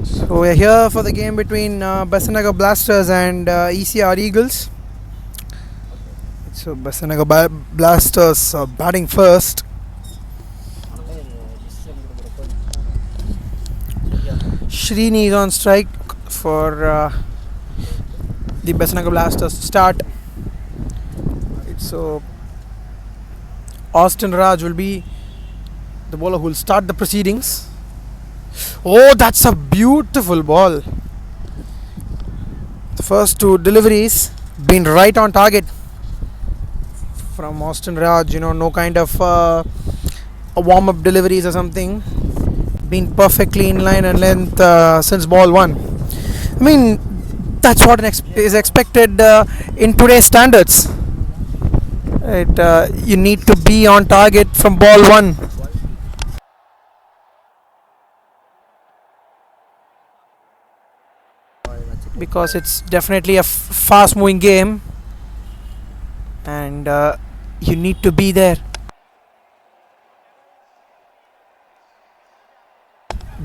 So we're here for the game between BESANT NAGAR Blasters and ECR Eagles. So BESANT NAGAR Blasters batting first. Srini is on strike for the BESANT NAGAR Blasters to start. So Austin Raj will be the bowler who will start the proceedings. Oh, that's a beautiful ball. The first two deliveries been right on target from Austin Raj. No kind of a warm-up deliveries or something. Been perfectly in line and length since ball one. I mean, that's what is expected in today's standards. Right, you need to be on target from ball one. Because it's definitely a fast moving game and you need to be there.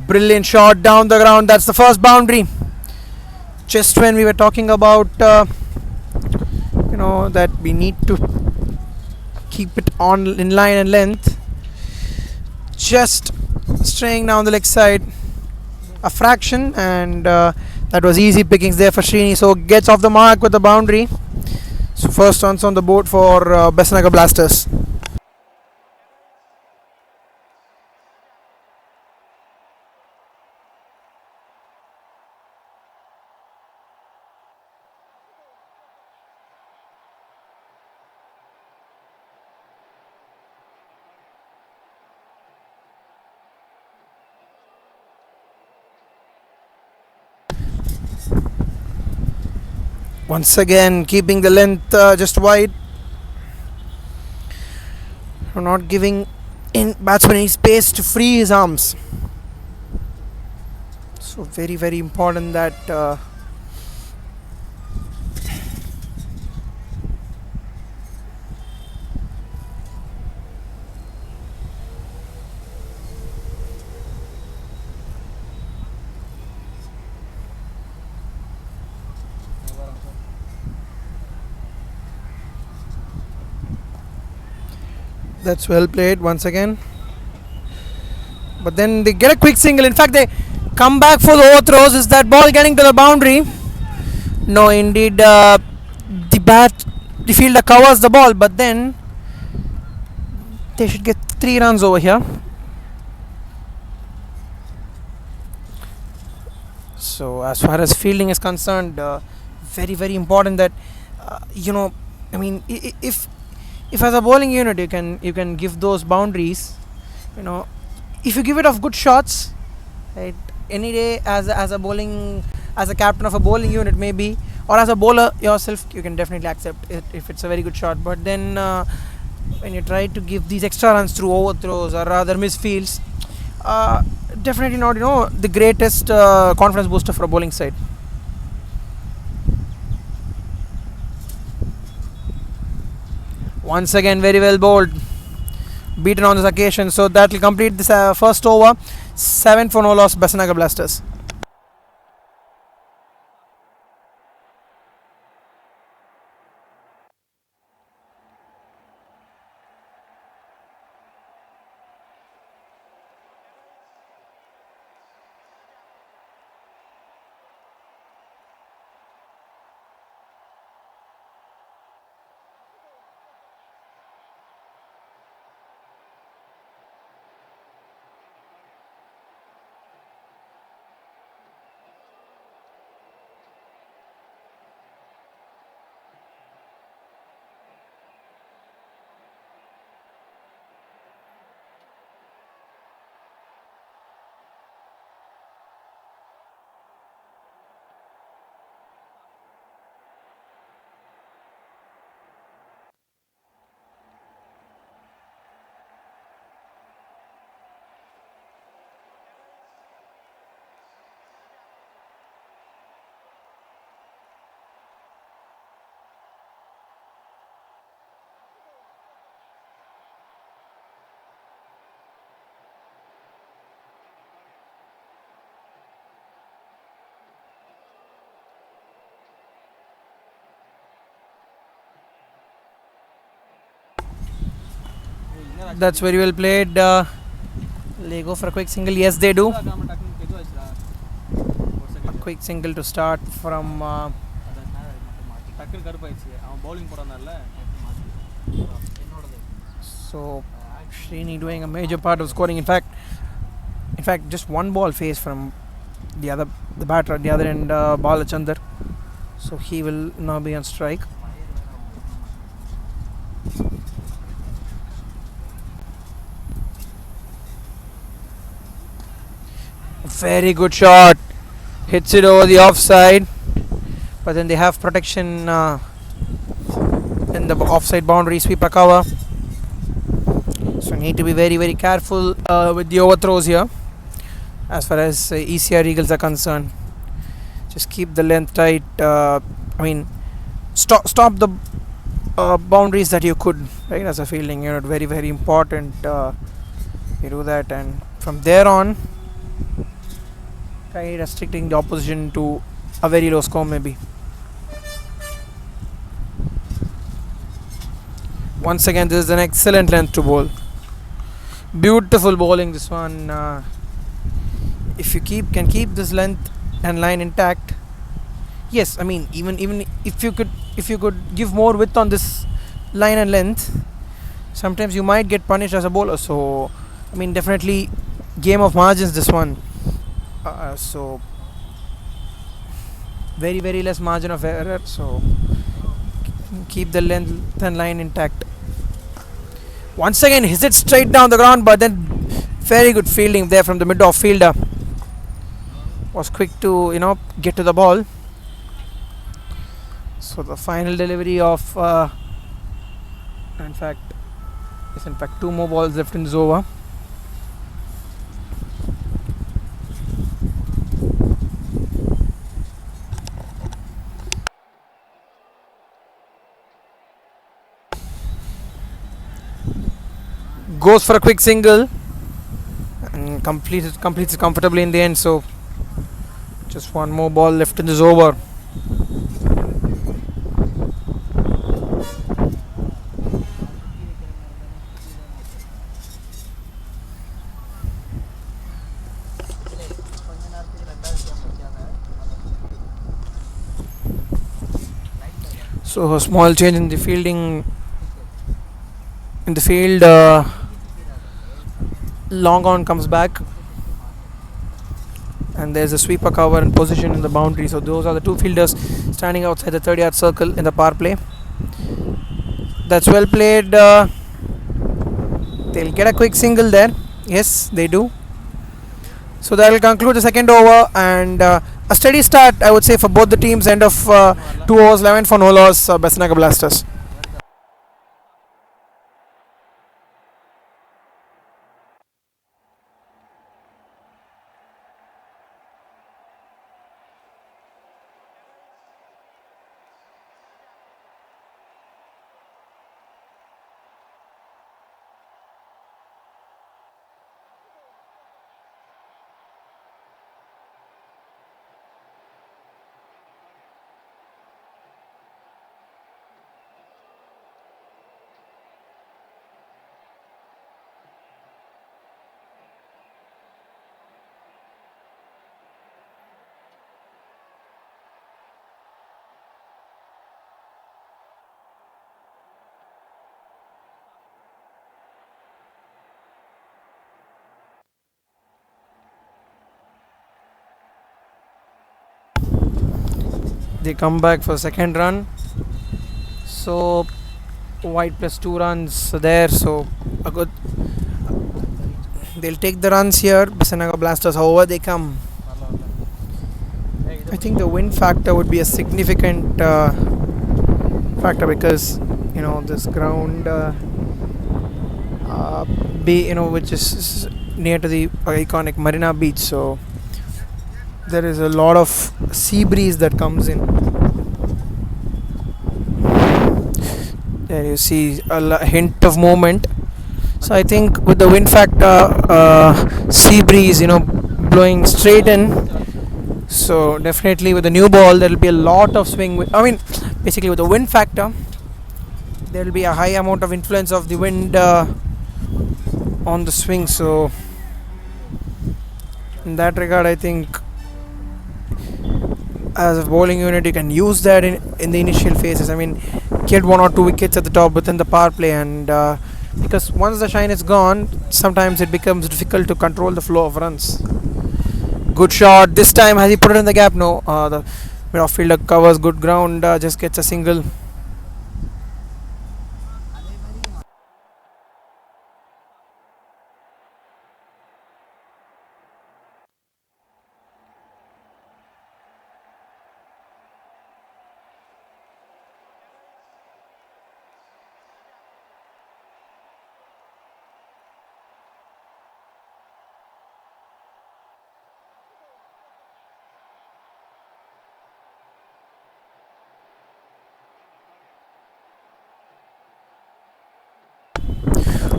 Brilliant shot down the ground. That's the first boundary. Just when we were talking about that we need to keep it on in line and length, just straying down the leg side a fraction, and that was easy pickings there for Srini. So gets off the mark with the boundary. So first runs on the board for BESANT NAGAR Blasters. Once again, keeping the length just wide, not giving in batsman any space to free his arms. So very very important that that's well played once again. But then they get a quick single. In fact, they come back for the overthrows. Is that ball getting to the boundary? No, indeed, the fielder covers the ball, but then they should get 3 runs over here. So as far as fielding is concerned, very very important that I mean, if as a bowling unit you can give those boundaries, if you give it off good shots, right, any day as a bowling, as a captain of a bowling unit maybe, or as a bowler yourself, you can definitely accept it if it's a very good shot. But then when you try to give these extra runs through overthrows or rather misfields, definitely not the greatest confidence booster for a bowling side. Once again, very well bowled, beaten on this occasion. So that will complete this first over. 7 for no loss, BESANT NAGAR Blasters. That's very well played. They go for a quick single. Yes, they do. A quick single to start from. So Srini doing a major part of scoring. In fact, just one ball face from the batter at the other end, Balachandar. So he will now be on strike. Very good shot. Hits it over the offside. But then they have protection in the offside boundary, sweeper cover. So need to be very, very careful with the overthrows here. As far as ECR Eagles are concerned, just keep the length tight. Stop the boundaries that you could, right? As a fielding unit, very, very important. You do that, and from there on, try restricting the opposition to a very low score, maybe. Once again, this is an excellent length to bowl. Beautiful bowling, this one. If you can keep this length and line intact, yes, even if you could give more width on this line and length, sometimes you might get punished as a bowler. So definitely game of margins, this one. So very, very less margin of error, so keep the length and line intact. Once again hits it straight down the ground, but then very good fielding there from the mid-off fielder. Was quick to get to the ball. So the final delivery of in fact 2 more balls left in this over. Goes for a quick single and completes it comfortably in the end. So just 1 more ball left in this over. So a small change in the fielding in the field. Long on comes back, and there's a sweeper cover in position in the boundary. So those are the 2 fielders standing outside the 30-yard circle in the power play. That's well played. They'll get a quick single there. Yes, they do. So that will conclude the second over, and a steady start, I would say, for both the teams. End of 2 overs, 11 for no loss, BESANT NAGAR Blasters. They come back for second run. So white plus 2 runs there. So a good. They'll take the runs here. BESANT NAGAR Blasters, however they come. I think the wind factor would be a significant factor, because this ground which is near to the iconic Marina Beach. So there is a lot of sea breeze that comes in. There you see a hint of movement. So I think with the wind factor, sea breeze, blowing straight in. So definitely with the new ball, there will be a lot of swing. Basically with the wind factor, there will be a high amount of influence of the wind on the swing. So in that regard, I think as a bowling unit, you can use that in the initial phases. I mean, get 1 or 2 wickets at the top within the power play, and because once the shine is gone, sometimes it becomes difficult to control the flow of runs. Good shot. This time, has he put it in the gap? No. The mid fielder covers good ground, just gets a single.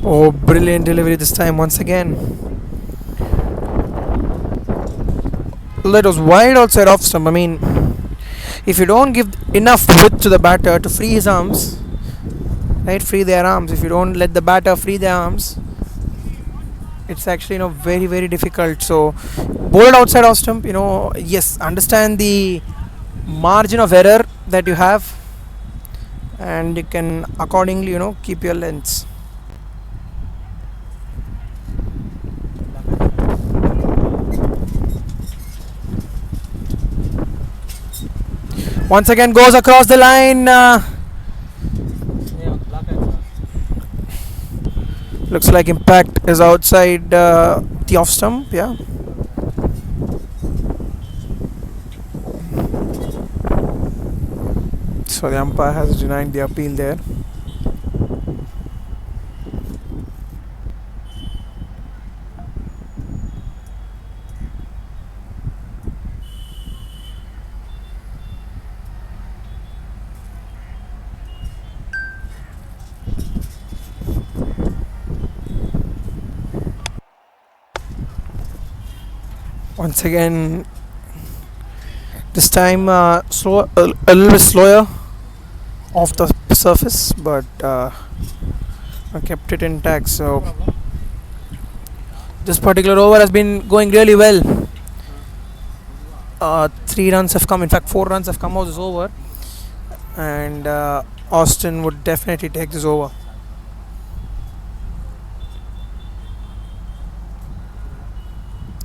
Oh, brilliant delivery this time once again. Well, was wide outside off stump. I mean, if you don't give enough width to the batter to free his arms, right, free their arms, if you don't let the batter free their arms, it's actually very very difficult. So bowled outside off stump, yes, understand the margin of error that you have, and you can accordingly keep your lengths. Once again goes across the line. Looks like impact is outside the off stump. Yeah. So the umpire has denied the appeal there. Once again, this time slow, a little bit slower off the surface, but I kept it intact. So this particular over has been going really well. 3 runs have come. In fact, 4 runs have come out of this over, and Austin would definitely take this over.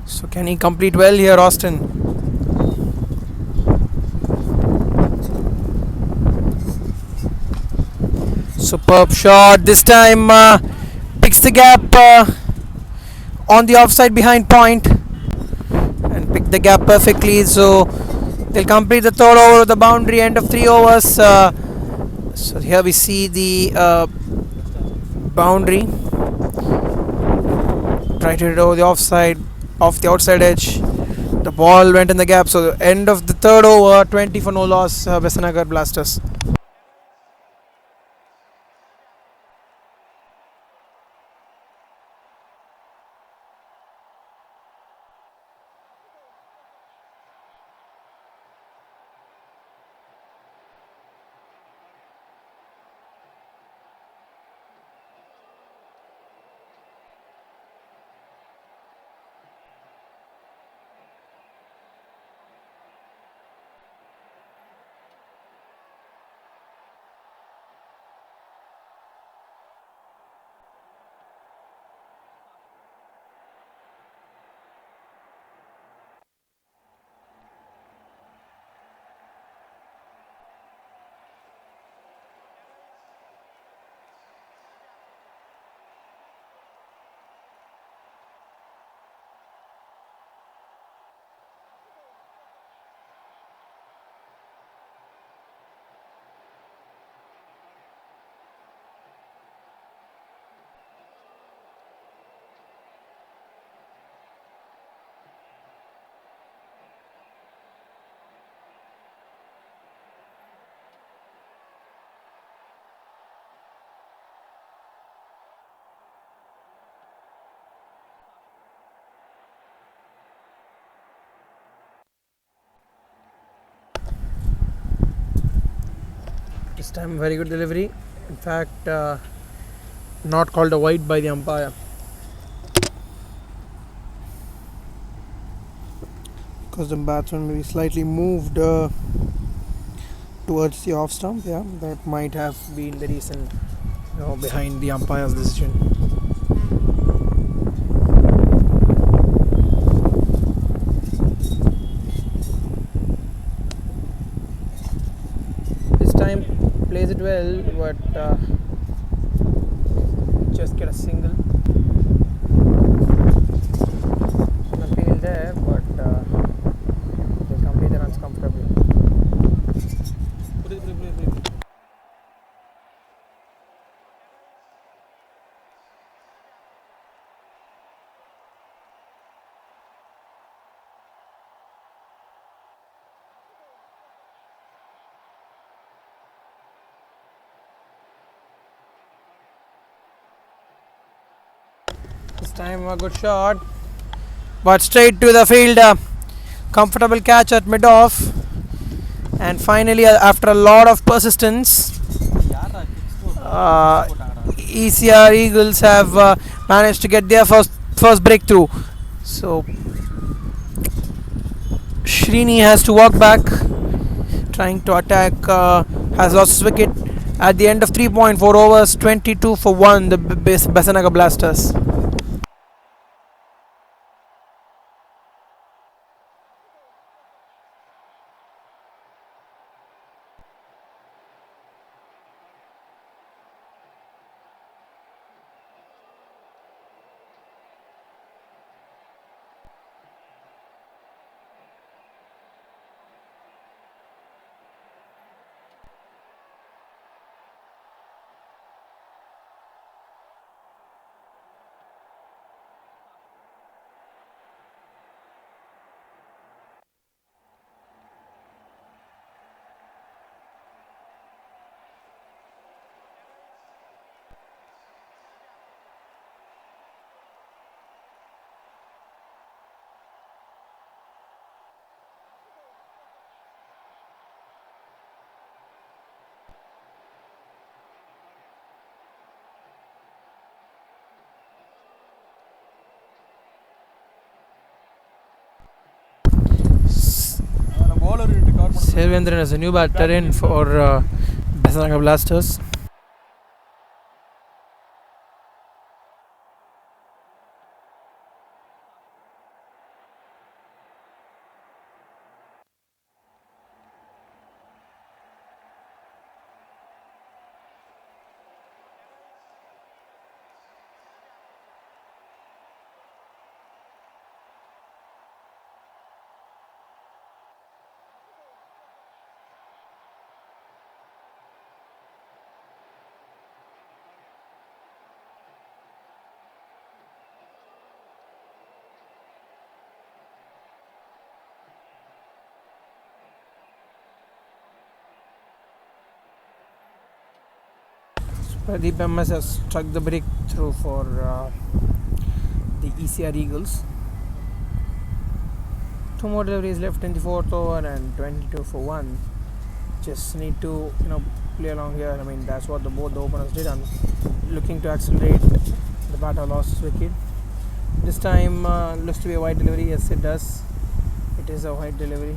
So can he complete well here, Austin? Superb shot. This time picks the gap on the offside behind point and pick the gap perfectly. So they'll complete the third over of the boundary. End of 3 overs. So here we see the boundary. Right it over the offside, off the outside edge. The ball went in the gap. So the end of the third over, 20 for no loss. BESANT NAGAR Blasters. This time very good delivery. In fact, not called a wide by the umpire, because the batsman may be slightly moved towards the off stump. Yeah, that might have been the reason, behind the umpire's decision. This time plays it well, but just get a single. An appeal there, but they complete the runs comfortably. This time a good shot, but straight to the field. Comfortable catch at mid off, and finally, after a lot of persistence, ECR Eagles have managed to get their first breakthrough. So Srini has to walk back, trying to attack. Has lost his wicket at the end of 3.4 overs, 22 for 1. The BESANT NAGAR Blasters. Selvendran is a new batter in for BESANT NAGAR Blasters. Pradeep MS has struck the breakthrough for the ECR Eagles. 2 more deliveries left in the 4th over and 22 for 1. Just need to play along here. I mean, that's what both the openers did. I'm looking to accelerate. The batter lost his wicket. This time looks to be a wide delivery. Yes, it does. It is a wide delivery.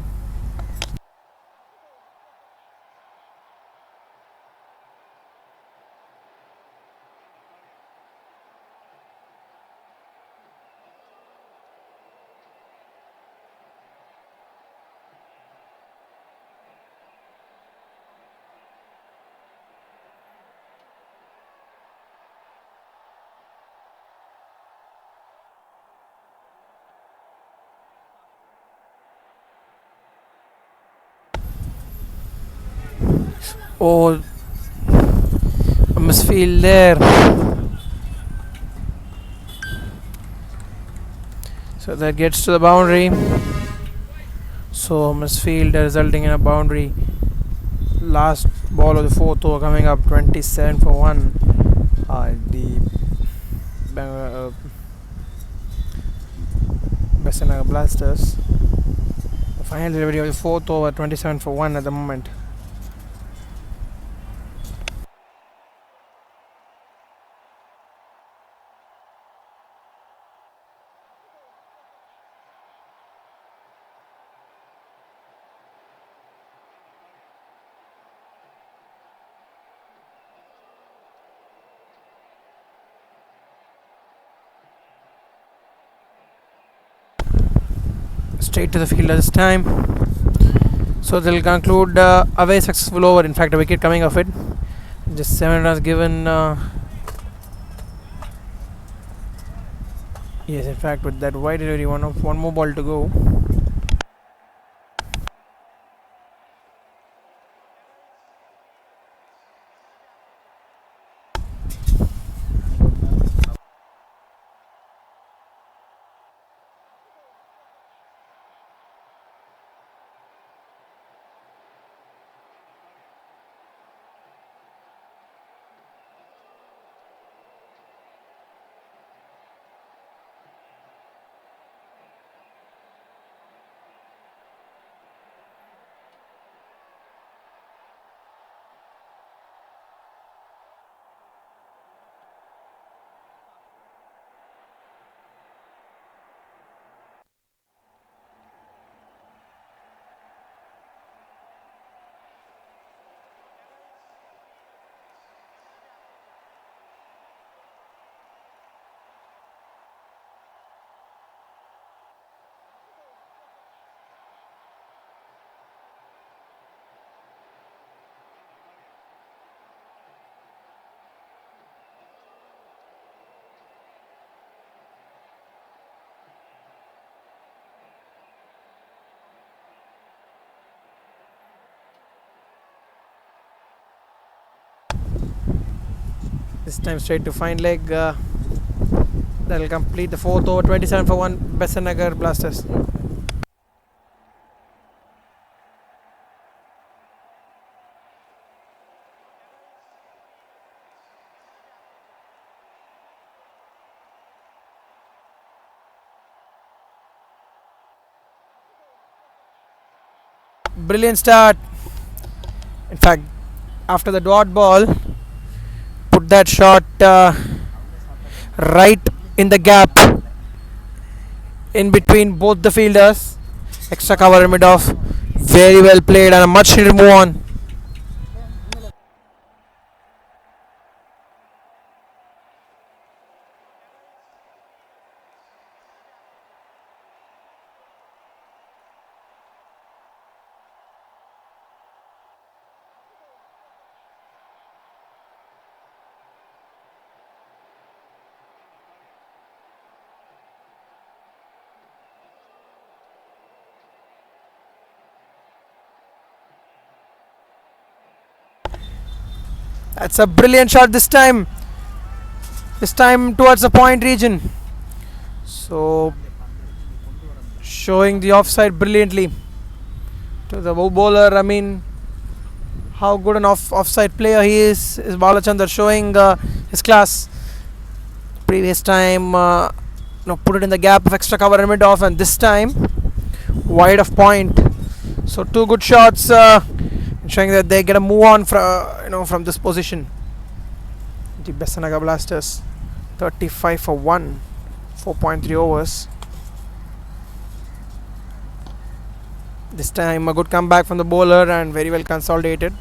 Oh, a misfield there. So that gets to the boundary. So misfield resulting in a boundary. Last ball of the 4th over coming up, 27 for 1. The BESANT NAGAR Blasters. The final delivery of the 4th over, 27 for 1 at the moment. straight to the fielder this time. So they'll conclude a very successful over. In fact, a wicket coming off it. Just 7 runs given. Yes, in fact, with that wide delivery, one more ball to go. This time straight to fine leg. That'll complete the 4th over. 27 for 1. BESANT NAGAR Blasters. Brilliant start. In fact, after the dot ball, put that shot right in the gap in between both the fielders. Extra cover mid off. Very well played and a much needed move on. That's a brilliant shot this time. This time towards the point region. So showing the offside brilliantly to the bowler. I mean, how good an offside player he is Balachandar, showing his class. Previous time, put it in the gap of extra cover and mid off, and this time wide of point. So 2 good shots, showing that they get a move on from this position. The BESANT NAGAR Blasters, 35 for 1, 4.3 overs. This time a good comeback from the bowler and very well consolidated.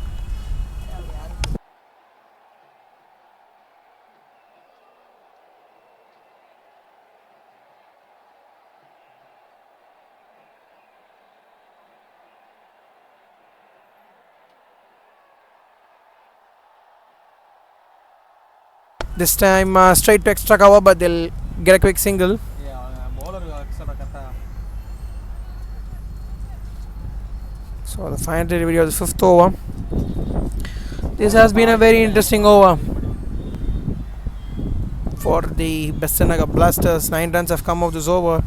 This time straight to extra cover, but they'll get a quick single. So the final delivery of the 5th over. This has been a very interesting over for the BESANT NAGAR Blasters. 9 runs have come off this over,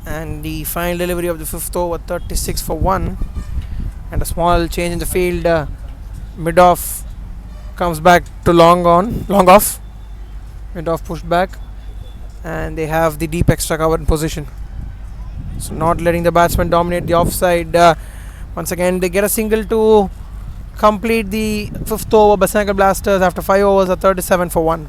and the final delivery of the 5th over, 36 for 1, and a small change in the field. Mid off comes back to long off. Mid off pushed back, and they have the deep extra cover in position. So not letting the batsman dominate the offside. Once again, they get a single to complete the 5th over. BESANT NAGAR Blasters after 5 overs are 37 for 1.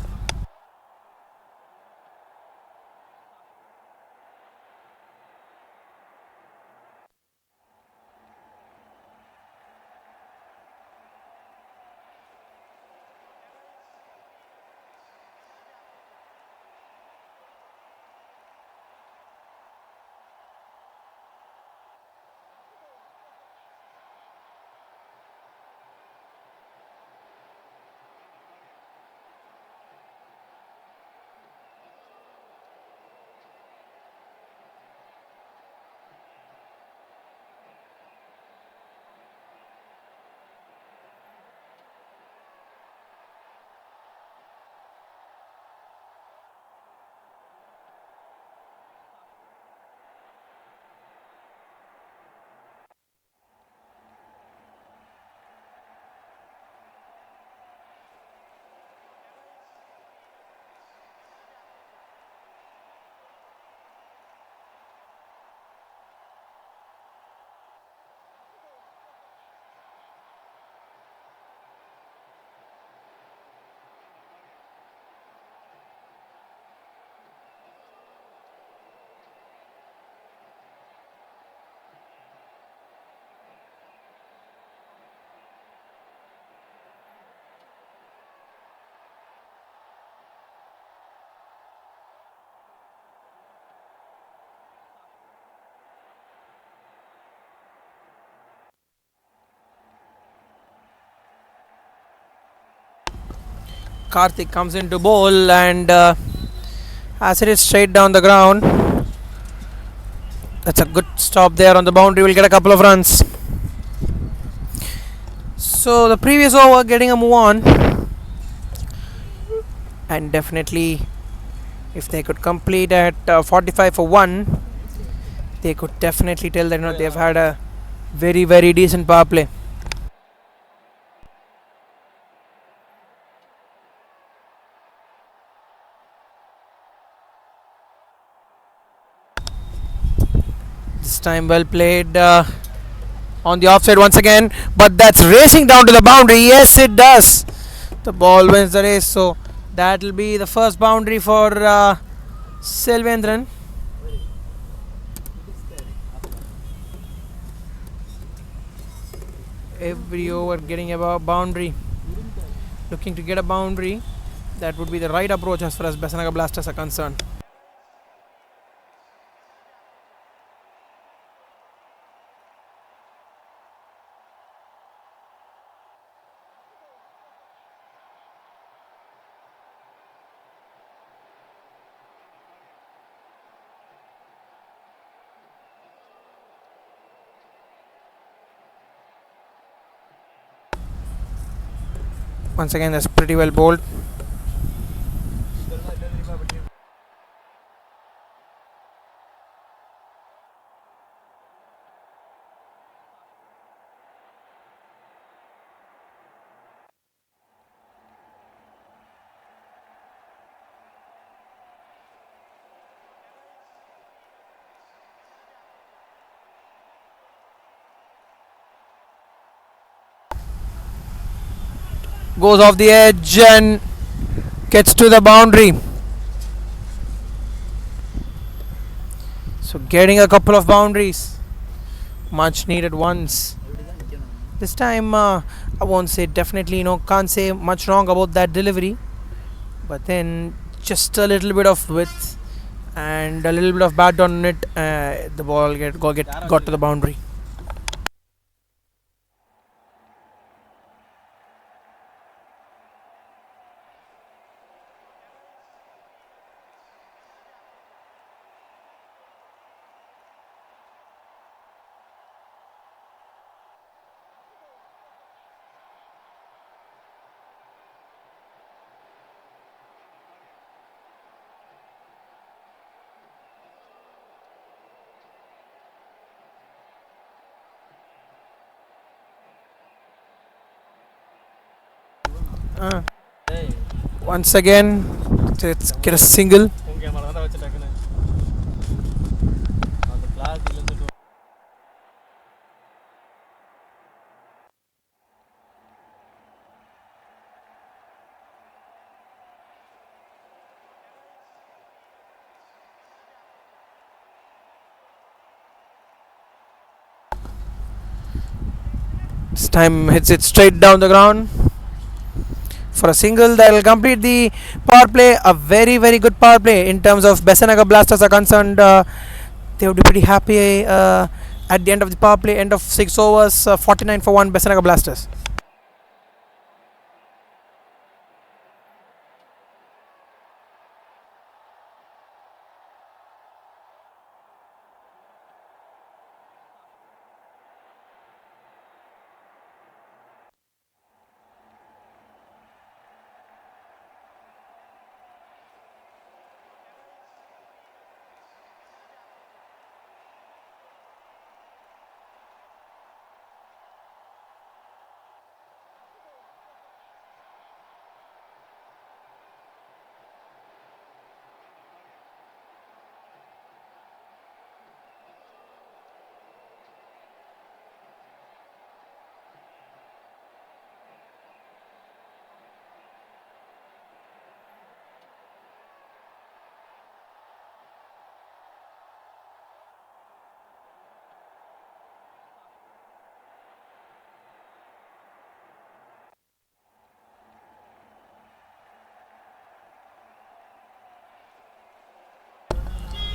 Karthik comes into bowl and as it is straight down the ground. That's a good stop there on the boundary. We'll get a couple of runs. So the previous over getting a move on, and definitely if they could complete at 45 for 1, they could definitely tell that they've had a very very decent power play. This time well played on the offside once again, but that's racing down to the boundary. Yes, it does. The ball wins the race, so that will be the first boundary for Selvendran. Every over getting a boundary, looking to get a boundary. That would be the right approach as far as BESANT NAGAR Blasters are concerned. Once again, that's pretty well bowled. Goes off the edge and gets to the boundary. So getting a couple of boundaries, much needed ones. This time I won't say definitely, can't say much wrong about that delivery, but then just a little bit of width and a little bit of bat on it, the ball got to the boundary. Once again, let's get a single. This time hits it straight down the ground for a single that will complete the power play. A very very good power play in terms of BESANT NAGAR Blasters are concerned. They would be pretty happy at the end of the power play, end of 6 overs, 49 for 1 BESANT NAGAR Blasters.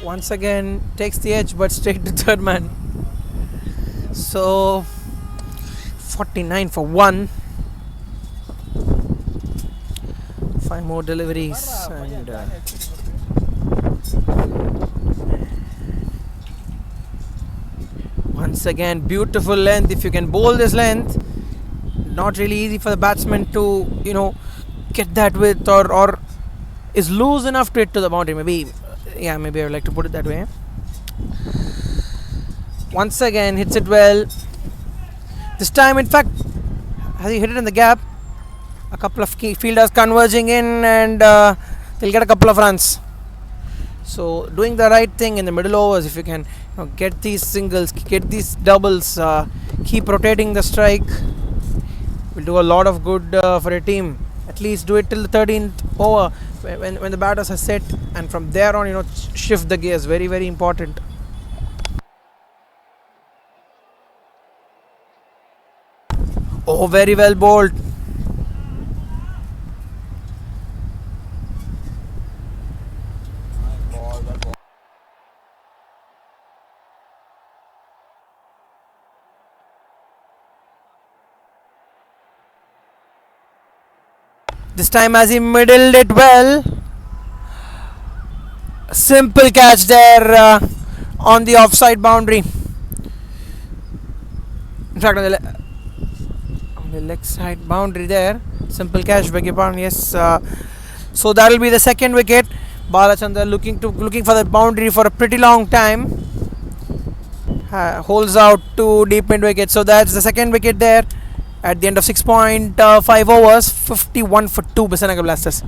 Once again takes the edge but straight to third man. So 49 for 1. 5 more deliveries, and once again, beautiful length. If you can bowl this length, not really easy for the batsman to, get that width, or is loose enough to hit to the boundary. Maybe, yeah, maybe I would like to put it that way. Once again, hits it well. This time, in fact, has he hit it in the gap? A couple of key fielders converging in, and they'll get a couple of runs. So doing the right thing in the middle overs, if you can get these singles, get these doubles, keep rotating the strike, will do a lot of good for a team. At least do it till the 13th over, when the batters are set, and from there on, shift the gears. Very, very important. Oh, very well bowled. This time, as he middled it well, simple catch there on the offside boundary. In fact, on the leg side boundary there, simple catch. Beg your pardon. Yes. So that will be the second wicket. Balachandra looking for the boundary for a pretty long time. Holds out to deep mid wicket. So that's the second wicket there. At the end of 6.5 overs, 51 for 2 BESANT NAGAR Blasters.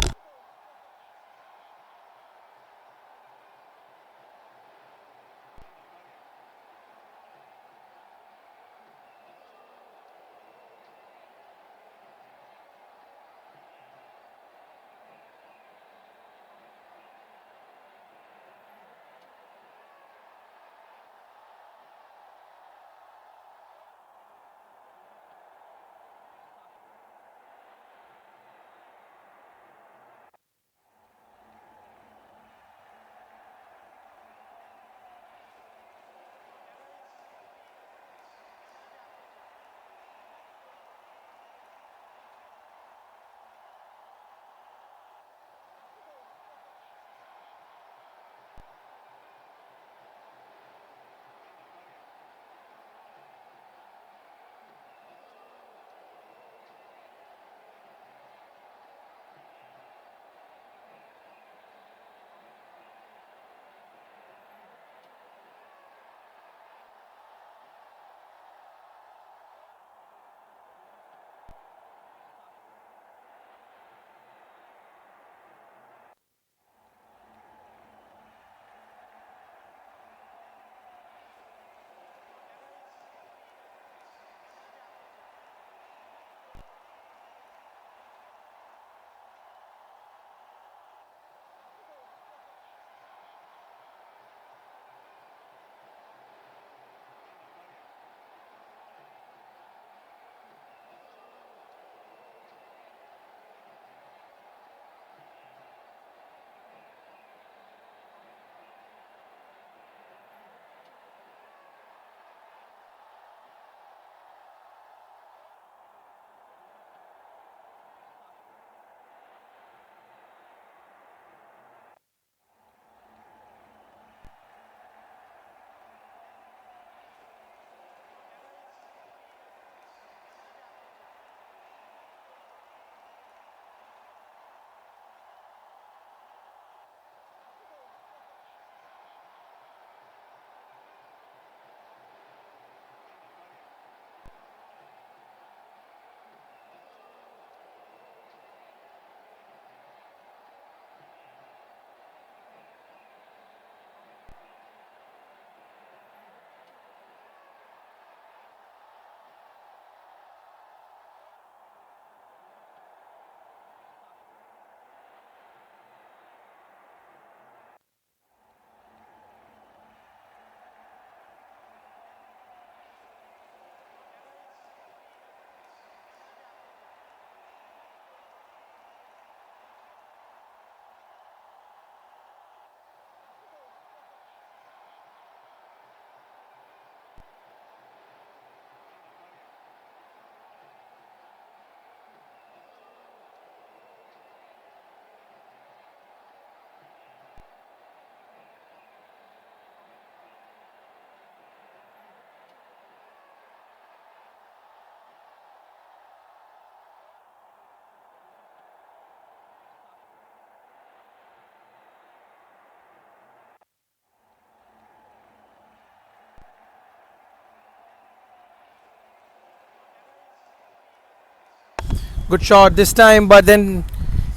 Good shot this time, but then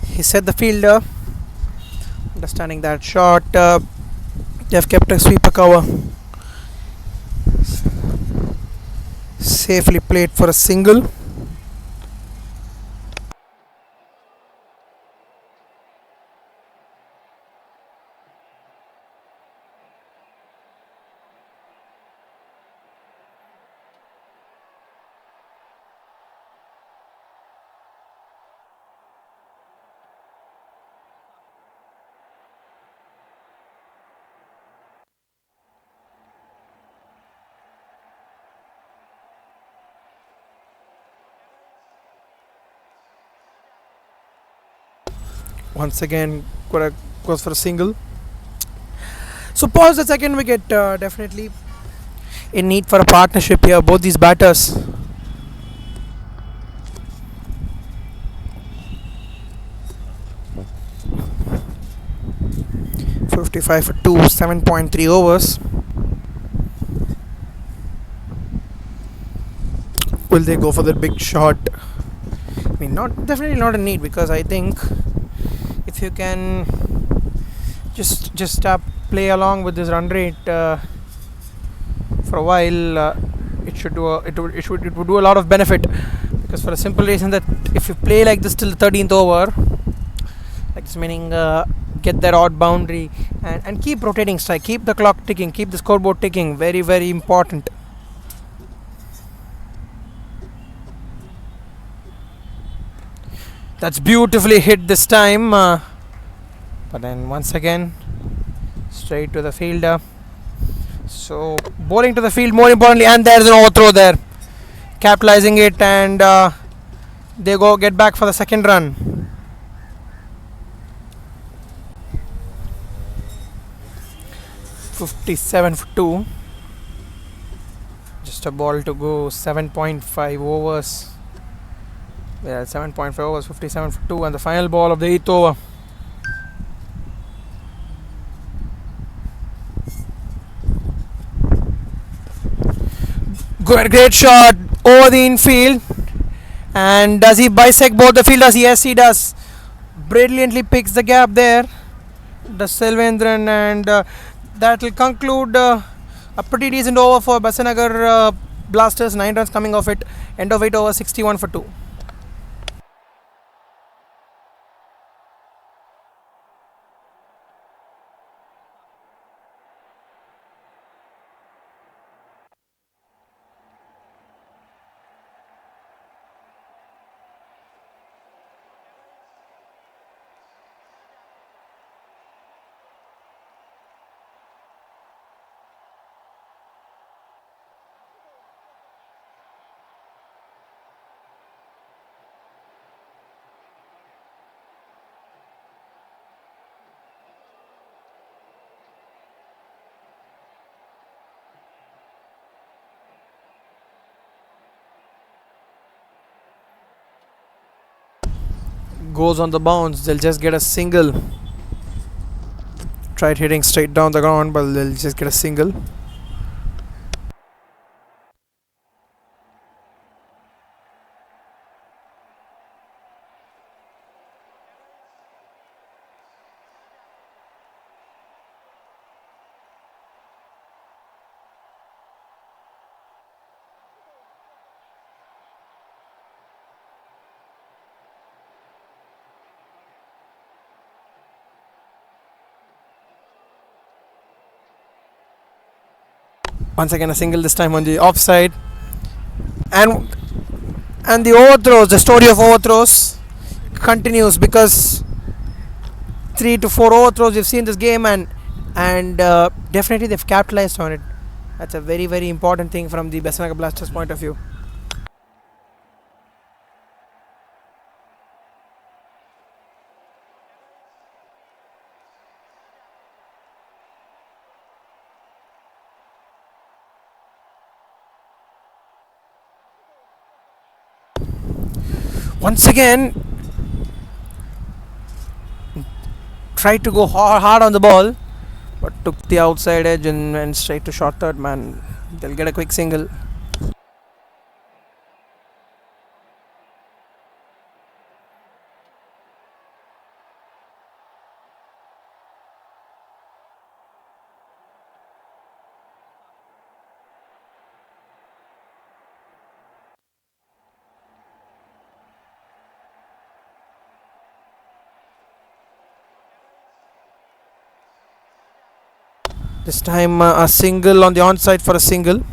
he set the fielder. Understanding that shot, they have kept a sweeper cover. Safely played for a single. Once again, goes for a single. So pause the second wicket. Definitely in need for a partnership here. Both these batters. 55 for 2, 7.3 overs. Will they go for the big shot? I mean, not definitely not a need, because I think if you can just play along with this run rate for a while, it would do a lot of benefit. Because for a simple reason that if you play like this till the 13th over, like this meaning get that odd boundary and keep rotating strike, keep the clock ticking, keep the scoreboard ticking. Very, very important. That's beautifully hit this time, but then once again straight to the fielder. So bowling to the field more importantly, and there's an overthrow there, capitalizing it, and they get back for the second run. .57 for 2. Just a ball to go. 7.5 overs. Yeah, 7.5 overs, 57 for 2, and the final ball of the 8th over. Great shot over the infield. And does he bisect both the fielders? Yes, he does. Brilliantly picks the gap there, does Selvendran, and that will conclude a pretty decent over for BESANT Nagar Blasters. 9 runs coming off it. End of 8 over, 61 for 2. Goes on the bounce. They'll just get a single. Tried hitting straight down the ground, but they'll just get a single. Once again a single, this time on the offside. And the overthrows, the story of overthrows continues, because 3 to 4 overthrows we've seen this game, and definitely they've capitalized on it. That's a very, very important thing from the BESANT Nagar Blasters point of view. Once again tried to go hard on the ball, but took the outside edge and went straight to short third man. They'll get a quick single. This time a single on the onside for a single.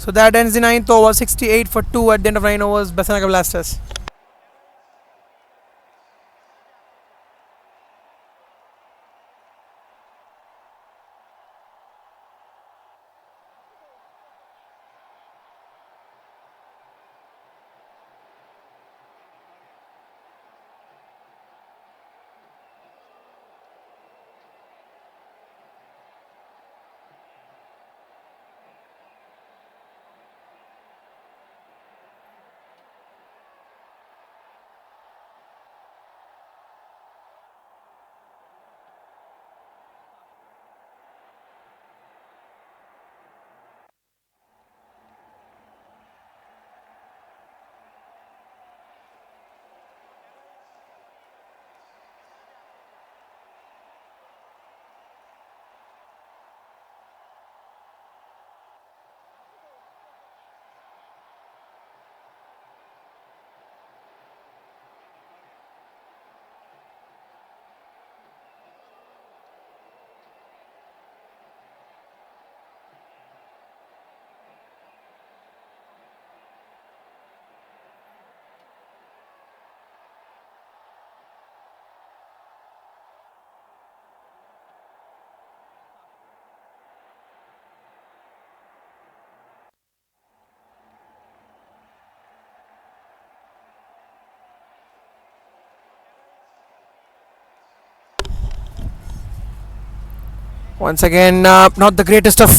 So that ends the ninth over. 68 for 2 at the end of 9 overs. BESANT NAGAR Blasters. Once again, not the greatest of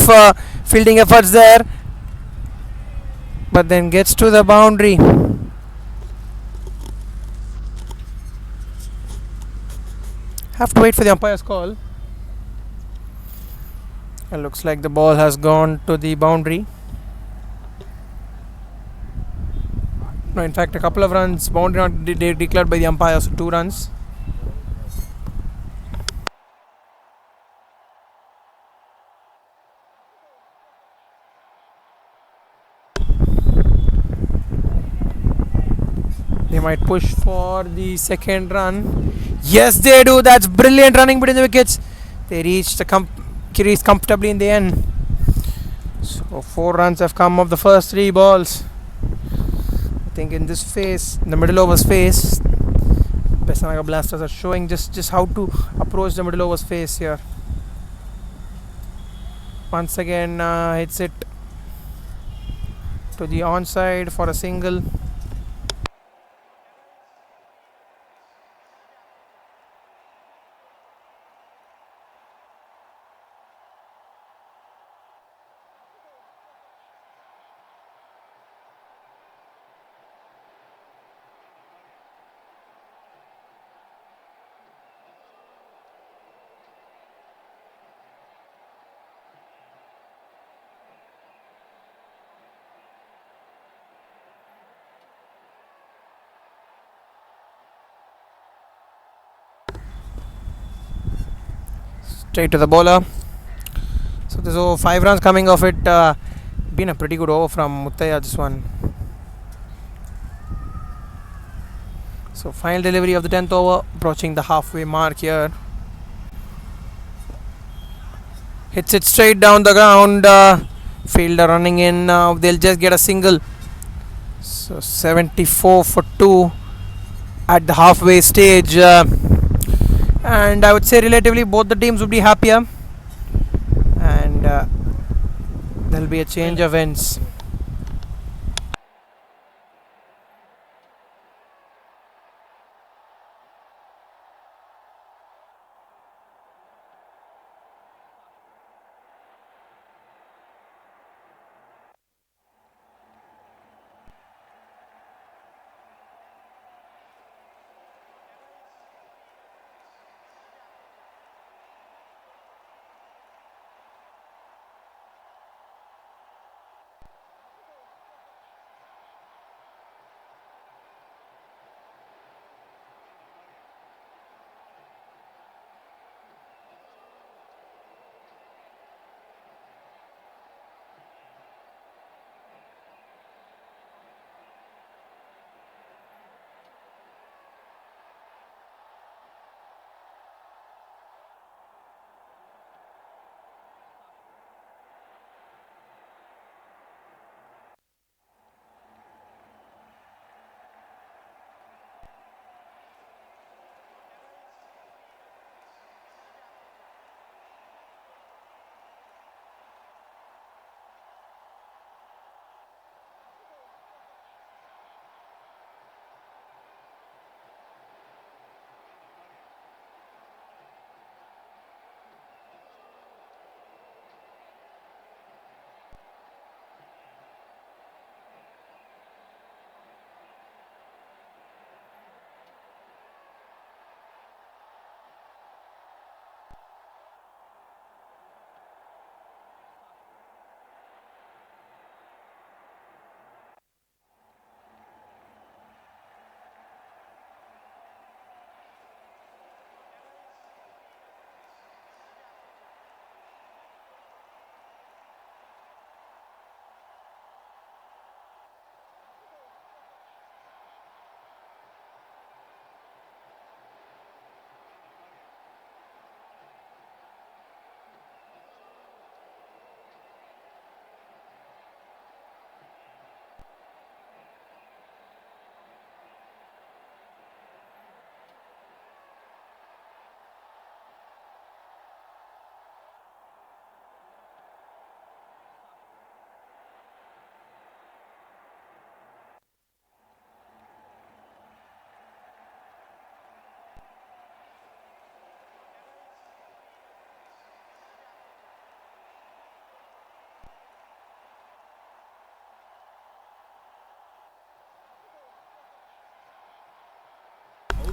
fielding efforts there, but then gets to the boundary. Have to wait for the umpire's call. It looks like the ball has gone to the boundary. No, in fact, a couple of runs. Boundary not declared by the umpire, so 2 runs. They might push for the second run. Yes, they do. That's brilliant running between the wickets. They reached the crease comfortably in the end. So 4 runs have come of the first 3 balls. I think in this phase, in the middle overs phase, BESANT NAGAR Blasters are showing just how to approach the middle overs phase here. Once again, hits it to the onside for a single. Straight to the bowler. So there's 5 runs coming off it. Been a pretty good over from Muttaya, this one. So final delivery of the 10th over, approaching the halfway mark here. Hits it straight down the ground. Fielder running in. They'll just get a single. So 74 for 2 at the halfway stage. And I would say relatively both the teams would be happier. And there'll be a change of ends.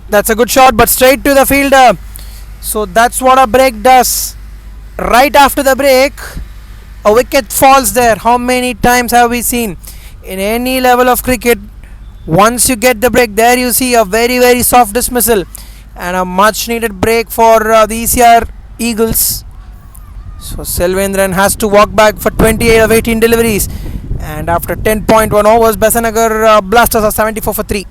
That's a good shot, but straight to the fielder. So that's what a break does. Right after the break, a wicket falls there. How many times have we seen in any level of cricket? Once you get the break, there you see a very very soft dismissal and a much needed break for the ECR Eagles. So Selvendran has to walk back for 28 of 18 deliveries, and after 10.1 overs, BESANT NAGAR Blasters are 74 for 3.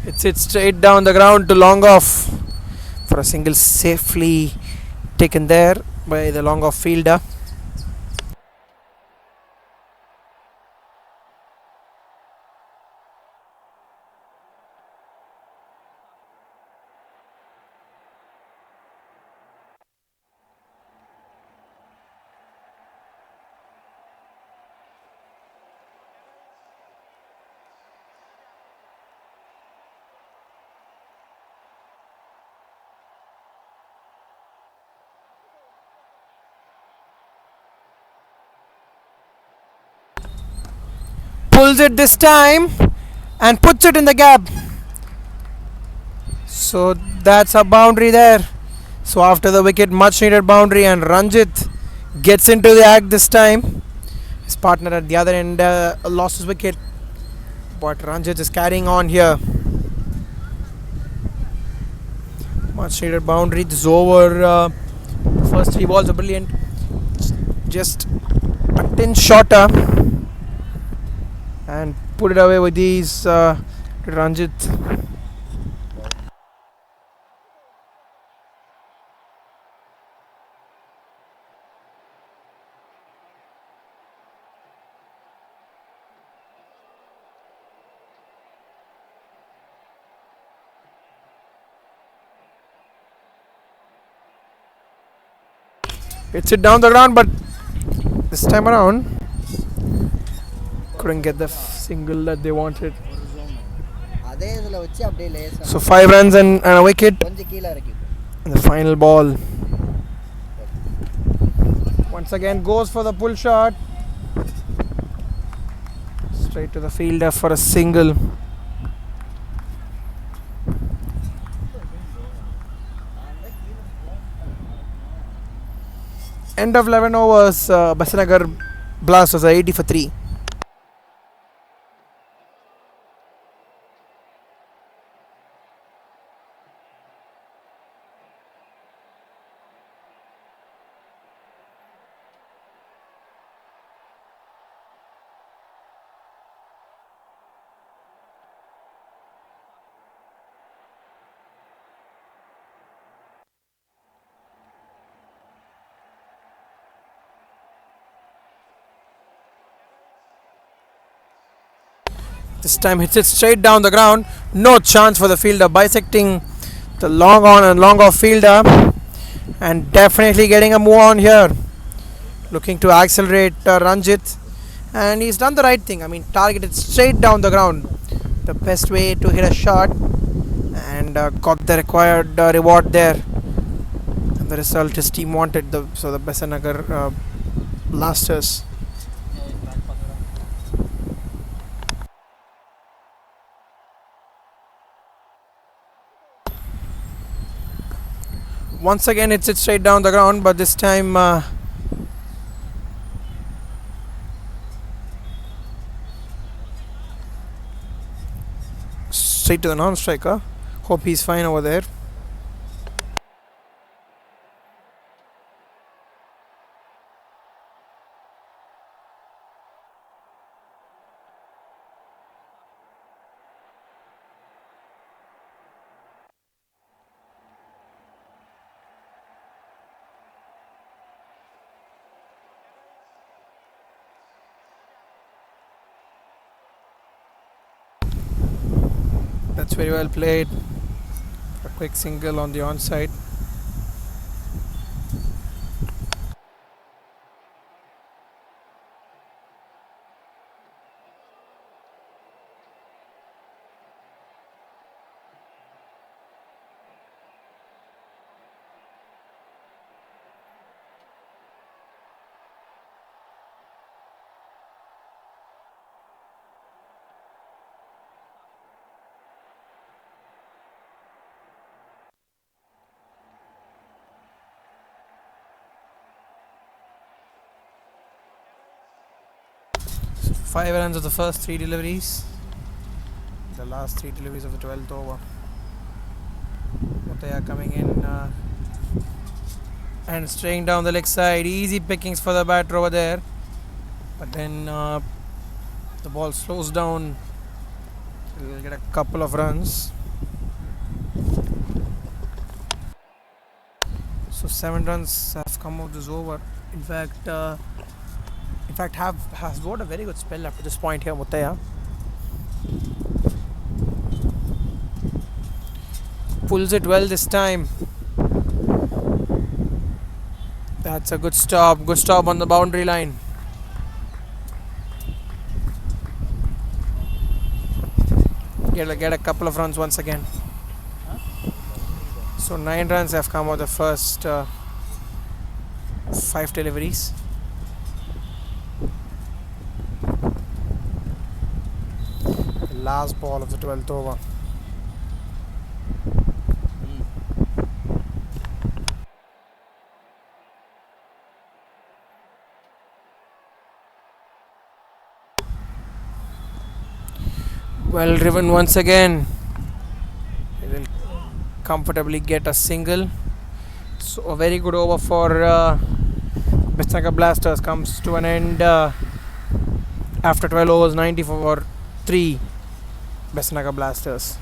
It's hit straight down the ground to long off for a single, safely taken there by the long off fielder. Pulls it this time and puts it in the gap. So that's a boundary there. So after the wicket, much needed boundary, and Ranjit gets into the act this time. His partner at the other end lost his wicket, but Ranjit is carrying on here. Much needed boundary. This over. The first three balls are brilliant. Just a tin shorter and put it away with these. Ranjit. Hits it down the ground, but this time around couldn't get the single that they wanted. So 5 runs and a wicket. And the final ball. Once again goes for the pull shot. Straight to the fielder for a single. End of 11 overs, BESANT NAGAR Blast was 80 for 3. This time hits it straight down the ground. No chance for the fielder, bisecting the long on and long off fielder, and definitely getting a move on here. Looking to accelerate Ranjit, and he's done the right thing. I mean, targeted straight down the ground. The best way to hit a shot, and got the required reward there. And the result his team wanted. So the BESANT NAGAR Blasters. Once again it's straight down the ground, but this time straight to the non-striker. Hope he's fine over there. That's very well played. A quick single on the onside. So 5 runs of the first 3 deliveries. The last 3 deliveries of the 12th over. Mutaya coming in and straying down the leg side. Easy pickings for the batter over there. But then the ball slows down. We'll get a couple of runs. So 7 runs have come out this over. In fact, has got a very good spell up to this point here, Mutaya. Pulls it well this time. That's a good stop. Good stop on the boundary line. Get a couple of runs once again. So 9 runs have come out of the first 5 deliveries. The last ball of the 12th over. Well driven once again. He will comfortably get a single. So a very good over for BESANT NAGAR Blasters comes to an end after 12 overs, 90 for 3 BESANT NAGAR Blasters.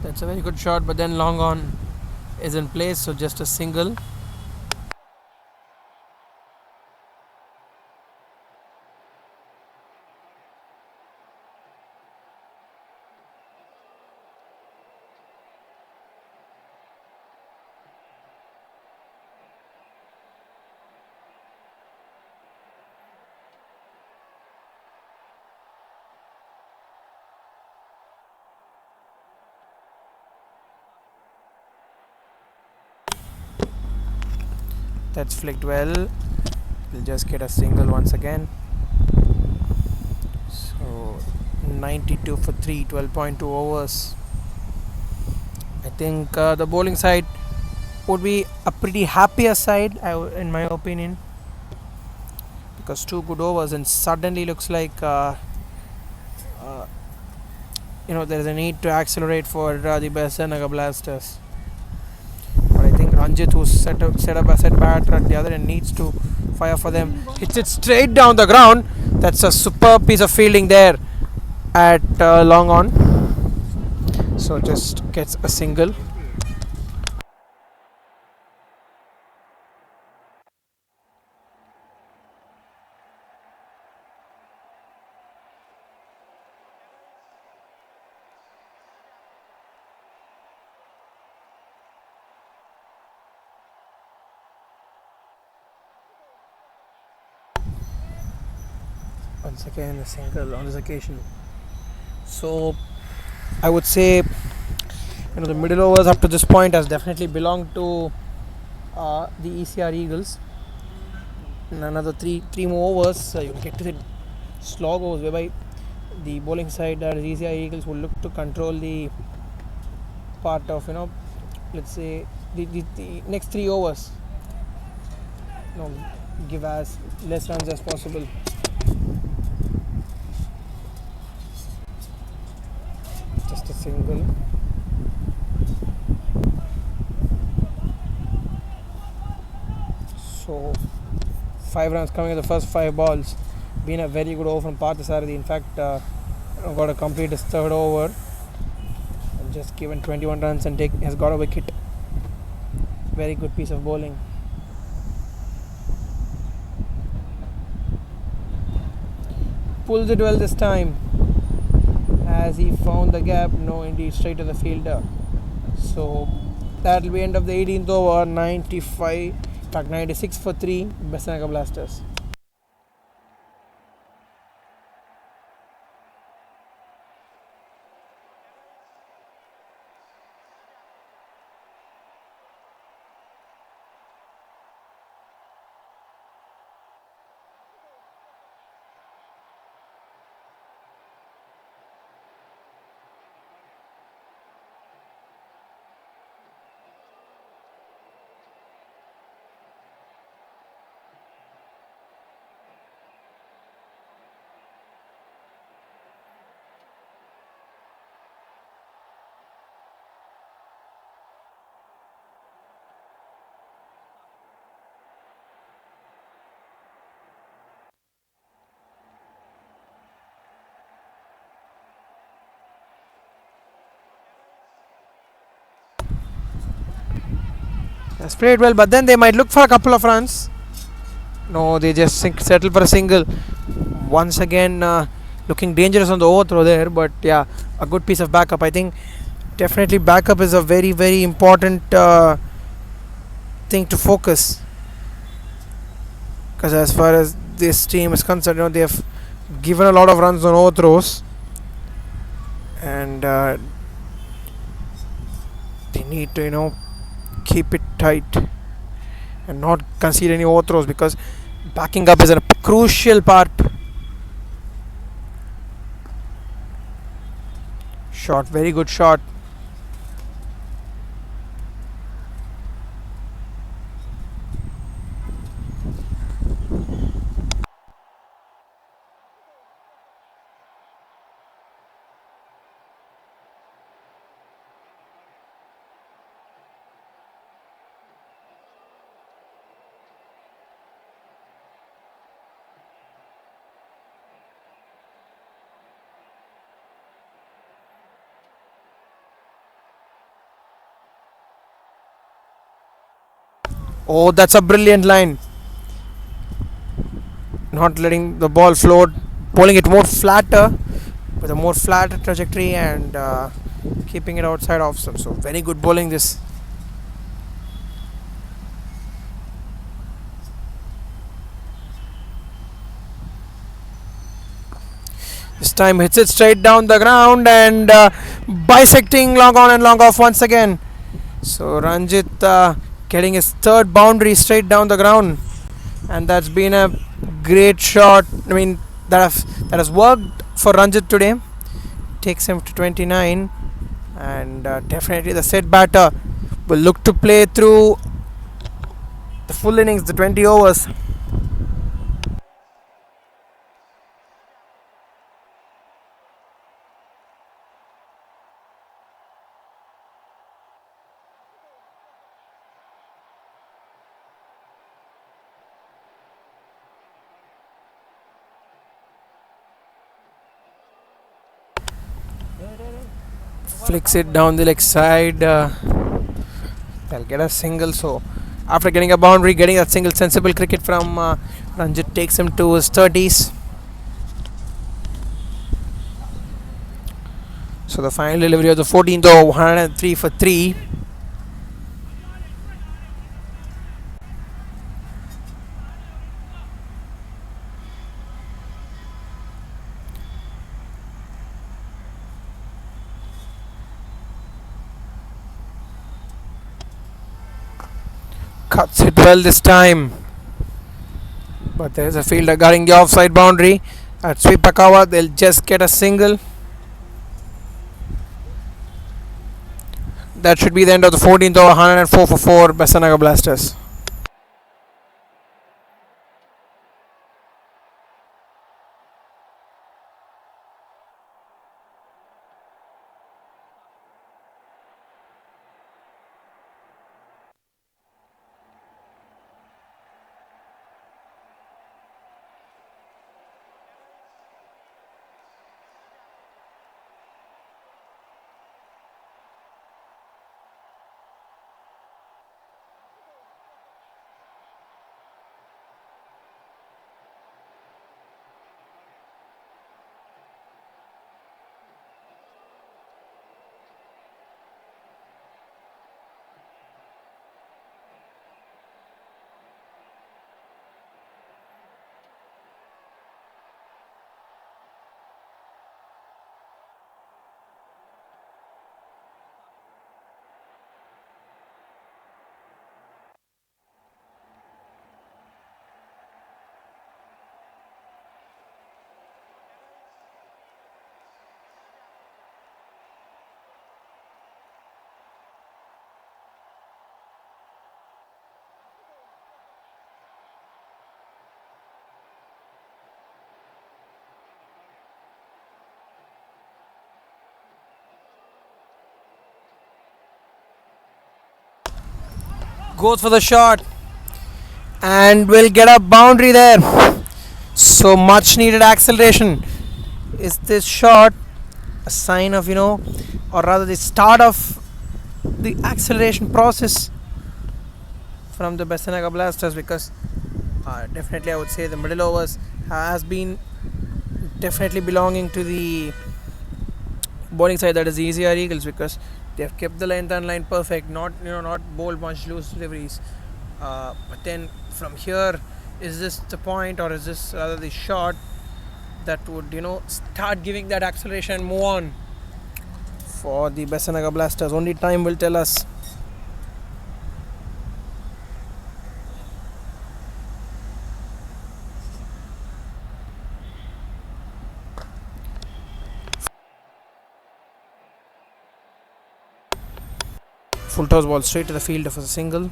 That's a very good shot, but then long on is in place, so just a single. That's flicked well. We'll just get a single once again. So 92 for 3, 12.2 overs. I think the bowling side would be a pretty happier side, in my opinion, because 2 good overs and suddenly looks like uh, there is a need to accelerate for the BESANT NAGAR Blasters. But I think Ranjit, who's set up a set batter at the other end, needs to fire for them. Hits it straight down the ground. That's a superb piece of fielding there at long on. So just gets a single. Once again a single on this occasion. So I would say the middle overs up to this point has definitely belonged to the ECR Eagles. In another three more overs, you get to the slog overs, whereby the bowling side, the ECR Eagles will look to control the part of let's say the next 3 overs. Give as less runs as possible. Just a single. So 5 runs coming in the first 5 balls. Been a very good over from Parthasarathi. In fact, got to complete his third over and just given 21 runs and has got a wicket. Very good piece of bowling. Pulls it well this time. Has he found the gap? No, indeed, straight to the fielder. So that will be end of the 18th over. 95, in fact 96 for 3, BESANT NAGAR Blasters. Has played well, but then they might look for a couple of runs. No, they just settle for a single. Once again, looking dangerous on the overthrow there, but yeah, a good piece of backup. I think definitely backup is a very, very important thing to focus, because as far as this team is concerned, they have given a lot of runs on overthrows, and they need to keep it tight and not concede any overthrows, because backing up is a crucial part. Shot, very good shot. Oh, that's a brilliant line. Not letting the ball float, pulling it more flatter, with a more flatter trajectory, and keeping it outside off some. So very good bowling this. This time hits it straight down the ground, and bisecting long on and long off once again. So Ranjit getting his third boundary straight down the ground, and that's been a great shot. I mean, that has worked for Ranjit today. Takes him to 29, and definitely the set batter will look to play through the full innings, the 20 overs. Flicks it down the leg side. They'll get a single. So after getting a boundary, getting a single, sensible cricket from Ranjit takes him to his 30s. So the final delivery of the 14th over, 103 for 3. Cuts it well this time, but there is a fielder guarding the offside boundary. At Swipakawa, they'll just get a single. That should be the end of the 14th over, 104 for 4, BESANT NAGAR Blasters. Goes for the shot and will get a boundary there. So much needed acceleration. Is this shot a sign of, or rather the start of the acceleration process? from the BESANT NAGAR Blasters, because definitely I would say the middle overs has been definitely belonging to the bowling side, that is the ECR Eagles, because they have kept the length and line perfect, not bowled much loose deliveries. But then from here, is this the point, or is this rather the shot that would start giving that acceleration and move on for the BESANT NAGAR Blasters? Only time will tell us. Full toss ball straight to the field for a single.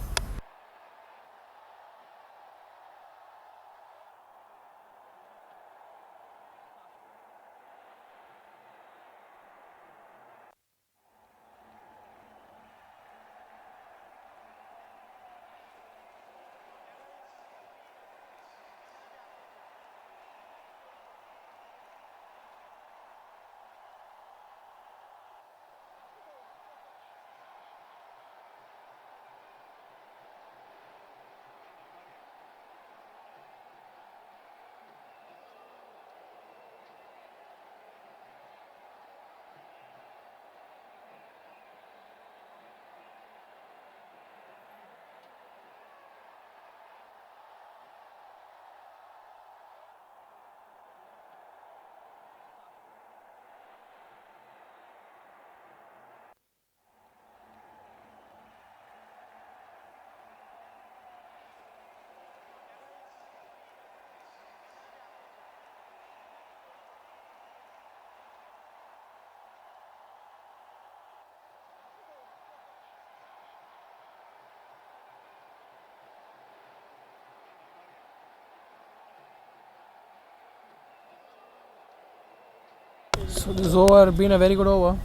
So this over been a very good over.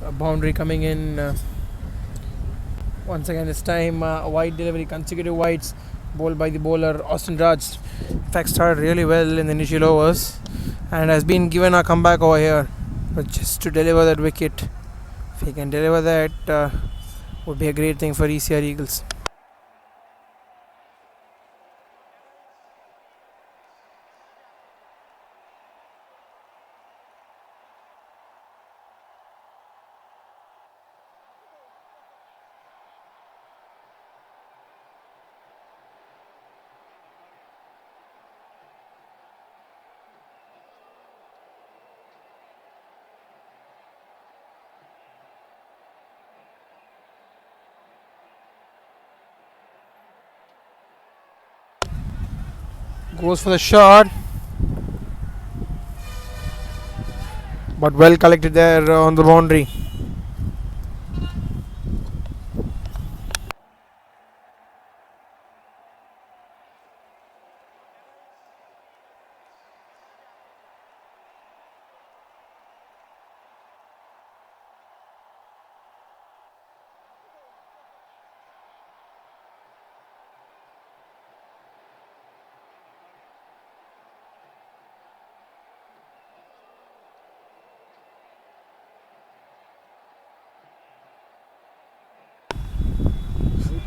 A boundary coming in once again. This time a wide delivery, consecutive wides, bowled by the bowler Austin Raj. In fact, started really well in the initial overs and has been given a comeback over here, but just to deliver that wicket. If he can deliver that, would be a great thing for ECR Eagles. Goes for the shot, but well collected there on the boundary.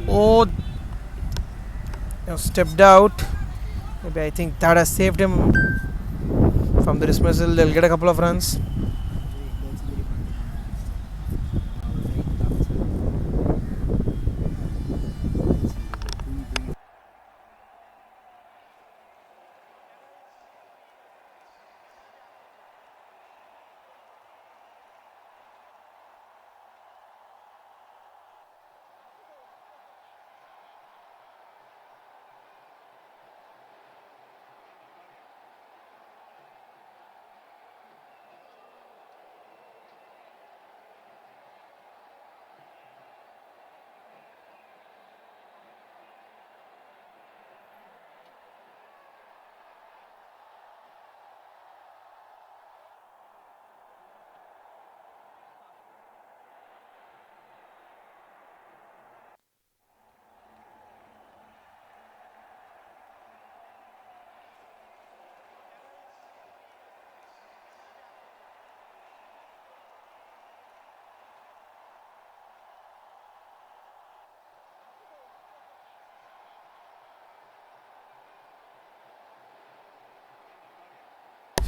Oh, stepped out. Maybe I think that has saved him from the dismissal. They'll get a couple of runs.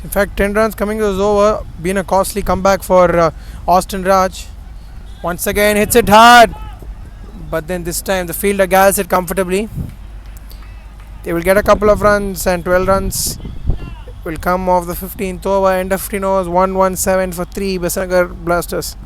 In fact, 10 runs coming is over. Been a costly comeback for Austin Raj. Once again hits it hard, but then this time the fielder gals it comfortably. They will get a couple of runs, and 12 runs will come off the 15th over. End of 15 overs, 117 for 3 BESANT NAGAR Blasters.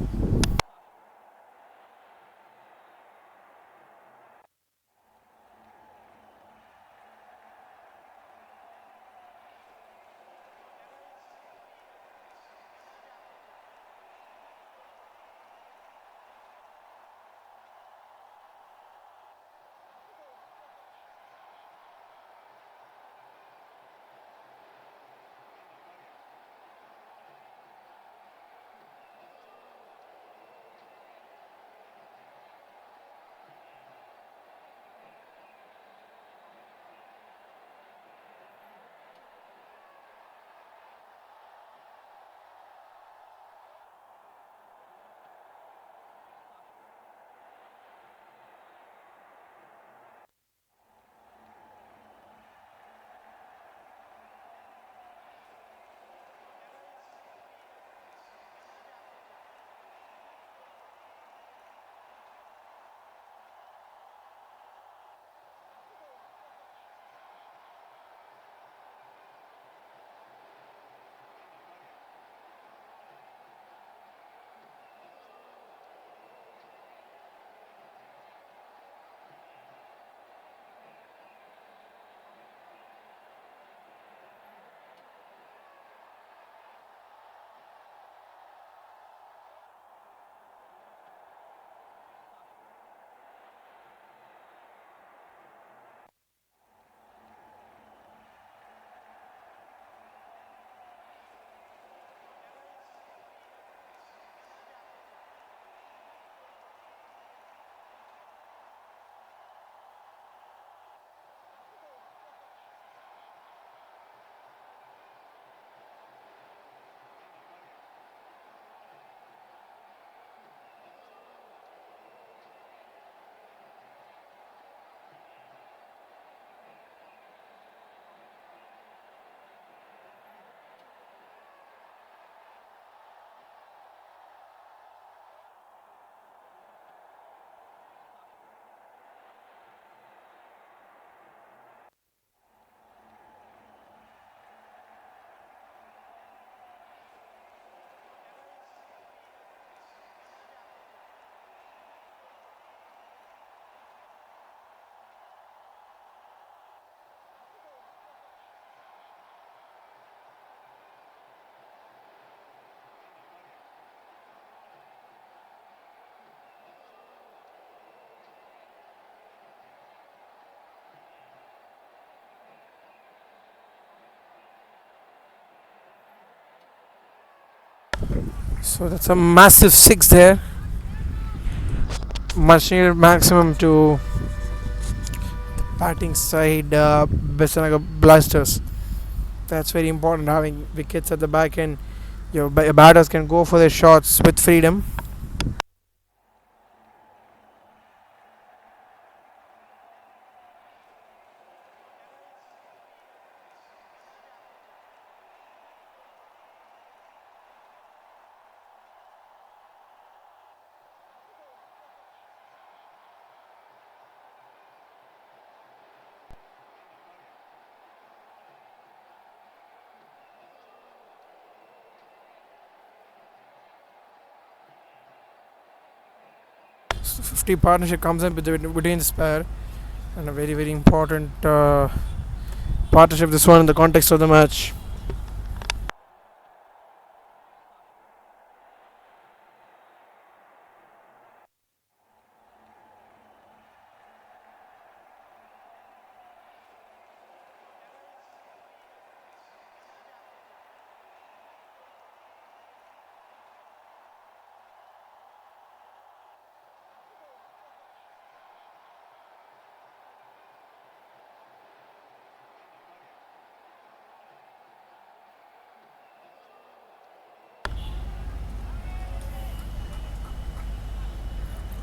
So that's a massive six there. Much needed maximum to batting side BESANT NAGAR Blasters. That's very important, having wickets at the back end. Your batters can go for their shots with freedom. So 50 partnership comes in between this pair, and a very very important partnership. This one in the context of the match.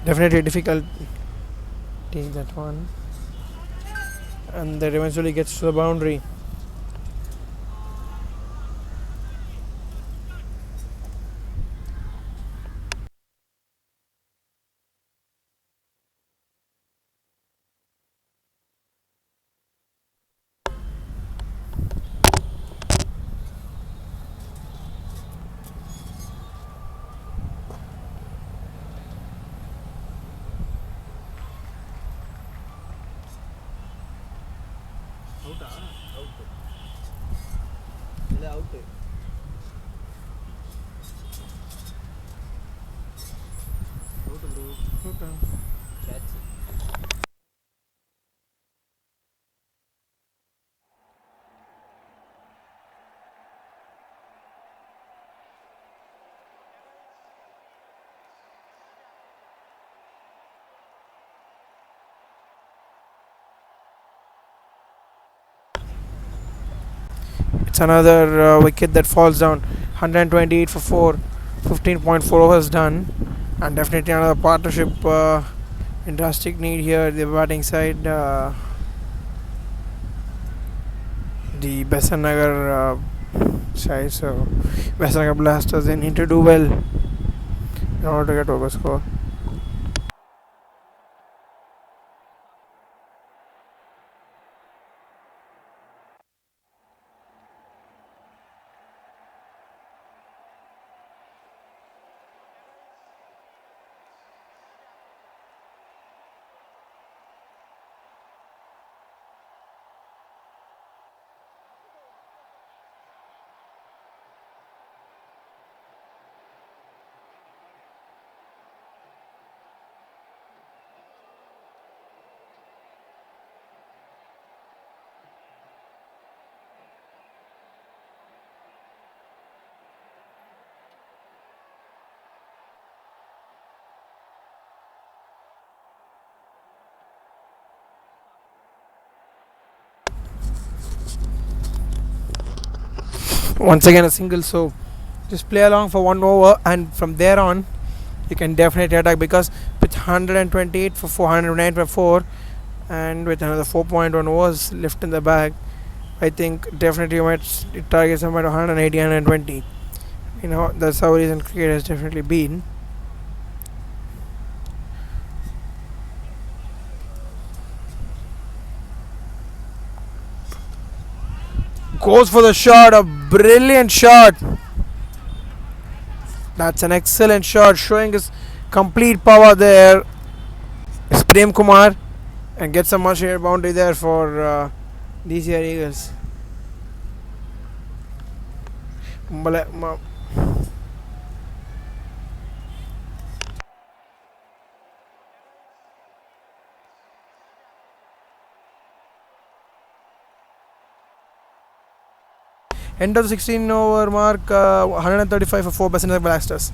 Definitely difficult. Take that one, and that eventually gets to the boundary. It's another wicket that falls down. 128 for 4. 15.4 overs done. And definitely another partnership in drastic need here. The batting side. The BESANT NAGAR side. So BESANT NAGAR Blasters they need to do well in order to get over score. Once again a single, so just play along for one over and from there on you can definitely attack, because with 128 for 409 for 4 and with another 4.1 overs left in the bag, I think definitely you might target somewhere 180 120. That's how recent cricket has definitely been. Goes for the shot, a brilliant shot. That's an excellent shot, showing his complete power there. It's Prem Kumar, and gets a much needed boundary there for the ECR Eagles. End of the 16 over mark, 135 for 4% of Blasters.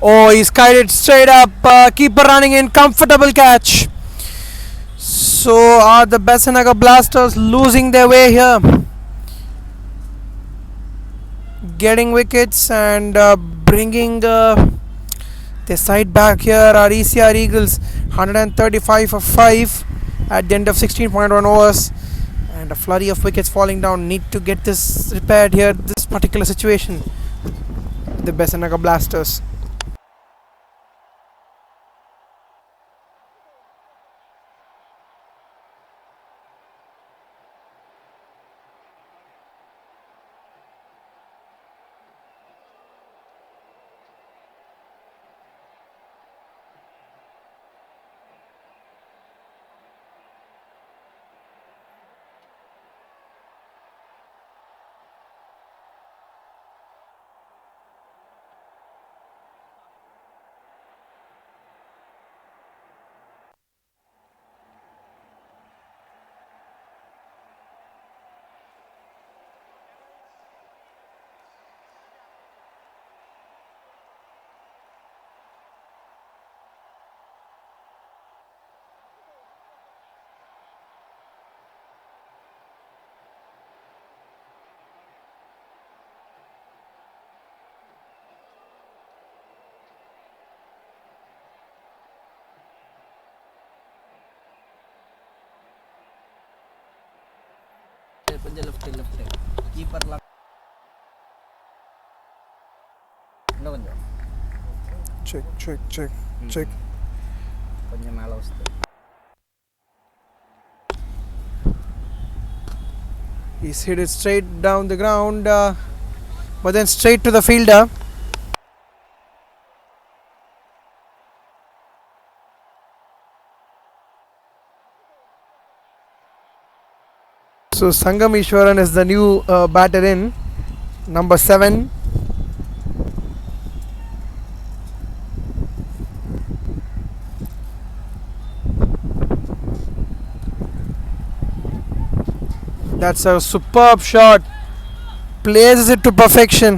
Oh, he's kited straight up. Keeper running in. Comfortable catch. So are the BESANT NAGAR Blasters losing their way here? Getting wickets and bringing their side back here are ECR Eagles. 135 for 5 at the end of 16.1 overs. And a flurry of wickets falling down. Need to get this repaired here. This particular situation. The BESANT NAGAR Blasters. கொஞ்சம் left கீப்பர்லாம் இன்னும் கொஞ்சம் check. கொஞ்சம் மேலே வச்சுட்டு He's hit it straight down the ground, but then straight to the fielder. So Sangam Ishwaran is the new batter in number 7. That's a superb shot. Places it to perfection.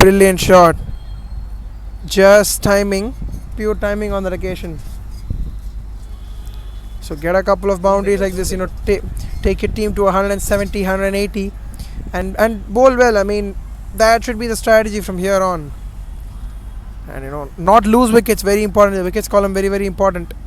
Brilliant shot. Just timing. Pure timing on that occasion. So get a couple of boundaries like this, take your team to 170, 180 and bowl well. I mean, that should be the strategy from here on. And not lose wickets, very important. The wickets column very, very important.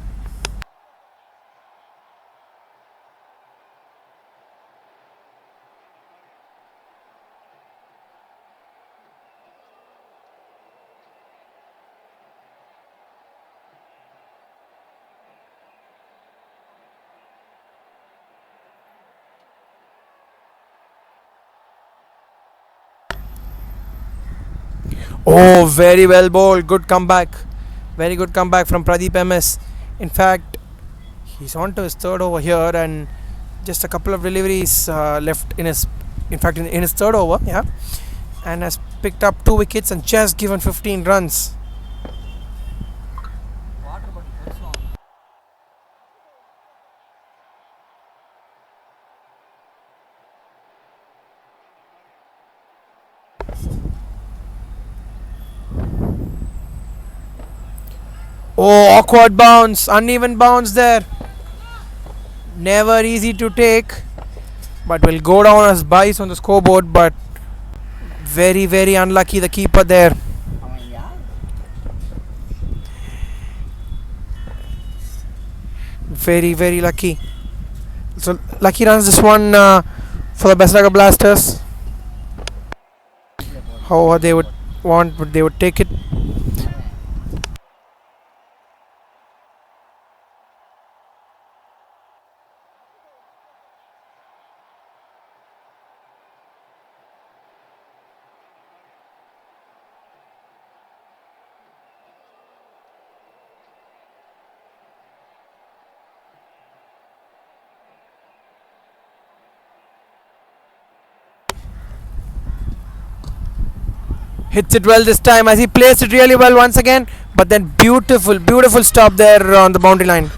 Oh, very well bowled. Good comeback. Very good comeback from Pradeep MS. In fact, he's on to his third over here, and just a couple of deliveries left in his. In fact, in his third over, yeah, and has picked up 2 wickets and just given 15 runs. Oh, awkward bounce, uneven bounce there. Never easy to take, but will go down as buys on the scoreboard. But very, very unlucky the keeper there. Very, very lucky. So lucky runs this one for the BESANT NAGAR Blasters. How they would want, but they would take it. Hits it well this time as he placed it really well once again. But then beautiful, beautiful stop there on the boundary line.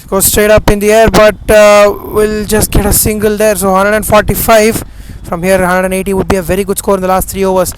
Goes straight up in the air, but will just get a single there. So 145 from here. 180 would be a very good score in the last 3 overs.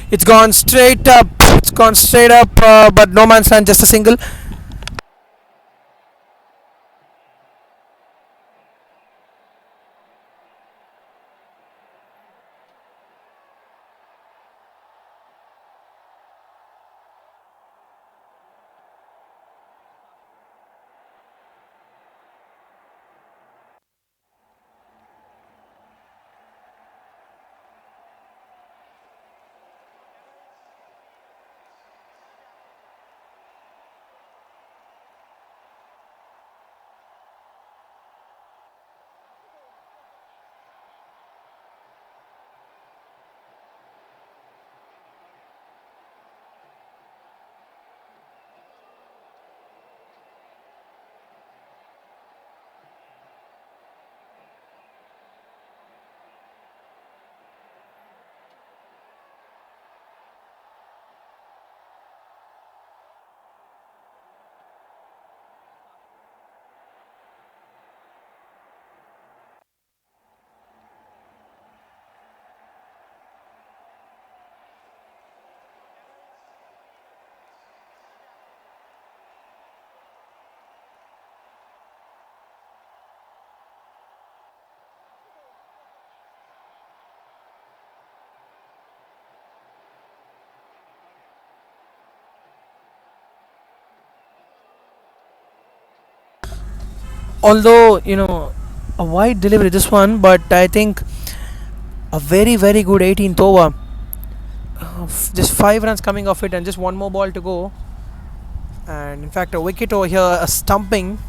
It's gone straight up. It's gone straight up, but no man's land, just a single. Although, a wide delivery this one, but I think a very very good 18th over. Just 5 runs coming off it, and just one more ball to go. And in fact, a wicket over here, a stumping.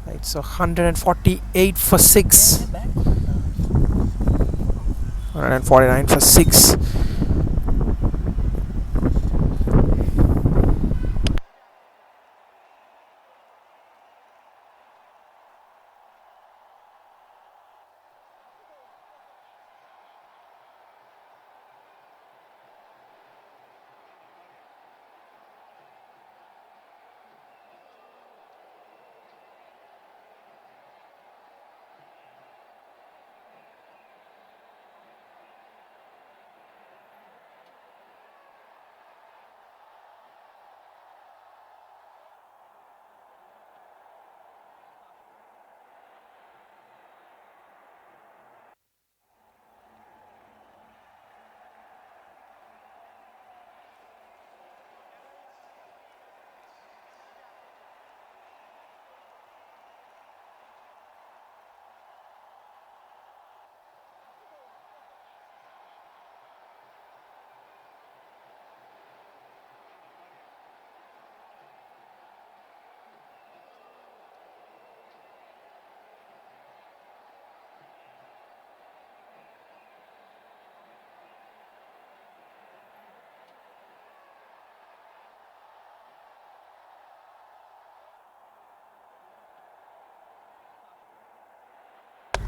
It's 148 for 6. 149 for 6.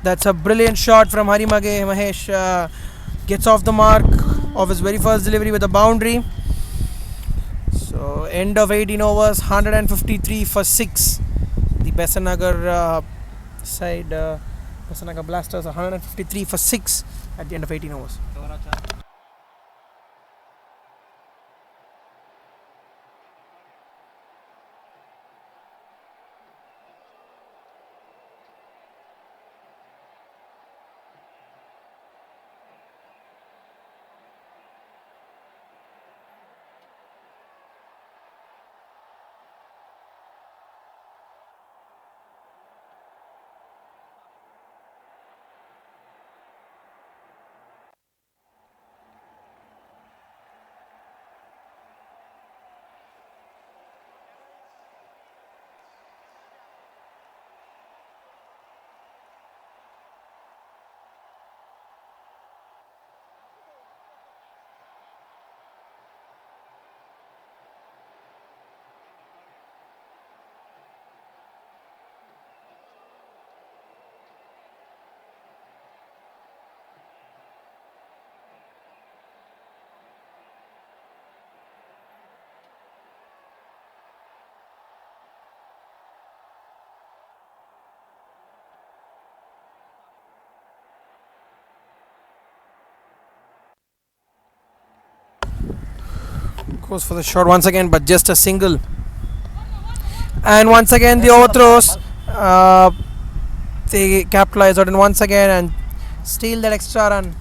That's a brilliant shot from Harimage. Mahesh gets off the mark of his very first delivery with a boundary. So, end of 18 overs, 153 for 6. The BESANT NAGAR side, BESANT NAGAR Blasters, 153 for 6 at the end of 18 overs. Goes for the shot once again, but just a single. And once again, the overthrows. They capitalize on it once again and steal that extra run.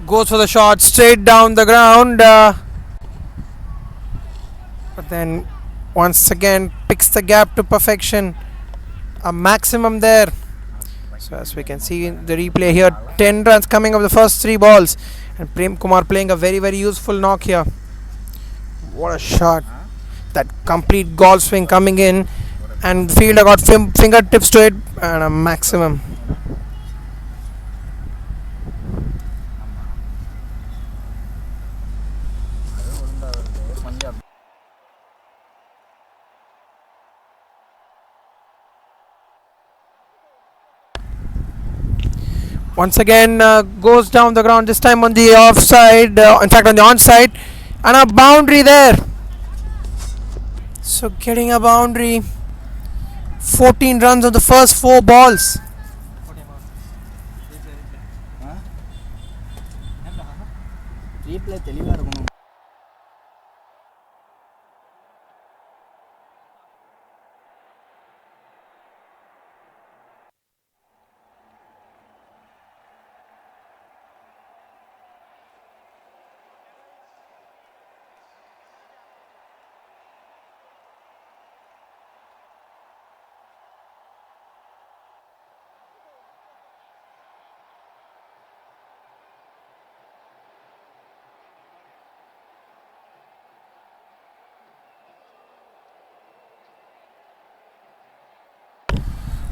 Goes for the shot straight down the ground, but then once again picks the gap to perfection, a maximum there. So as we can see in the replay here, 10 runs coming of the first 3 balls, and Prem Kumar playing a very very useful knock here. What a shot! That complete golf swing coming in, and the fielder got fingertips to it, and a maximum. Once again goes down the ground, this time on the offside, in fact on the onside, and a boundary there. So getting a boundary, 14 runs on the first 4 balls. Replay தெளிவாக இருக்கணும்.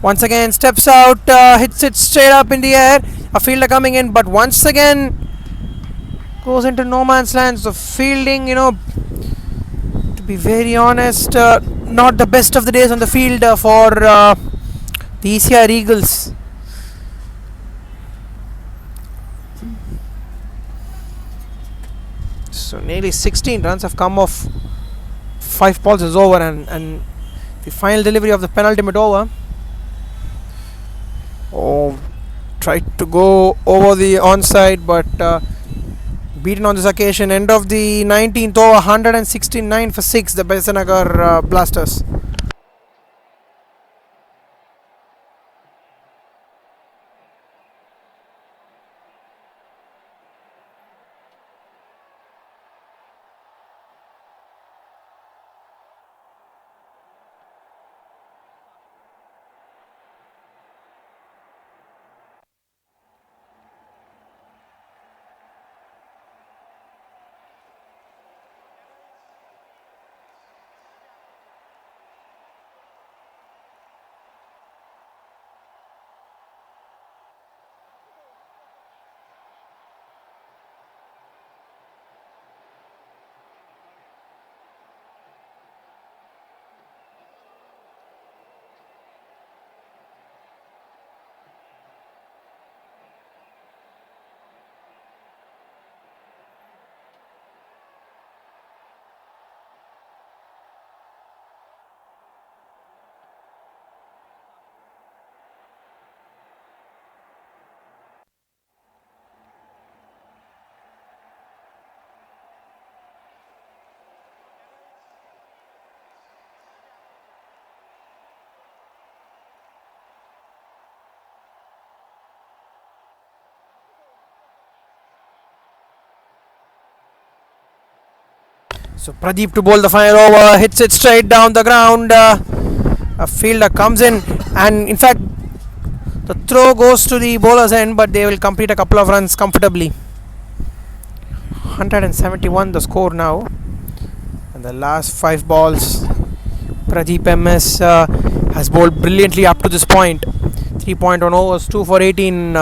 Once again steps out, hits it straight up in the air. A fielder coming in, but once again goes into no man's land. So fielding, to be very honest, not the best of the days on the field for the ECR Eagles. So nearly 16 runs have come off 5 balls is over, and the final delivery of the penultimate over. Oh, tried to go over the onside, but beaten on this occasion. End of the 19th over, 169 for 6, the BESANT NAGAR Blasters. So Pradeep to bowl the final over, hits it straight down the ground. A fielder comes in, and in fact the throw goes to the bowler's end, but they will complete a couple of runs comfortably. 171 the score now, and the last 5 balls Pradeep MS has bowled brilliantly up to this point. 3.1 overs, 2 for 18,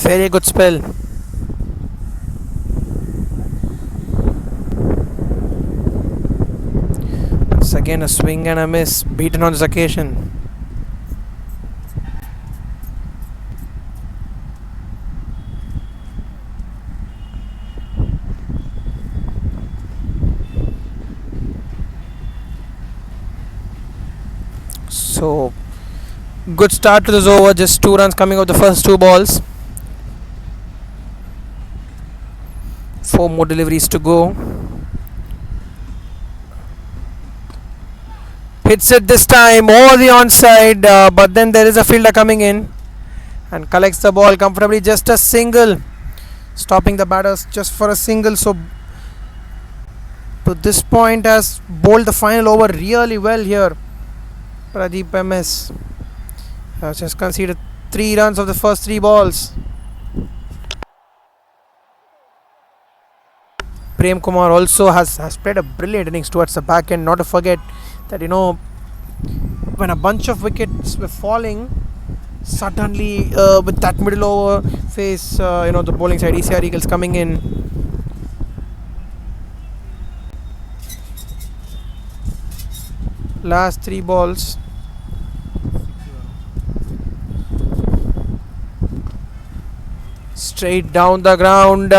very good spell. Once again a swing and a miss, beaten on this occasion. So good start to this over. Just 2 runs coming off the first 2 balls. 4 more deliveries to go. Hits it this time over the onside, but then there is a fielder coming in and collects the ball comfortably. Just a single, stopping the batters just for a single. So to this point has bowled the final over really well here. Pradeep MS has just conceded 3 runs of the first 3 balls. Prem Kumar also has played a brilliant innings towards the back end. Not to forget that when a bunch of wickets were falling, suddenly with that middle over phase, the bowling side ECR Eagles coming in. Last 3 balls. Straight down the ground.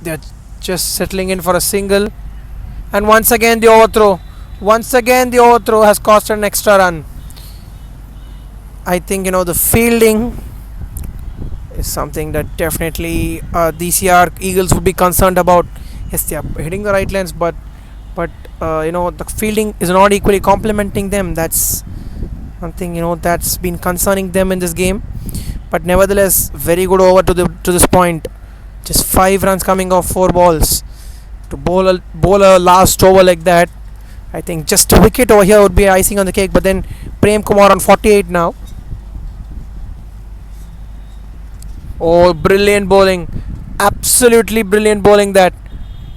They're just settling in for a single. And once again the overthrow. Once again the overthrow has cost an extra run. I think the fielding is something that definitely the ECR Eagles would be concerned about. Yes, they are hitting the right lanes, but the fielding is not equally complementing them. That's something that's been concerning them in this game. But nevertheless, very good over to this point. Just 5 runs coming off 4 balls. To bowl a last over like that, I think just a wicket over here would be icing on the cake. But then Prem Kumar on 48 now. Oh, brilliant bowling! Absolutely brilliant bowling that.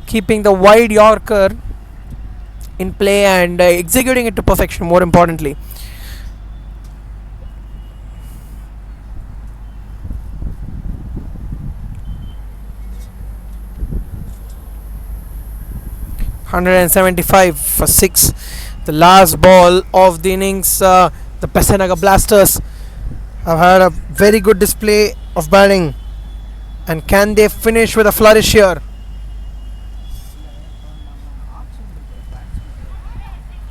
Keeping the wide Yorker in play and executing it to perfection, more importantly. (175 for 6). The last ball of the innings. The BESANT NAGAR Blasters have had a very good display of batting, and can they finish with a flourish here?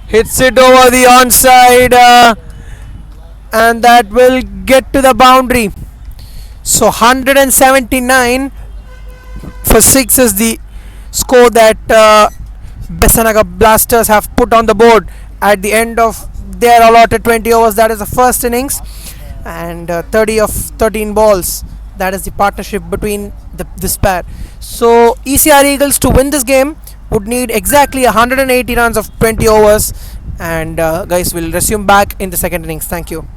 Hits it over the onside, and that will get to the boundary. So 179 for 6 is the score that BESANT NAGAR Blasters have put on the board at the end of their allotted 20 overs. That is the first innings, and 30 of 13 balls. That is the partnership between this pair. So ECR Eagles to win this game would need exactly 180 runs of 20 overs. And guys, we'll resume back in the second innings. Thank you.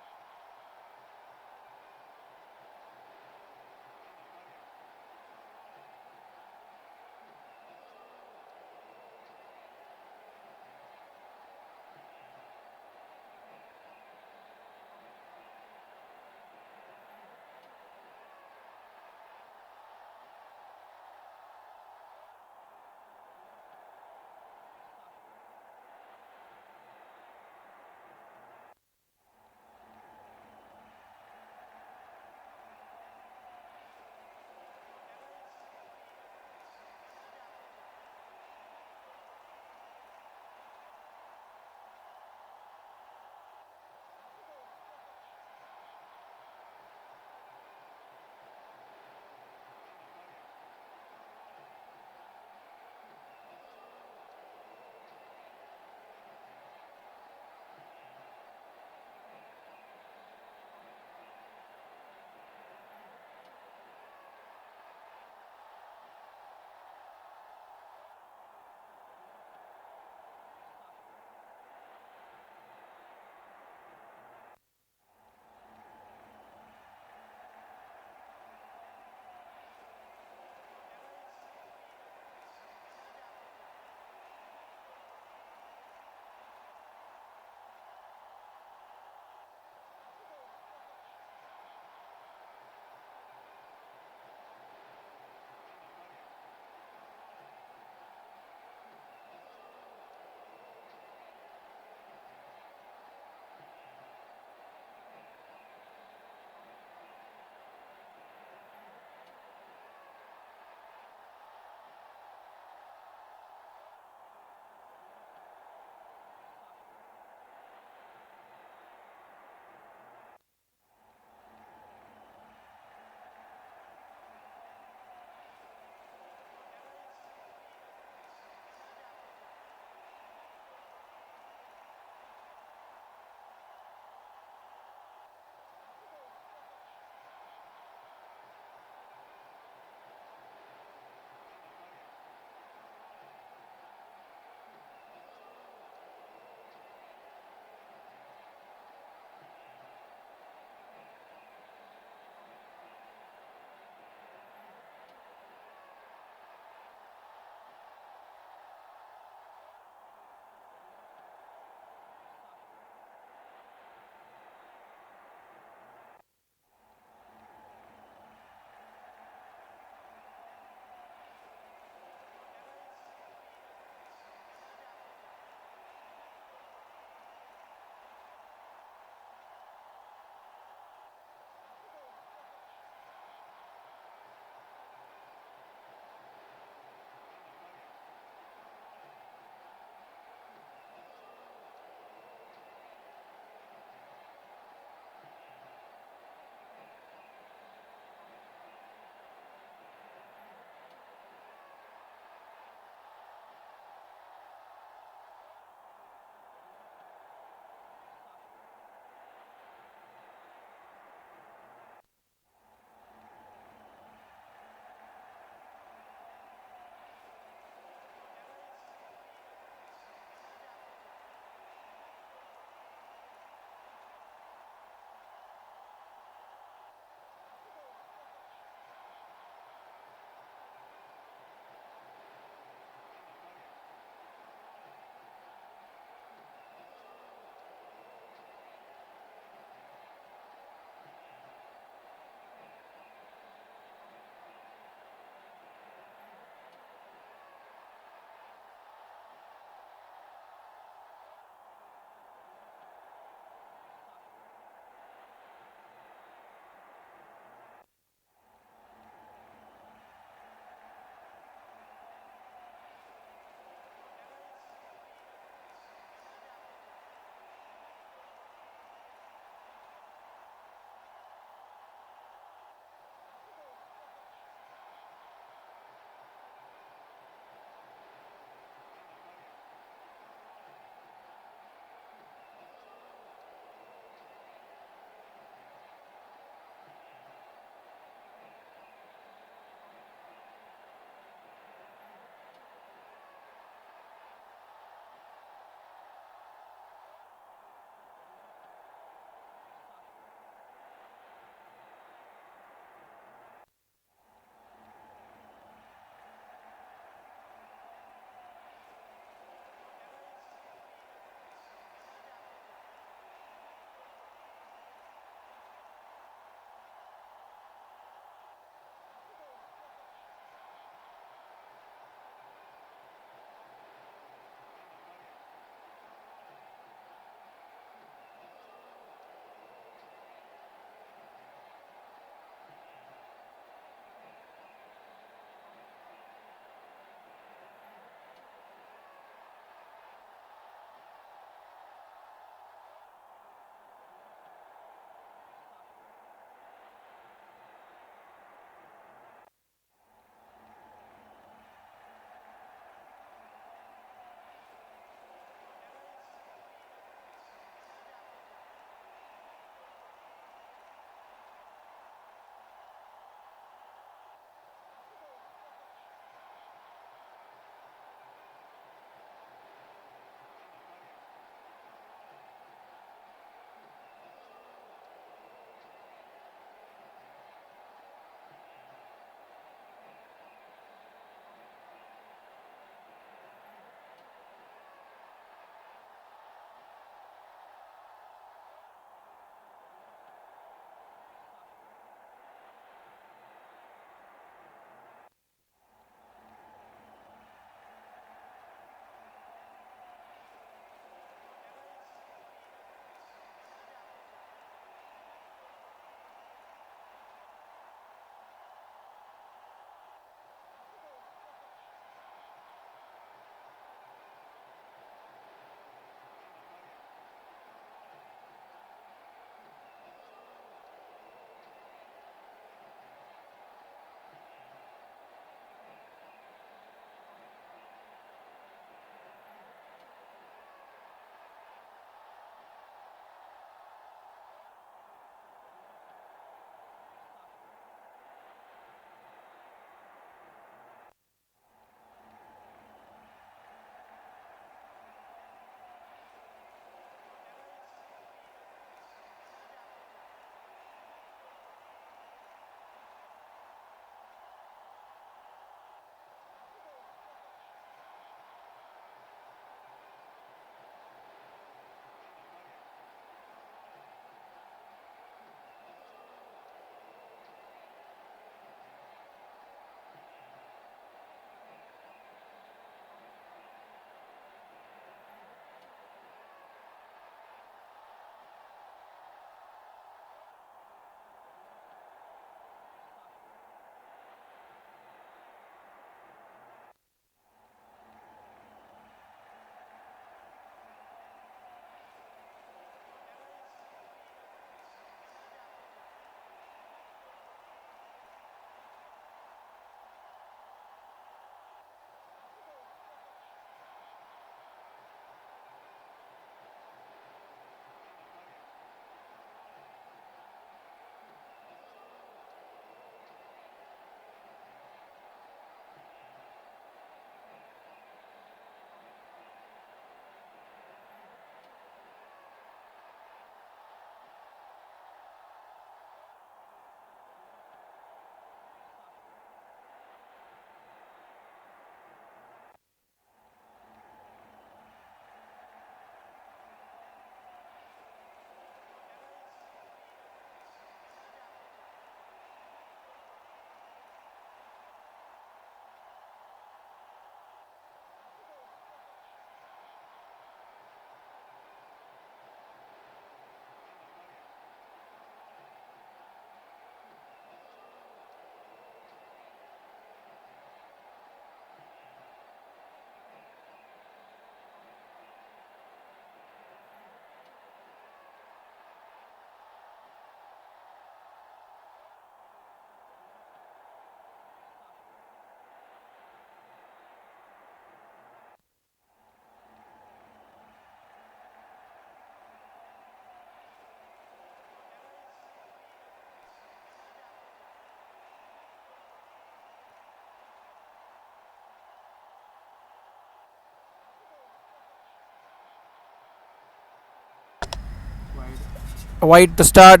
A wide to start.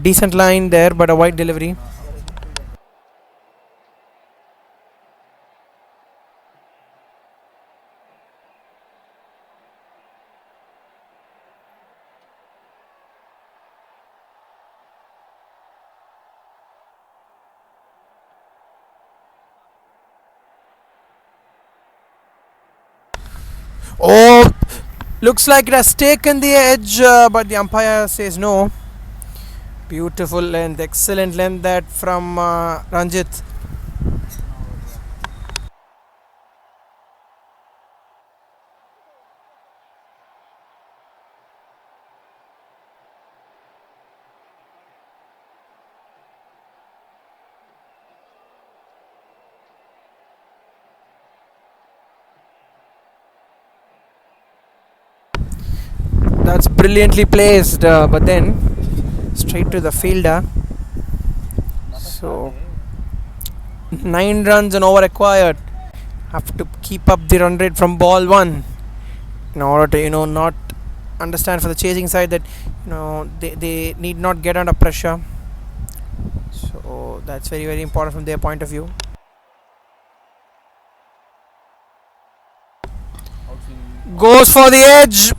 Decent line there, but a wide delivery. Oh, looks like it has taken the edge, but the umpire says no. Beautiful length, excellent length that from Ranjit. That's brilliantly placed, but then straight to the fielder. So 9 runs and over required. Have to keep up the run rate from ball one in order to not understand for the chasing side that they need not get under pressure. So that's very very important from their point of view. Goes for the edge.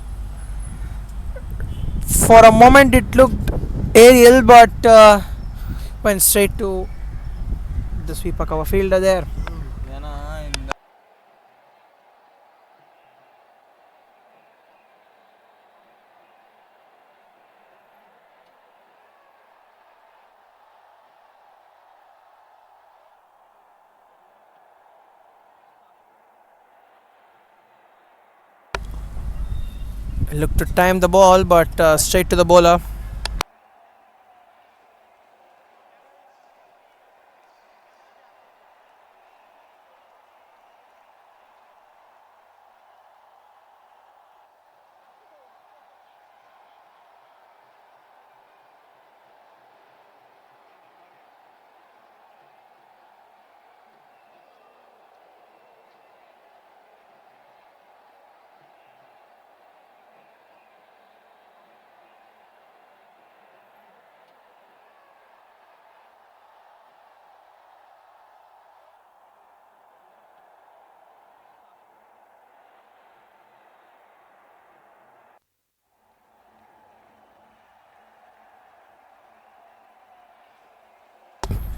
For a moment it looked aerial, but went straight to the sweeper cover fielder there. Looked to time the ball, but straight to the bowler.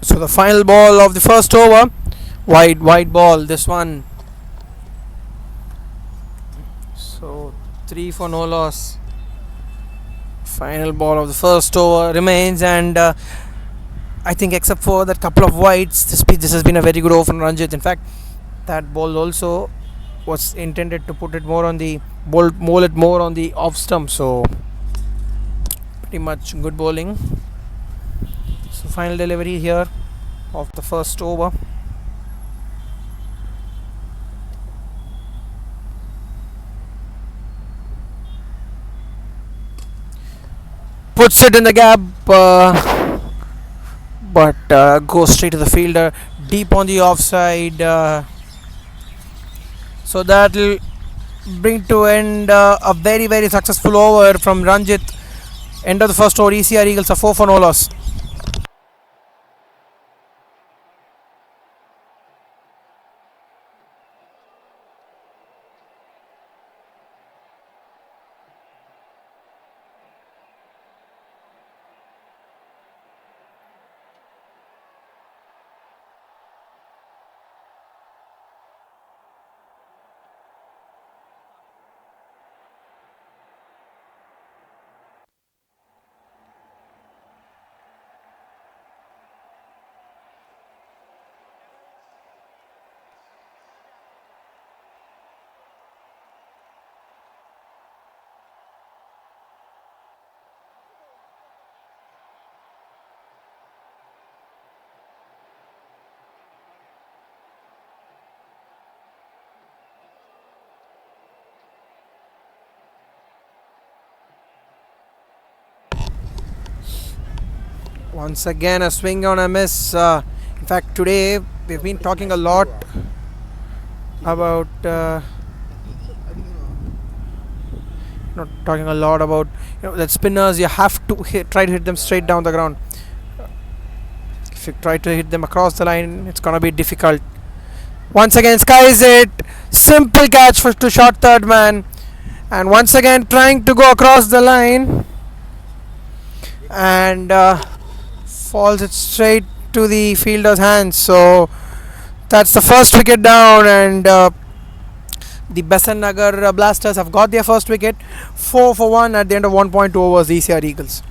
So the final ball of the first over, wide ball. This one. So 3 for no loss. Final ball of the first over remains, and I think except for that couple of wides, this has been a very good over from Ranjit. In fact, that ball also was intended to put it more on the bowl it more on the off stump. So pretty much good bowling. So final delivery here of the first over. Puts it in the gap, but goes straight to the fielder, deep on the offside. So that will bring to end a very very successful over from Ranjit. End of the first over. ECR Eagles are 4 for no loss. Once again, a swing on a miss. In fact, today we've been talking a lot about Not talking a lot about that spinners. You have to try to hit them straight down the ground. If you try to hit them across the line, it's gonna be difficult. Once again, skies it. Simple catch for to short third man, and once again trying to go across the line and falls it straight to the fielder's hands. So that's the first wicket down, and the BESANT Nagar Blasters have got their first wicket, 4 for 1 at the end of 1.2 overs. The ECR Eagles.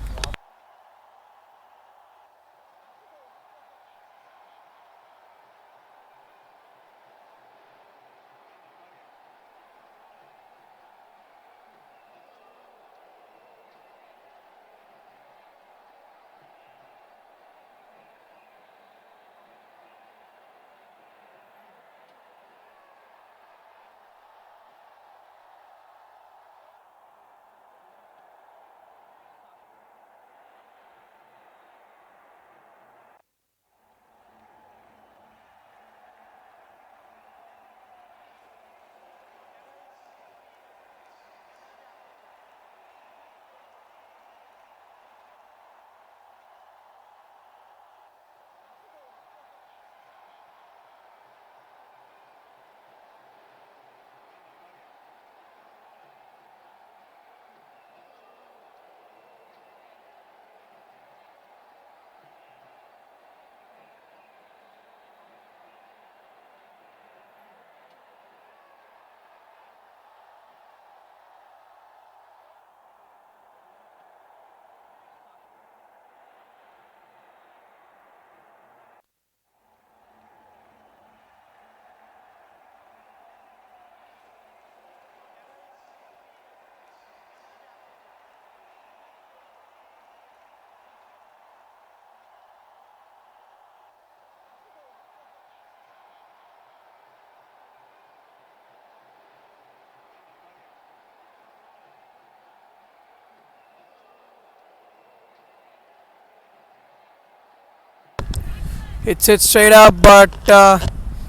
It's it straight up, but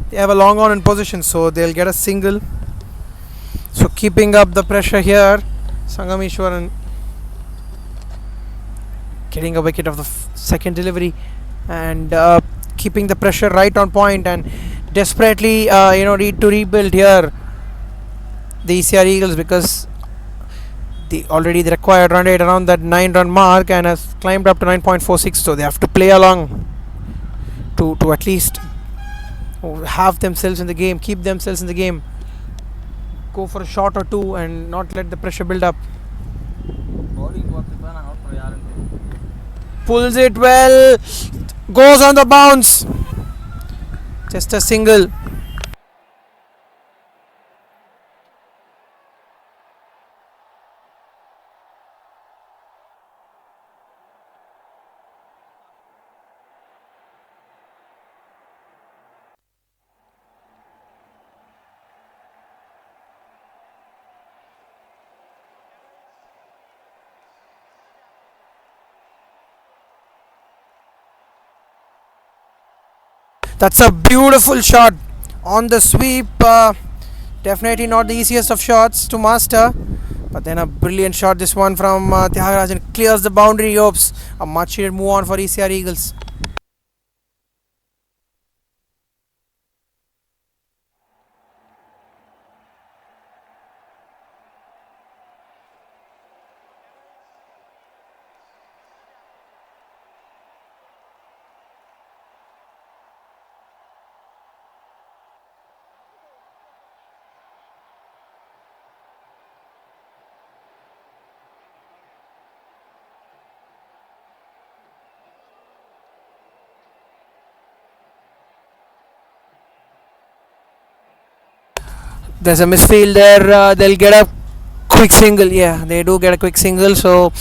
they have a long on in position, so they'll get a single. So keeping up the pressure here, Sangameshwaran getting a wicket of the second delivery, and keeping the pressure right on point, and desperately need to rebuild here the ECR Eagles, because the required run rate around that 9 run mark and has climbed up to 9.46, so they have to play along to at least have themselves in the game, keep themselves in the game, go for a shot or two and not let the pressure build up. Pulls it well, goes on the bounce, just a single. That's a beautiful shot on the sweep. Definitely not the easiest of shots to master, but then a brilliant shot. This one from Tyagarajan clears the boundary. Hopes a much needed move on for ECR Eagles. There's a misfield there. They'll get a quick single. Yeah, they do get a quick single. So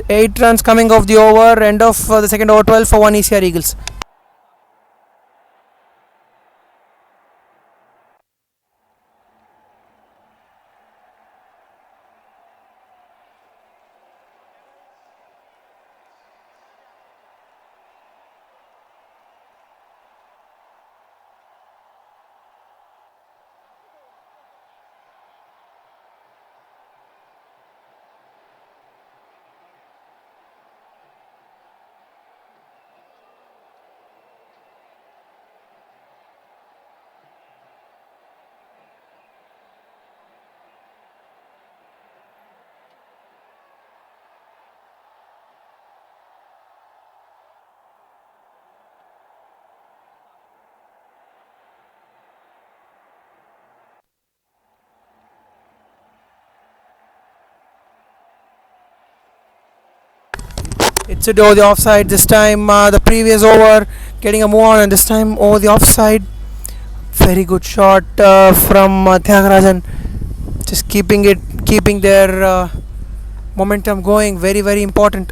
8 runs coming off the over. End of the second over, 12 for 1 ECR Eagles. It's a over the offside this time. The previous over getting a move on, and this time over the offside. Very good shot from Tyagarajan, just keeping their momentum going. Very very important.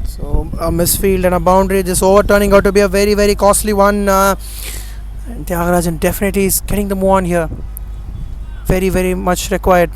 So a misfield and a boundary. This over turning out to be a very very costly one. And Tyagarajan definitely is getting the move on here. Very very much required.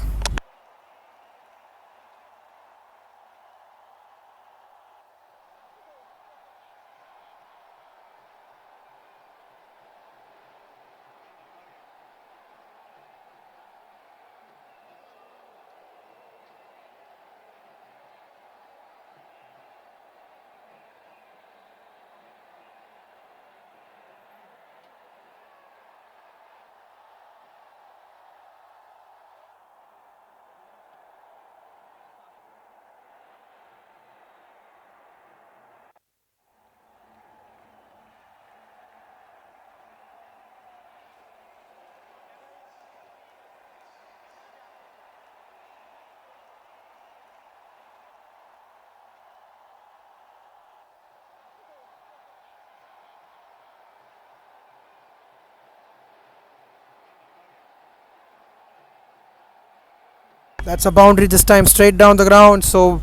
That's a boundary this time, straight down the ground. So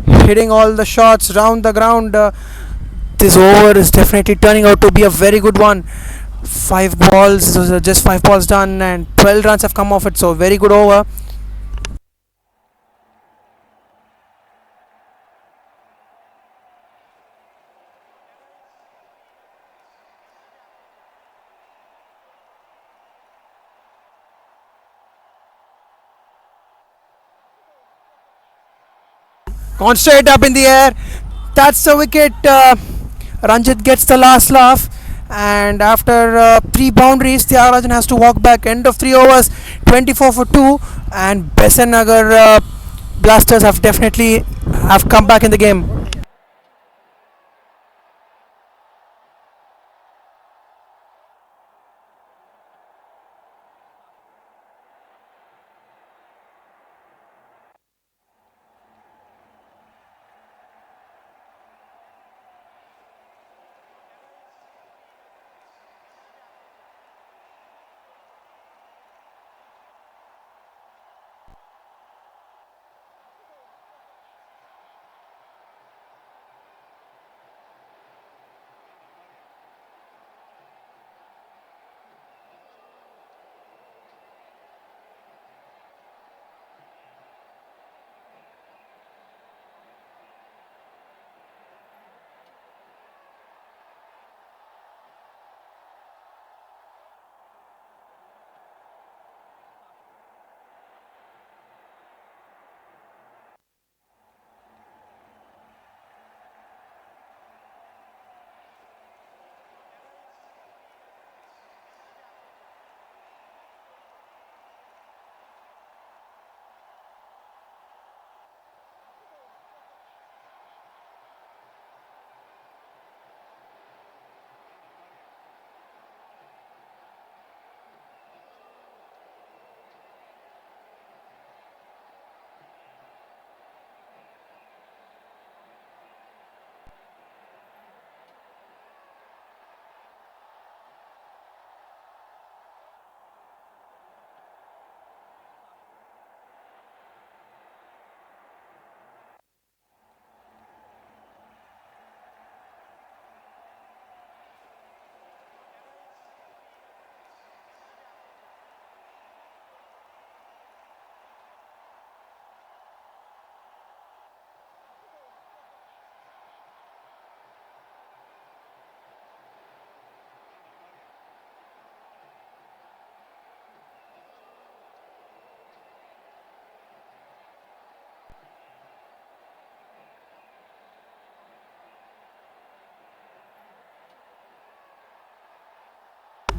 hitting all the shots round the ground. This over is definitely turning out to be a very good one. 5 balls, just 5 balls done, and 12 runs have come off it. So very good over. Gone straight up in the air. That's the wicket. Ranjit gets the last laugh. And after 3 boundaries, Tyagarajan has to walk back. End of 3 overs, 24 for 2. And BESANT Nagar Blasters have definitely have come back in the game.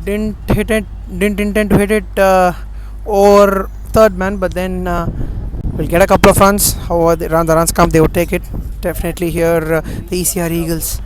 didn't hit it, didn't intend to hit it over third man, but then we'll get a couple of runs. However, the runs come, they would take it. Definitely here, the ECR Eagles.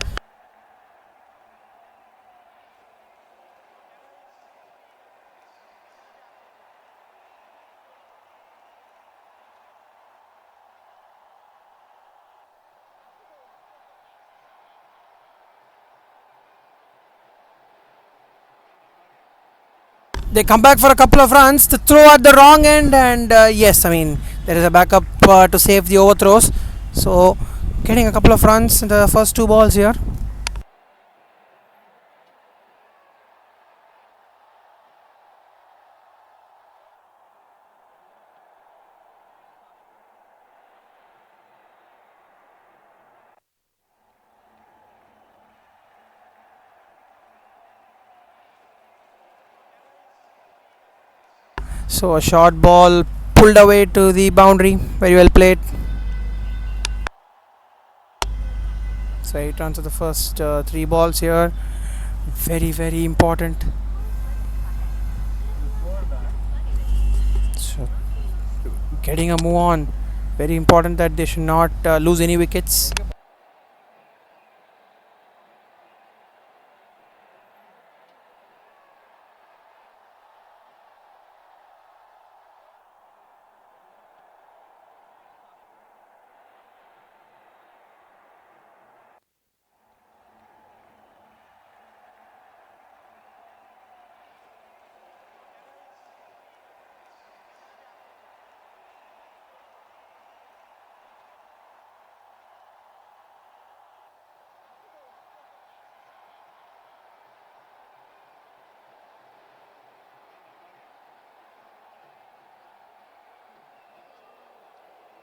They come back for a couple of runs. The throw at the wrong end, and yes, I mean there is a backup to save the overthrows. So getting a couple of runs in the first two balls here. So a short ball pulled away to the boundary. Very well played. So 8 runs of the first three balls here. Very, very important. So getting a move on. Very important that they should not lose any wickets.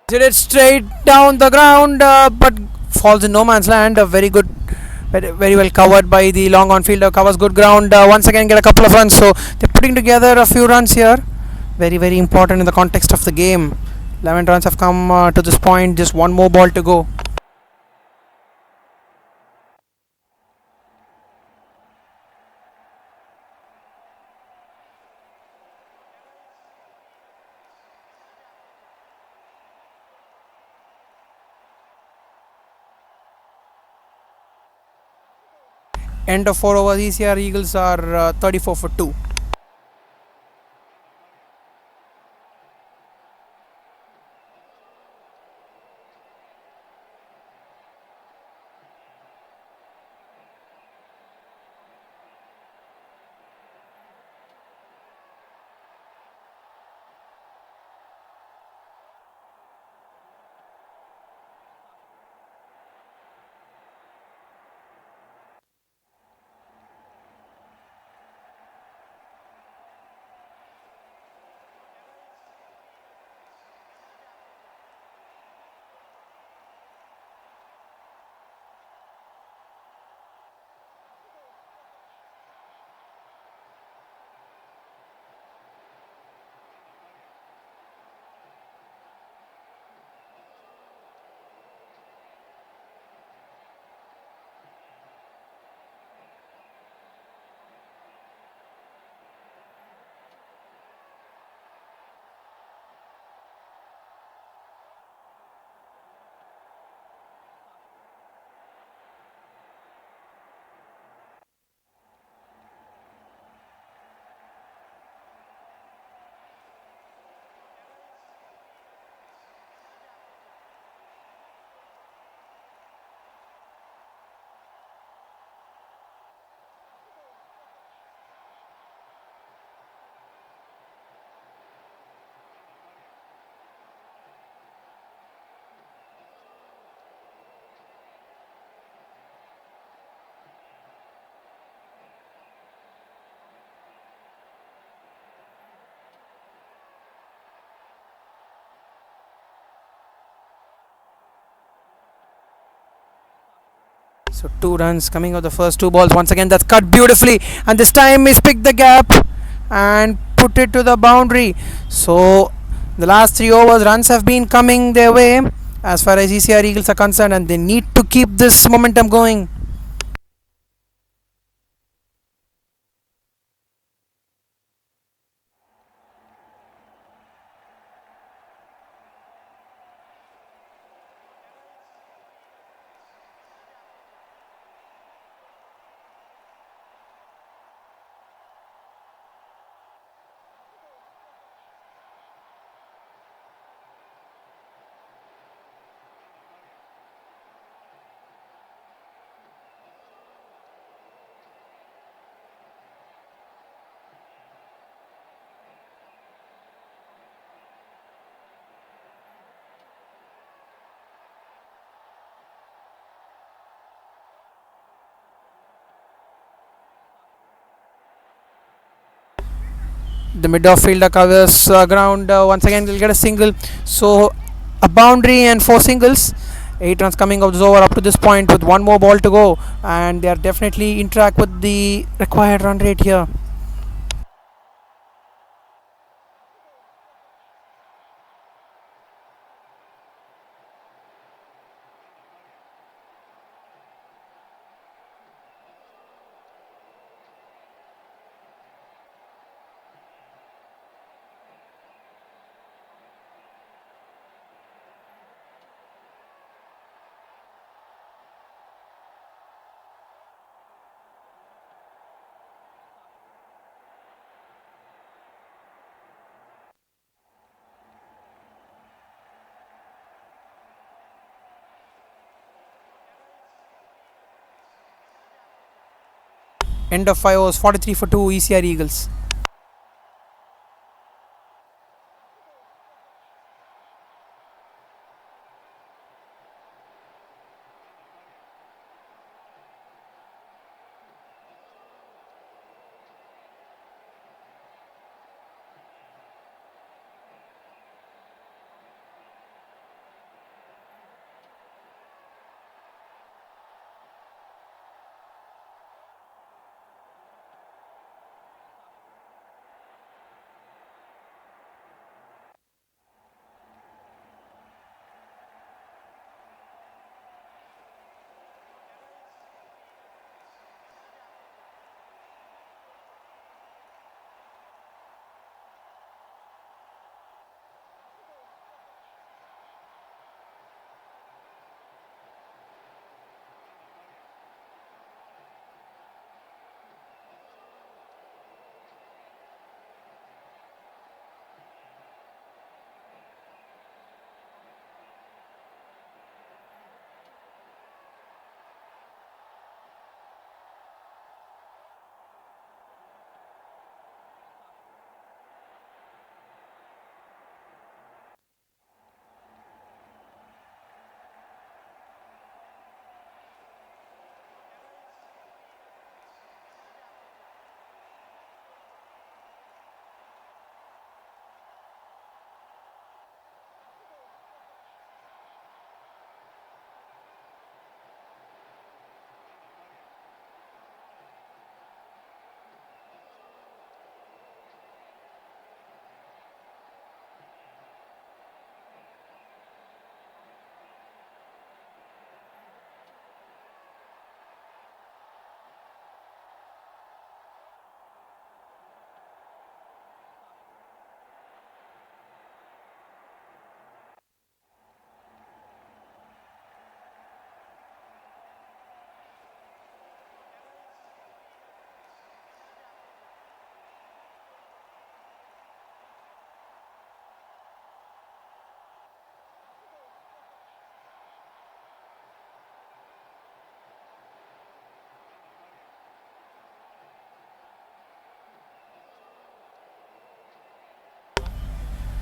Hit it straight down the ground, but falls in no man's land. Very good, very well covered by the long on fielder. Covers good ground. Once again, get a couple of runs. So they're putting together a few runs here. Very, very important in the context of the game. 11 runs have come to this point. Just one more ball to go. End of 4 overs. ECR Eagles are 34 for 2. So 2 runs coming of the first two balls. Once again, that's cut beautifully, and this time he's picked the gap and put it to the boundary. So the last 3 overs, runs have been coming their way as far as ECR Eagles are concerned, and they need to keep this momentum going. The midfielder covers ground once again. Will get a single. So a boundary and 4 singles. 8 runs coming out this over up to this point with one more ball to go, and they are definitely in track with the required run rate here. End of 5 overs, 43 for 2 ECR Eagles.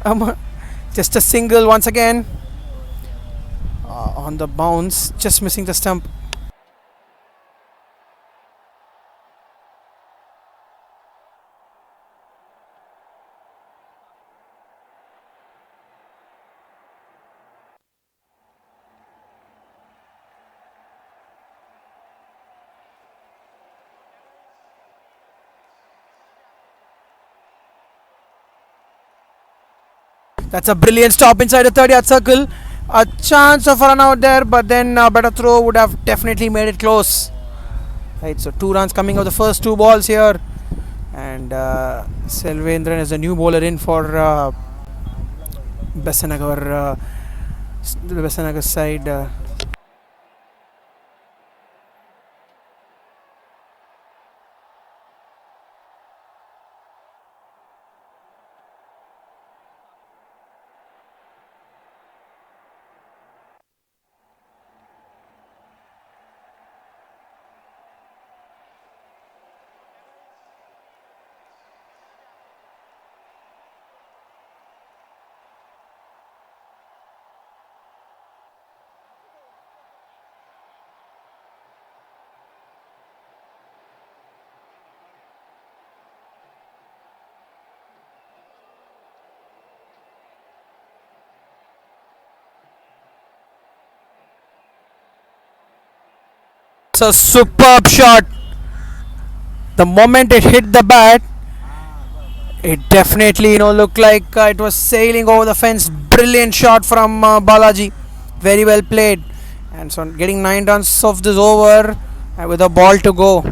Um, just a single once again on the bounce, just missing the stump. That's a brilliant stop inside the 30-yard circle. A chance of a run out there, but then a better throw would have definitely made it close. Right, so 2 runs coming of the first 2 balls here, and Selvendran is a new bowler in for Besanagar, the Besanagar side. a superb shot. The moment it hit the bat, it definitely looked like it was sailing over the fence. Brilliant shot from Balaji. Very well played. And so getting 9 runs of this over with a ball to go.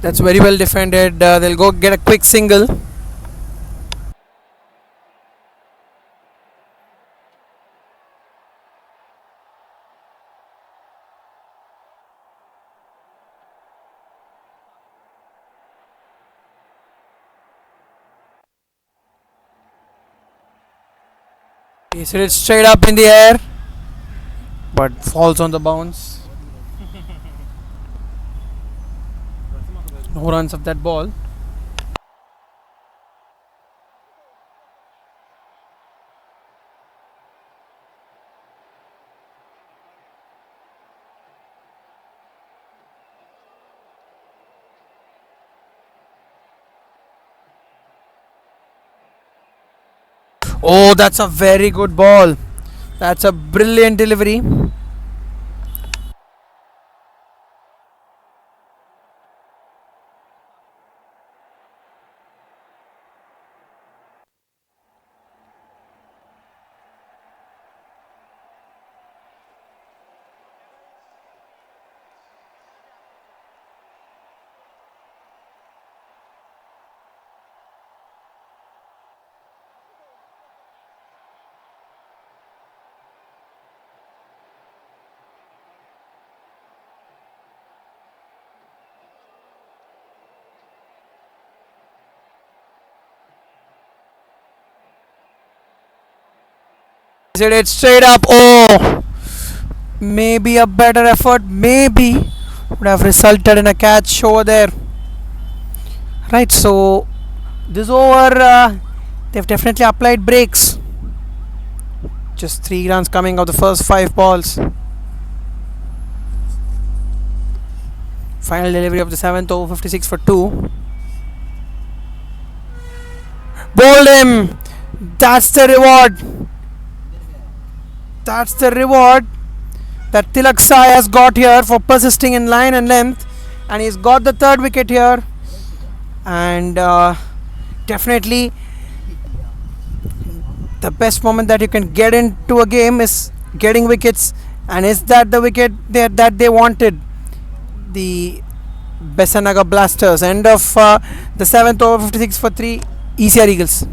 That's very well defended. They'll go get a quick single. He hit it straight up in the air, but falls on the bounce. No runs of that ball. Oh, that's a very good ball. That's a brilliant delivery. Hit it straight up. Oh, maybe a better effort. Maybe would have resulted in a catch over there. Right. So this over, they've definitely applied brakes. Just 3 runs coming of the first 5 balls. Final delivery of the seventh over, 56 for 2. Bowled him. That's the reward. That's the reward that Tilak Sai has got here for persisting in line and length, and he's got the third wicket here. And definitely the best moment that you can get into a game is getting wickets, and is that the wicket that they wanted? The BESANT NAGAR Blasters. End of the seventh over, 56 for 3, ECR Eagles.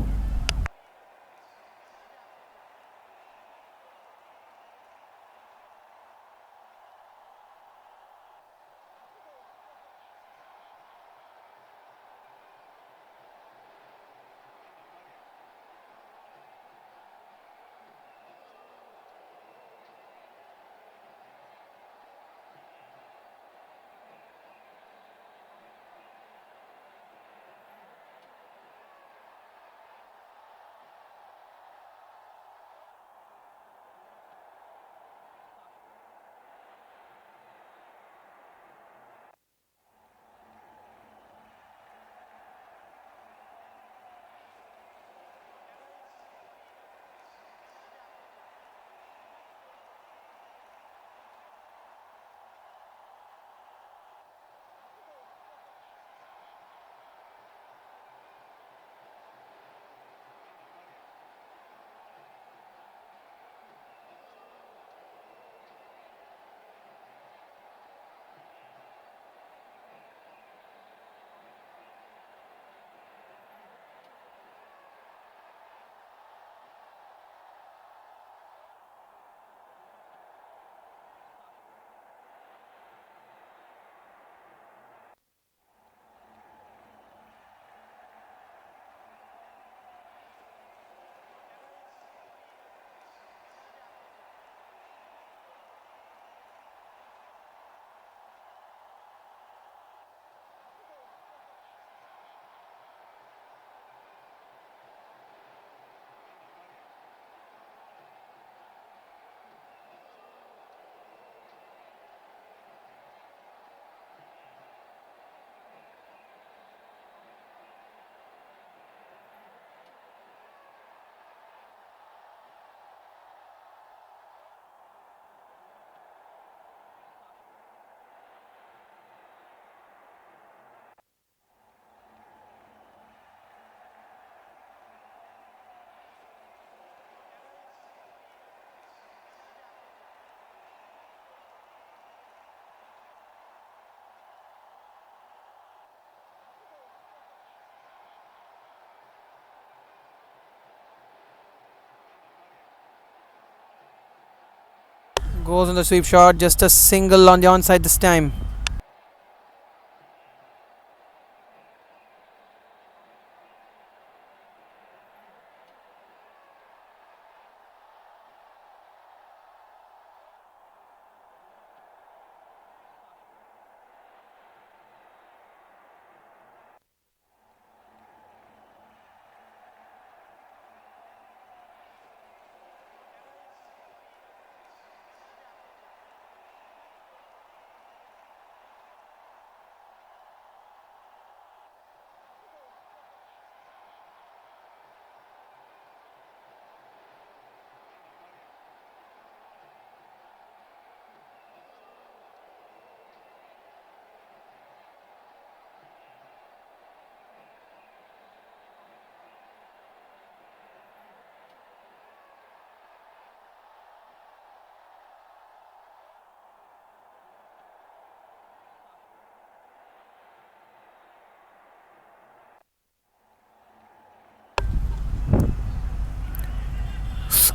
Goes on the sweep shot, just a single on the onside this time.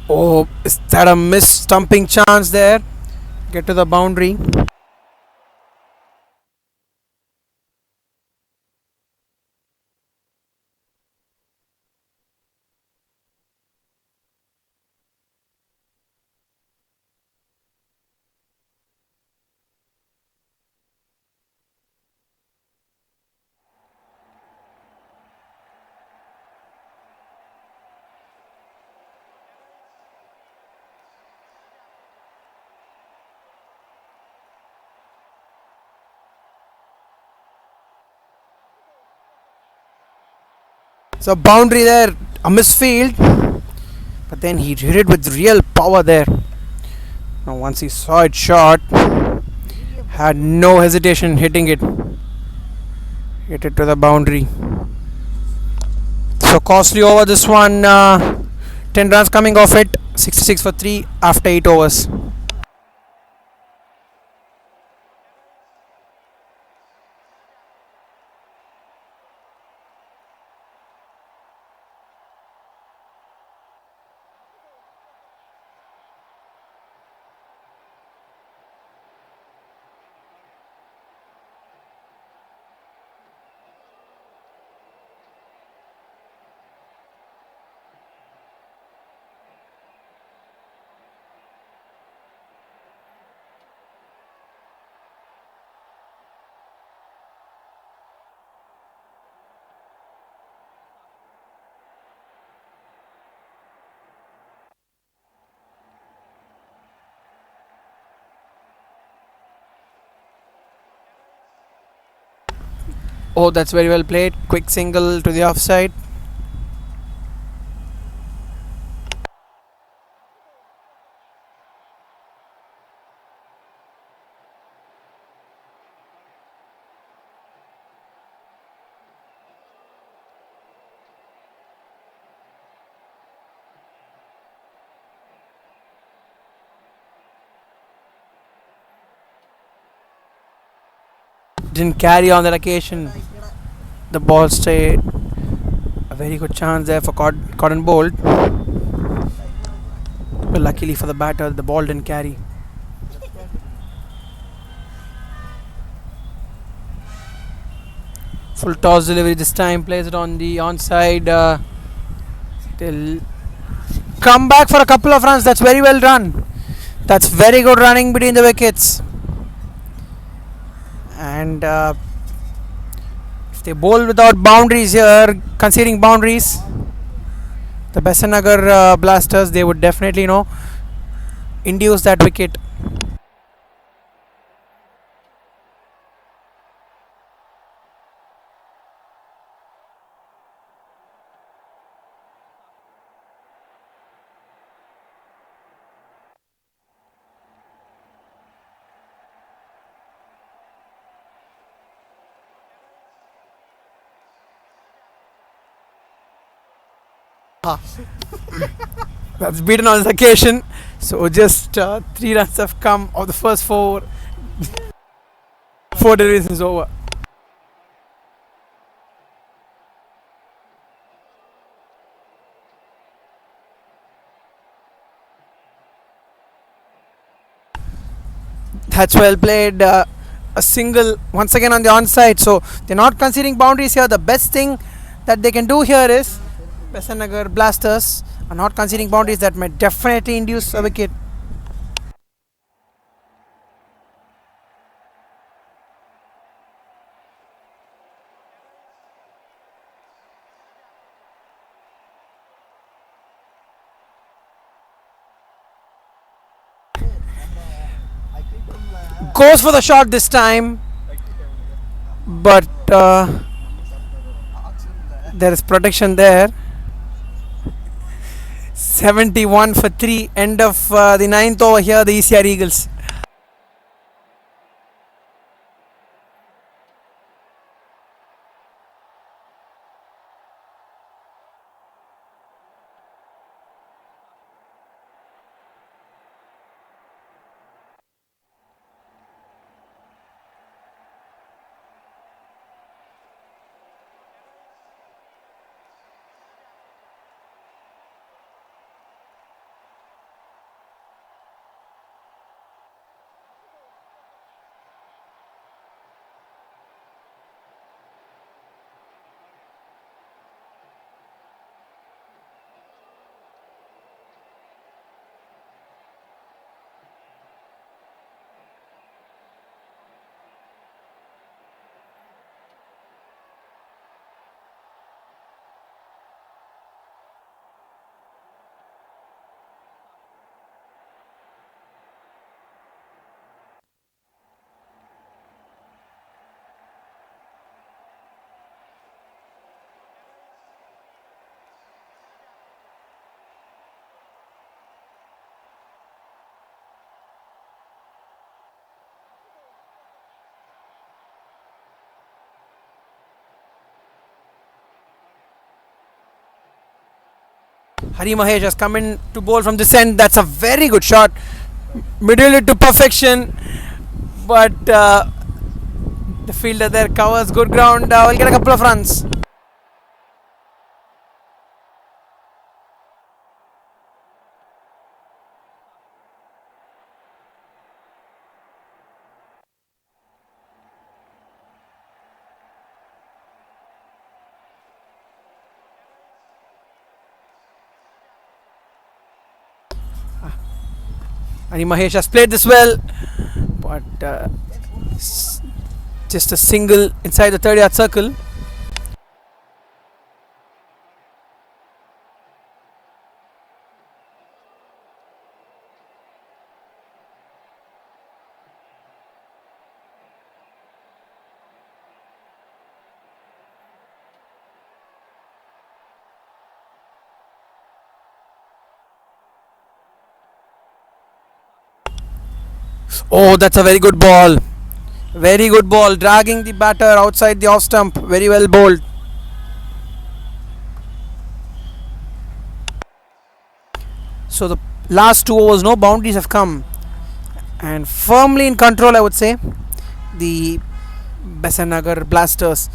Oh, is that a missed stumping chance there? Get to the boundary. So boundary there, a misfield, but then he hit it with real power there. Now once he saw it shot, had no hesitation hitting it. Hit it to the boundary. So costly over this one. 10 runs coming off it. 66 for 3 after 8 overs. Oh, that's very well played. Quick single to the offside. Didn't carry on that occasion. The ball stayed. A very good chance there for Cotton Bolt. But luckily for the batter, the ball didn't carry. Full toss delivery this time. Plays it on the onside. They'll come back for a couple of runs. That's very well done. That's very good running between the wickets. And if they bowl without boundaries here, conceding boundaries, the BESANT Nagar Blasters, they would definitely induce that wicket. That's beaten on this occasion. So just 3 runs have come of the first four. Four deliveries is over. That's well played. A single once again on the onside. So they're not conceding boundaries here. The best thing that they can do here is BESANT Nagar Blasters are not conceding boundaries. That might definitely induce a wicket. Goes for the shot this time, but there is protection there. 71 for 3. End of the ninth over here. The ECR Eagles. Hari Mahesh has come in to bowl from this end. That's a very good shot. Middle it to perfection. But the fielder there covers good ground. Will get a couple of runs. Hari Mahesh has played this well. But just a single inside the 30-yard circle. Oh, that's a very good ball. Very good ball. Dragging the batter outside the off stump. Very well bowled. So the last 2 overs, no boundaries have come. And firmly in control, I would say. The BESANT Nagar Blasters.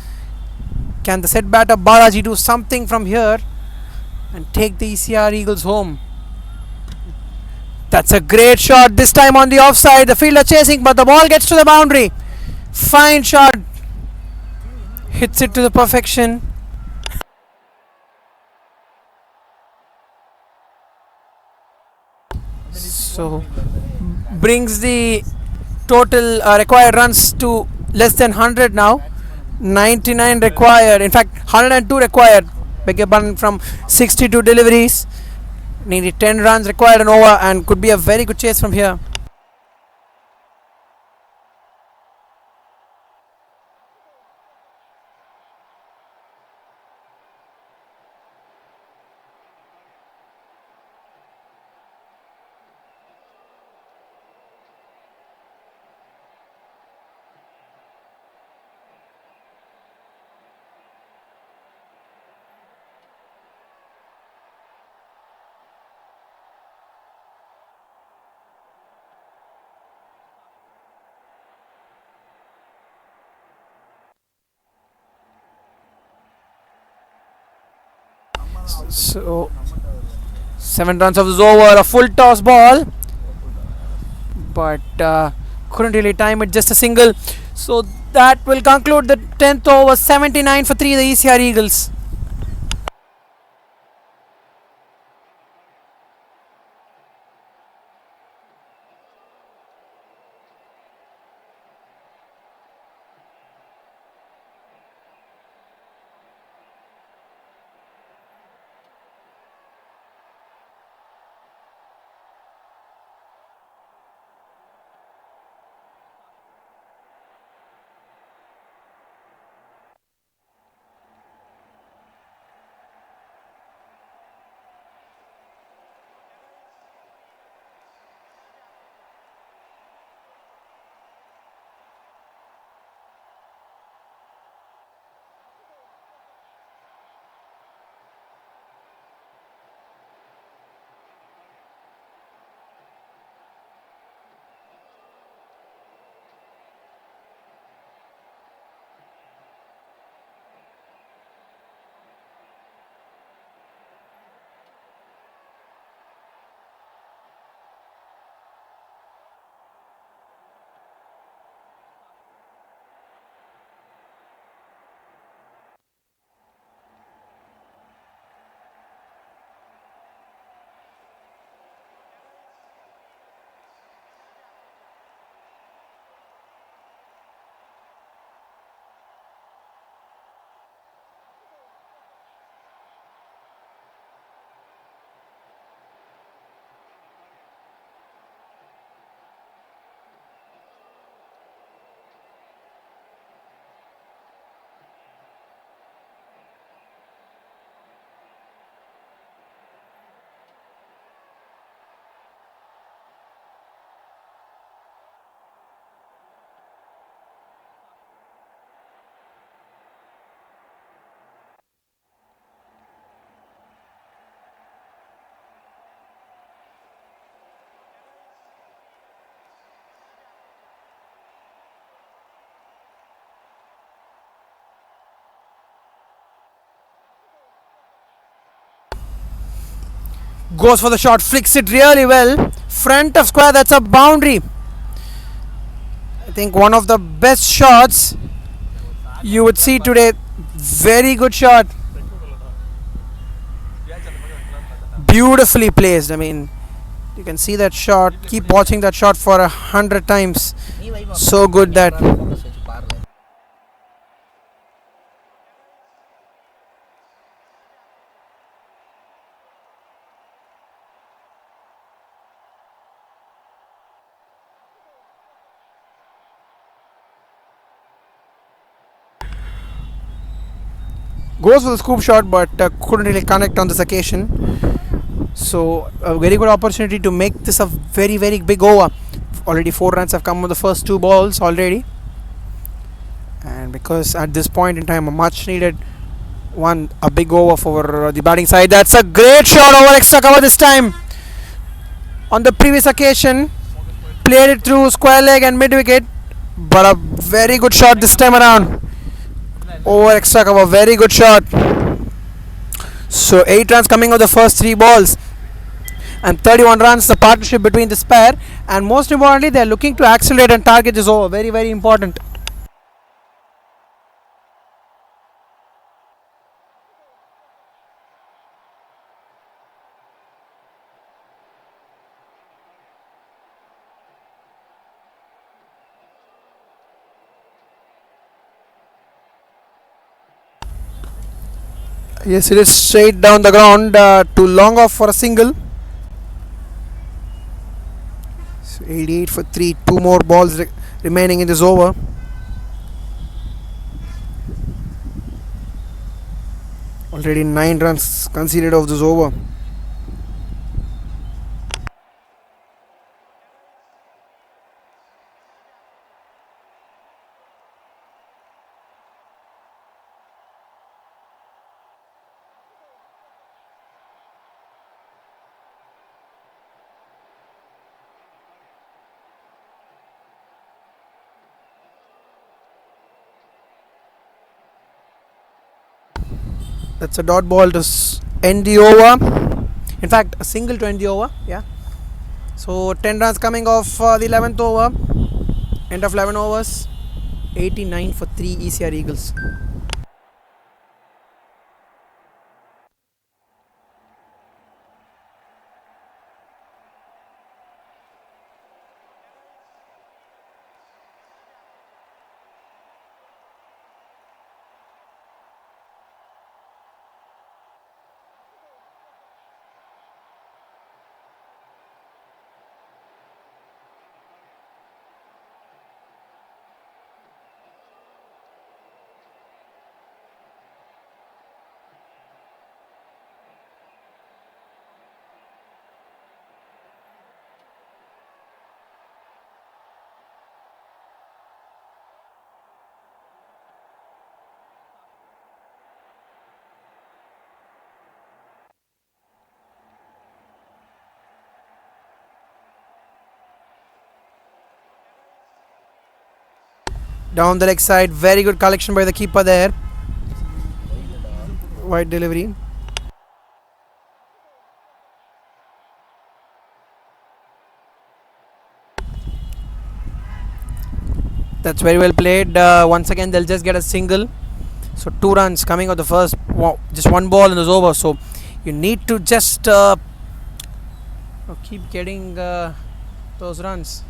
Can the set batter Balaji do something from here and take the ECR Eagles home? That's a great shot. This time on the offside. The fielder chasing, but the ball gets to the boundary. Fine shot. Hits it to the perfection. So brings the total required runs to less than 100 now. 99 required. In fact, 102 required. Beg your pardon, from 62 deliveries. Nearly 10 runs required an over, and could be a very good chase from here. So 7 runs of this over, a full toss ball, but couldn't really time it, just a single. So that will conclude the 10th over, 79 for 3, the ECR Eagles. Goes for the shot, flicks it really well. Front of square, that's a boundary. I think one of the best shots you would see today. Very good shot. Beautifully placed. I mean, you can see that shot. Keep watching that shot for 100 times. So good that. Goes for the scoop shot, but couldn't really connect on this occasion. So a very good opportunity to make this a very very big over. Already 4 runs have come on the first 2 balls already, and because at this point in time a much needed a big over for the batting side. That's a great shot over extra cover this time. On the previous occasion played it through square leg and mid wicket, but a very good shot this time around over extra cover. Very good shot. So 8 runs coming of the first 3 balls and 31 runs the partnership between this pair, and most importantly they are looking to accelerate and target this over. Very very important. Yes, it is straight down the ground, too long off for a single. So 88 for 3, 2 more balls remaining in this over. Already 9 runs conceded of this over. That's a dot ball to end the over. In fact, a single to end the over. Yeah. So 10 runs coming off the 11th over. End of 11 overs, 89 for 3 ECR Eagles. Down the leg side, very good collection by the keeper there. Wide delivery. That's very well played. Once again, they'll just get a single. So 2 runs coming out the first. Wow, just one ball and it's over. So you need to just keep getting those runs.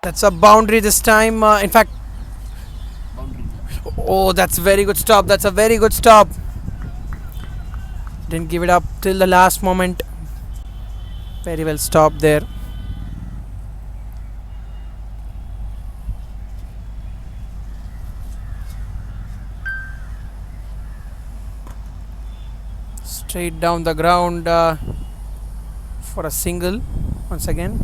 That's a boundary this time. In fact, boundary. oh, that's a very good stop. That's a very good stop. Didn't give it up till the last moment. Very well stopped there. Straight down the ground for a single once again.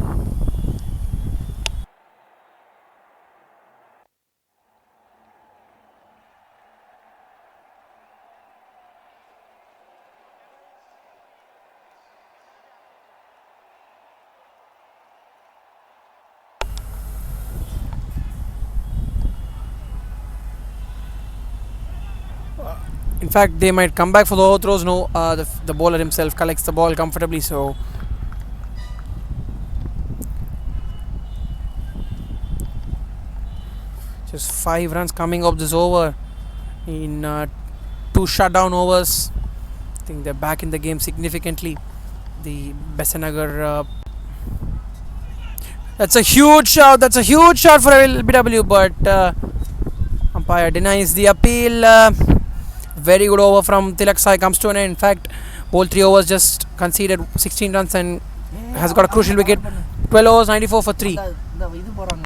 In fact, they might come back for the overthrows. No, the bowler himself collects the ball comfortably. So just 5 runs coming up this over in 2 shutdown overs. I think they're back in the game significantly. The BESANT NAGAR. That's a huge shot. That's a huge shot for LBW, but umpire denies the appeal. Very good over from Tilak Sai comes to an end. In fact, all 3 overs just conceded 16 runs and has got a crucial wicket. 12 overs, 94 for 3. இது போறாங்க.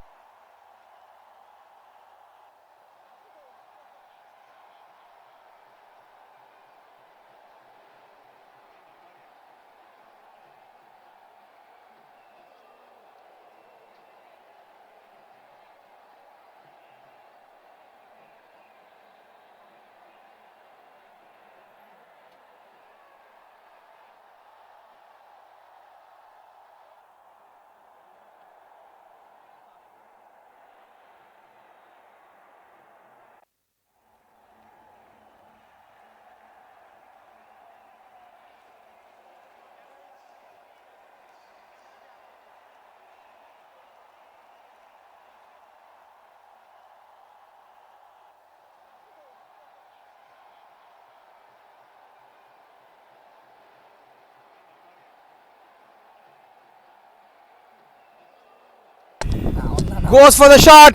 Goes for the shot.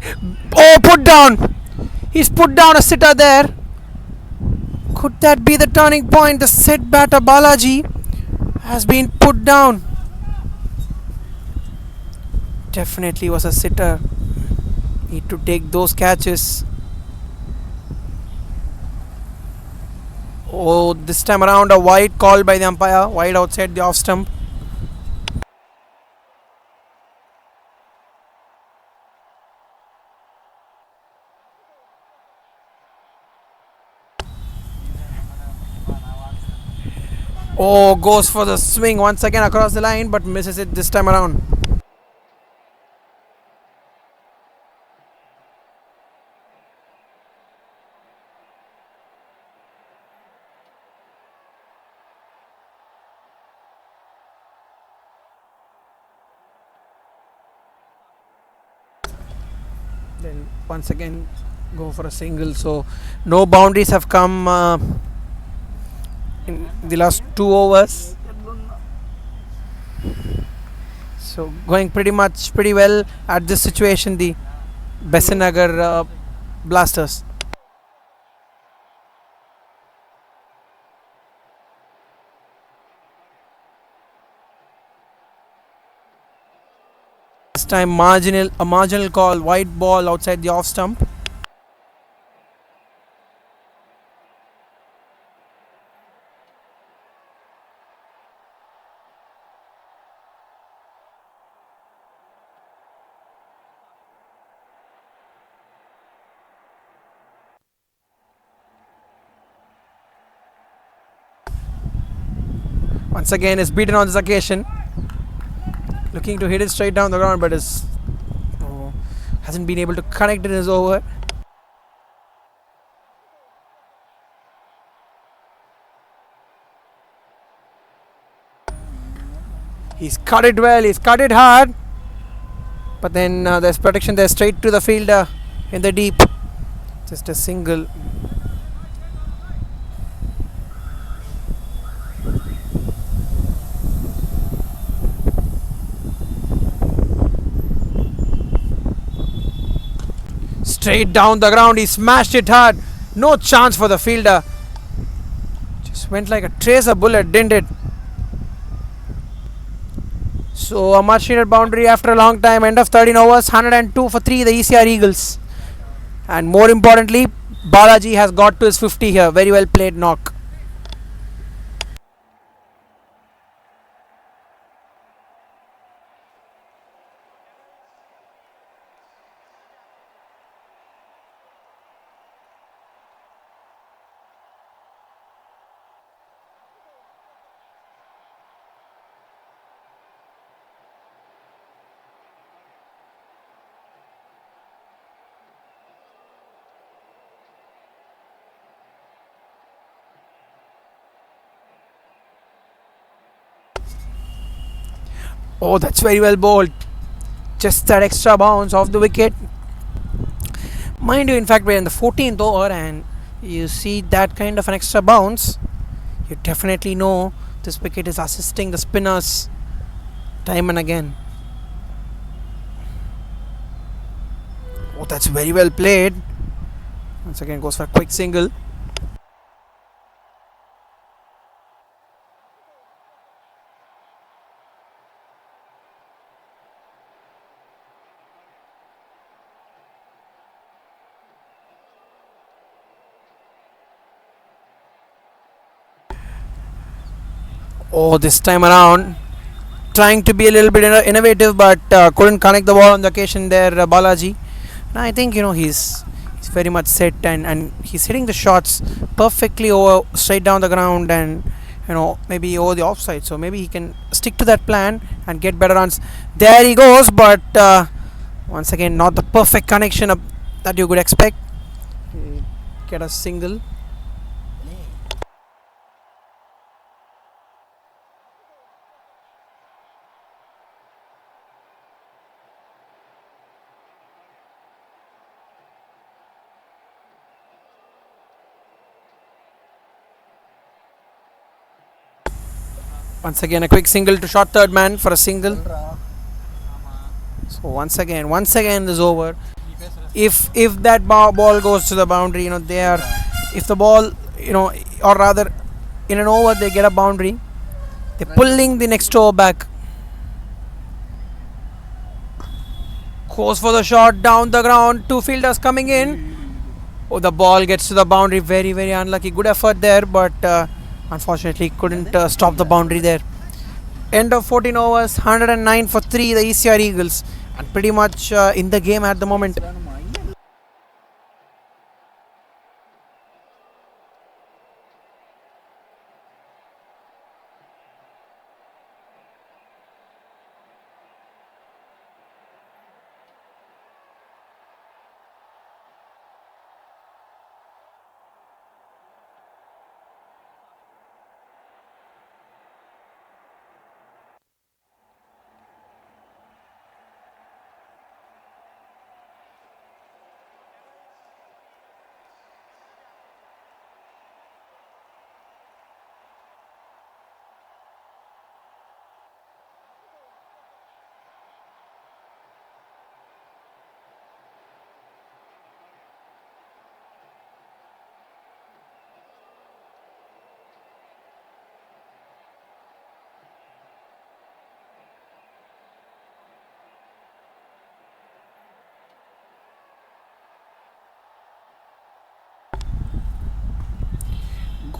Oh, put down. He's put down a sitter there. Could that be the turning point? The set batter Balaji has been put down. Definitely was a sitter. Need to take those catches. Oh, this time around a wide call by the umpire. Wide outside the off stump. Oh, goes for the swing once again across the line, but misses it this time around. Then once again go for a single. So no boundaries have come in the last 2 overs. So going pretty well at this situation. The BESANT NAGAR Blasters. This time a marginal call, white ball outside the off stump. Once again is beaten on this occasion. Looking to hit it straight down the ground, but hasn't been able to connect in his over. He's cut it well, he's cut it hard, but then there's protection there straight to the fielder in the deep. Just a single. Straight down the ground, he smashed it hard. No chance for the fielder. Just went like a tracer bullet, didn't it? So a much needed boundary after a long time. End of 13 overs, 102 for 3, the ECR Eagles. And more importantly, Balaji has got to his 50 here. Very well played knock. Oh, that's very well bowled. Just that extra bounce off the wicket. Mind you, in fact, we're in the 14th over and you see that kind of an extra bounce. You definitely know this wicket is assisting the spinners time and again. Oh, that's very well played. Once again goes for a quick single. Oh, this time around, trying to be a little bit innovative, but couldn't connect the ball on the occasion there, Balaji. And I think he's very much set and he's hitting the shots perfectly over straight down the ground and maybe over the offside. So maybe he can stick to that plan and get better runs. There he goes, but once again not the perfect connection that you could expect. Get a single. Once again a quick single to short third man for a single. So once again this over. If that ball goes to the boundary, they are, if the ball, or rather in an over they get a boundary, they're pulling the next over back. Goes for the shot down the ground, two fielders coming in. Oh, the ball gets to the boundary, very very unlucky. Good effort there, but unfortunately couldn't stop the boundary there. End of 14 overs, 109 for 3, the ECR Eagles, and pretty much in the game at the moment.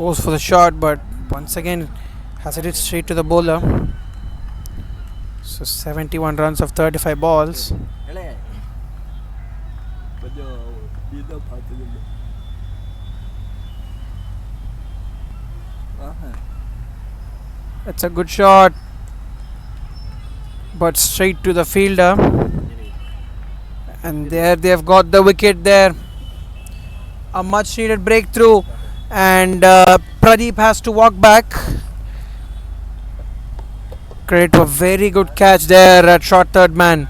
Goes for the shot, but once again has hit it straight to the bowler. So 71 runs of 35 balls. It's a good shot, but straight to the fielder. And there they've got the wicket there. A much needed breakthrough. And Pradeep has to walk back. Credit to a very good catch there at short third man.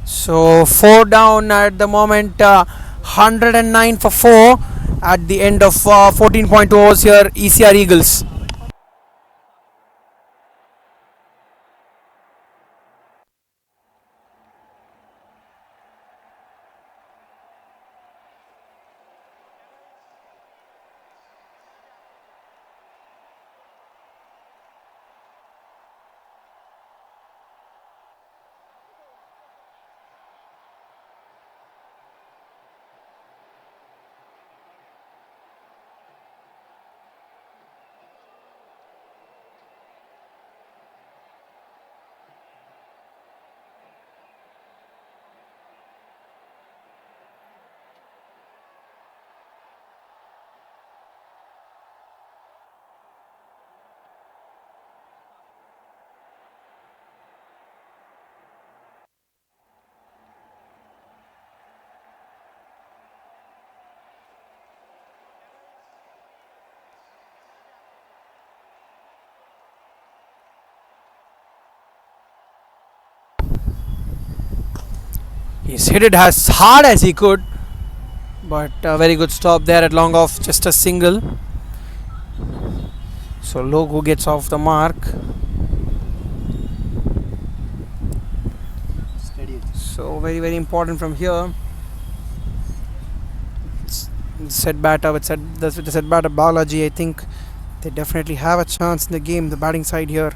So 4 down at the moment. 109 for 4 at the end of 14.2 overs here. ECR Eagles. He's hit it as hard as he could, but a very good stop there at long off, just a single. So Logo gets off the mark. So very important from here. Set batter with the set batter Balaji. I think they definitely have a chance in the game. The batting side here.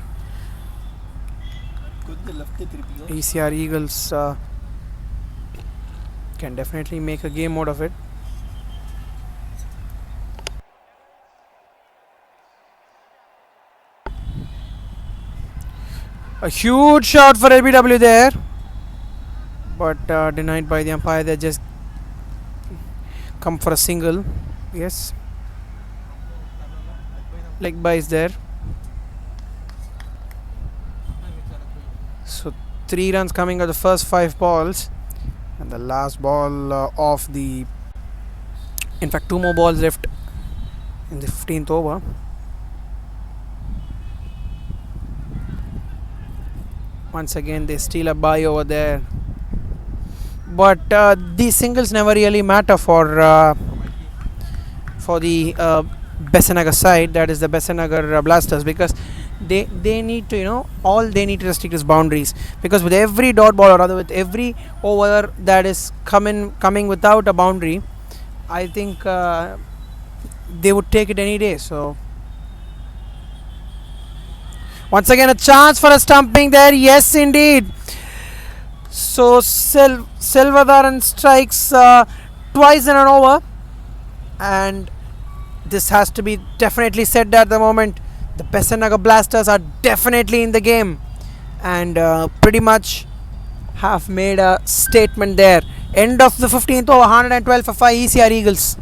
ECR Eagles can definitely make a game out of it. A huge shot for LBW there, but denied by the umpire. They just come for a single. Yes, leg by is there. So 3 runs coming out of the first 5 balls, and the last ball of the. In fact, 2 more balls left in the 15th over. Once again, they steal a bye over there. But these singles never really matter for the BESANT NAGAR side, that is the BESANT NAGAR Blasters, because they need to, all they need to restrict is boundaries, because with every dot ball, or rather with every over that is coming without a boundary, I think they would take it any day. So once again a chance for a stumping there. Yes, indeed. So Selvadaran strikes twice in an over, and this has to be definitely said at the moment. The BESANT NAGAR Blasters are definitely in the game, and pretty much have made a statement there. End of the 15th over, 112 for 5 ECR Eagles.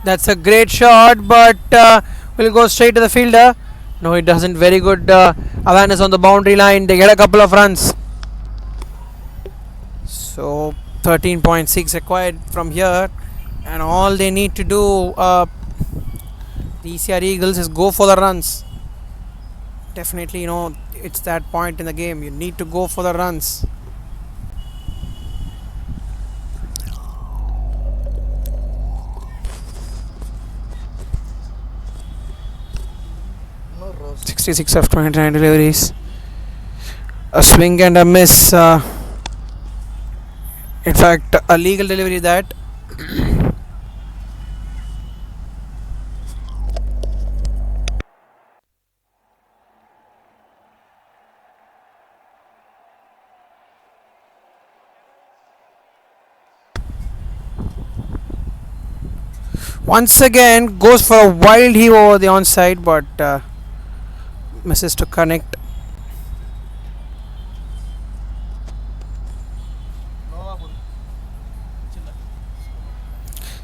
That's a great shot, but will go straight to the fielder. No, it doesn't. Very good awareness on the boundary line. They get a couple of runs. So 13.6 acquired from here, and all they need to do, the ECR Eagles, is go for the runs. Definitely, it's that point in the game. You need to go for the runs. No rose. 66 of 29 deliveries. A swing and a miss. In fact, a legal delivery that. Once again goes for a wild heave over the onside, but misses to connect.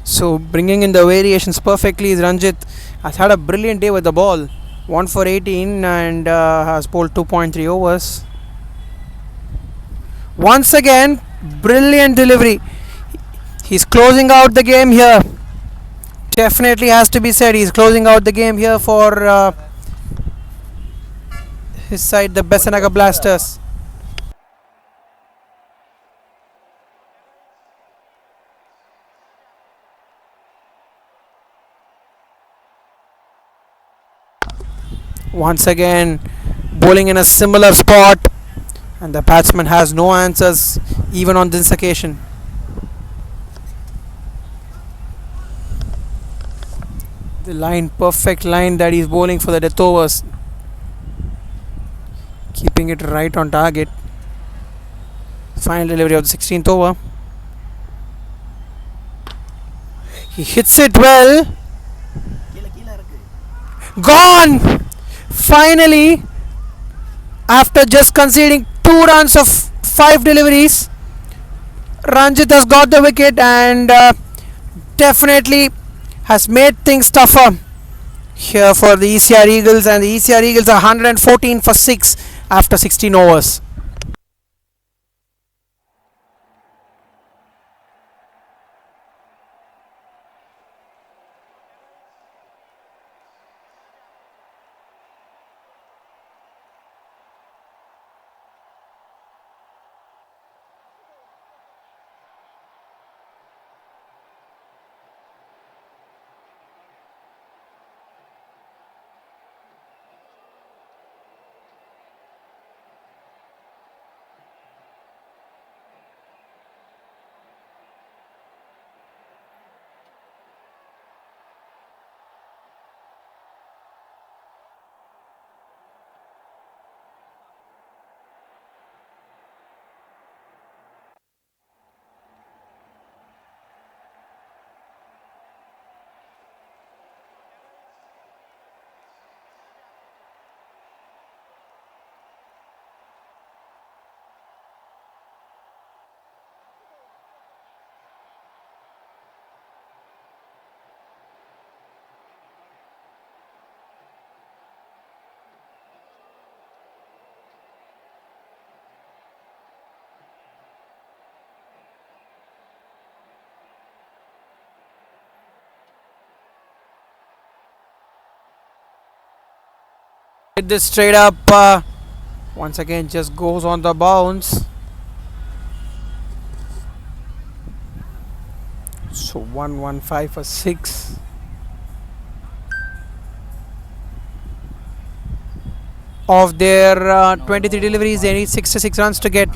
So bringing in the variations perfectly is Ranjit. Has had a brilliant day with the ball. 1 for 18 and has bowled 2.3 overs. Once again, brilliant delivery. He's closing out the game here. Definitely has to be said. He's closing out the game here for his side, the BESANT NAGAR Blasters. Once again, bowling in a similar spot, and the batsman has no answers even on this occasion. The line, perfect line that he's bowling for the death overs, keeping it right on target. Final delivery of the 16th over. He hits it well. Gone! Finally, after just conceding 2 runs of 5 deliveries, Ranjit has got the wicket and definitely has made things tougher here for the ECR Eagles, and the ECR Eagles are 114 for 6 after 16 overs. Hit this straight up. Once again, just goes on the bounce. So 115 for 6. Of their 23 deliveries, they need 66 runs to get.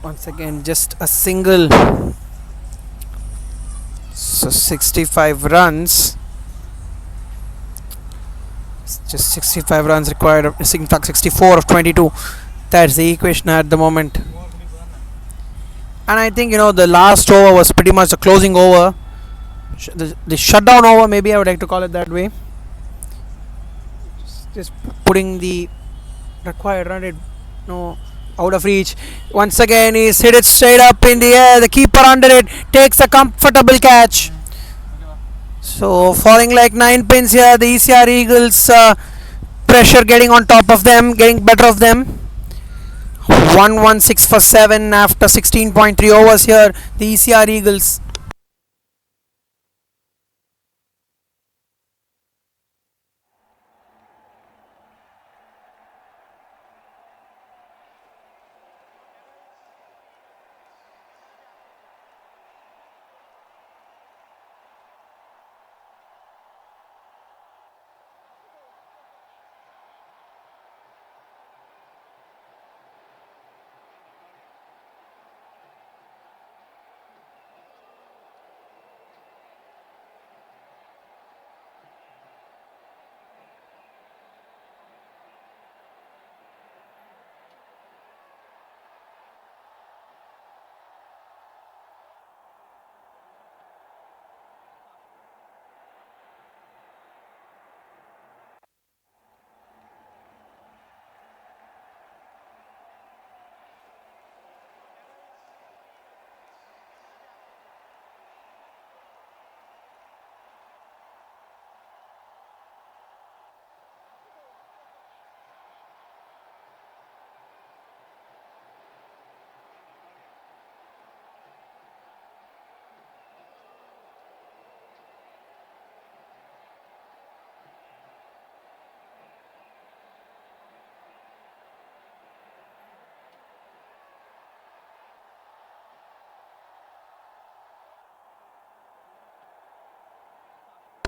Once again, just a single. So 65 runs. Just 65 runs required. In fact, 64 of 22. That's the equation at the moment. And I think the last over was pretty much the closing over, the shutdown over. Maybe I would like to call it that way. Just putting the required run rate, out of reach. Once again, he's hit it straight up in the air. The keeper under it takes a comfortable catch. So falling like 9 pins here. The ECR Eagles pressure getting on top of them, getting better of them. 116 for 7 after 16.3 overs here. The ECR Eagles.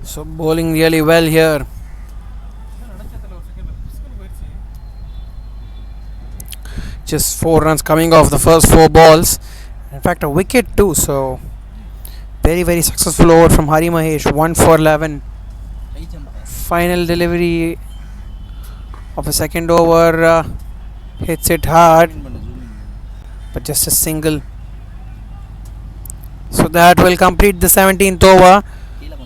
So bowling really well here. Just 4 runs coming off the first 4 balls. In fact, a wicket too. So very very successful over from Hari Mahesh. 1 for 11. Final delivery of a second over. Hits it hard, but just a single. So that will complete the 17th over.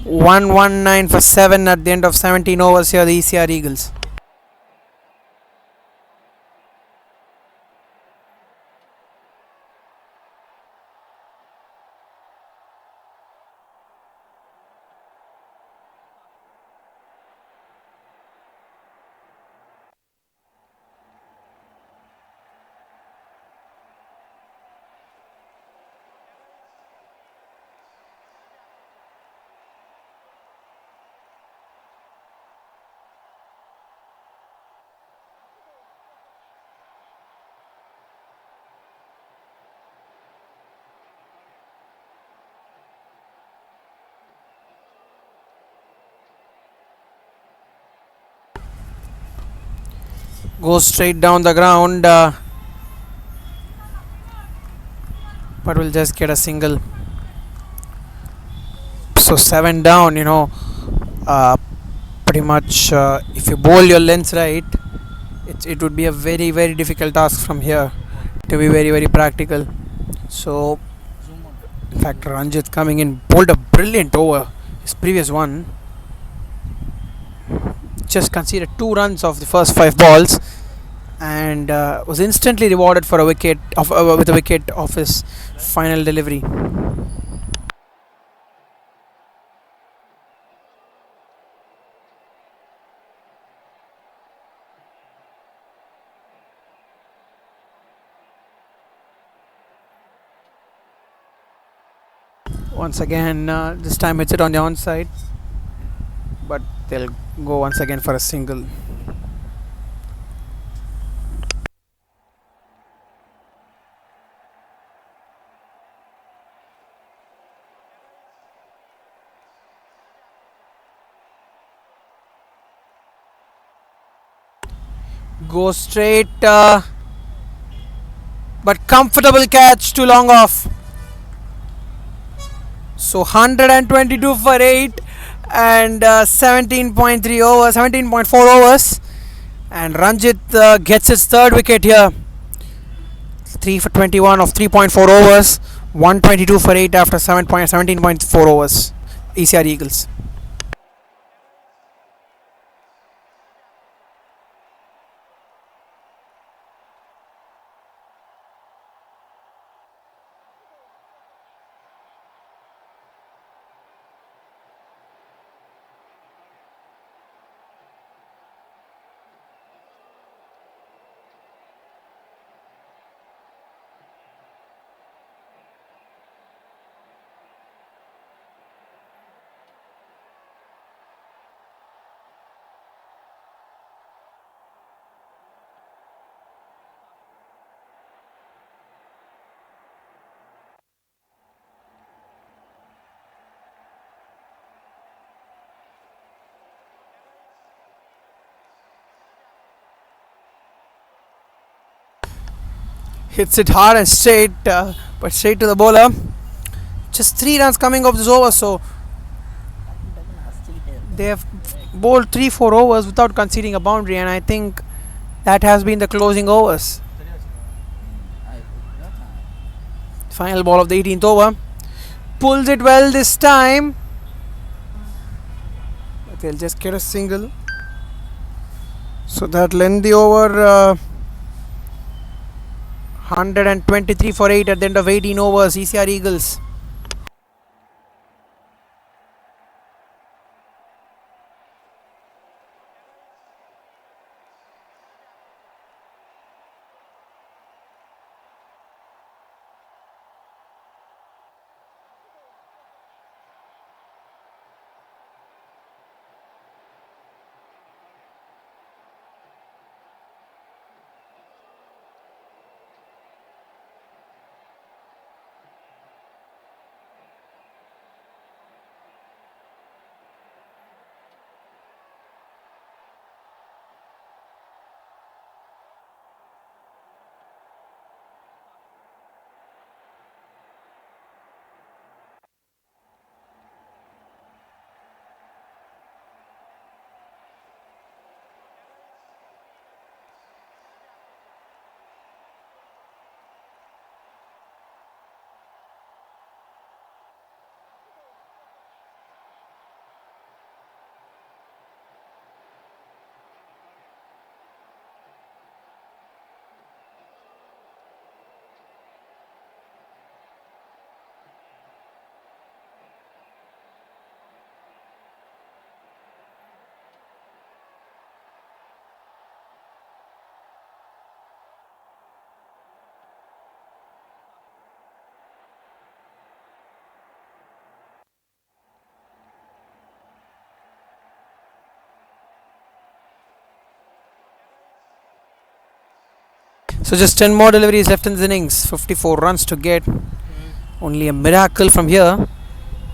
119 for 7 at the end of 17 overs here, the ECR Eagles. Goes straight down the ground, but will just get a single. So 7 down, pretty much if you bowl your lengths right, it would be a very very difficult task from here, to be very very practical. So in fact, Ranjit coming in bowled a brilliant over. His previous one just conceded 2 runs of the first 5 balls, and was instantly rewarded for a wicket with a wicket of his final delivery. Once again, this time hits it on the onside, but they'll go once again for a single. Go straight, but comfortable catch too long off. So 122 for 8 and 17.3 overs, 17.4 overs, and Ranjit gets his third wicket here. 3 for 21 of 3.4 overs, 122 for 8 after 17.4 overs. ECR Eagles. Hits it hard and straight, but straight to the bowler. Just 3 runs coming off this over, so they have bowled 3-4 overs without conceding a boundary, and I think that has been the closing overs. Final ball of the 18th over. Pulls it well this time, but they'll just get a single. So that'll end the over. 123 for 8 at the end of 18 overs. ECR Eagles. So just 10 more deliveries left in the innings. 54 runs to get. Only a miracle from here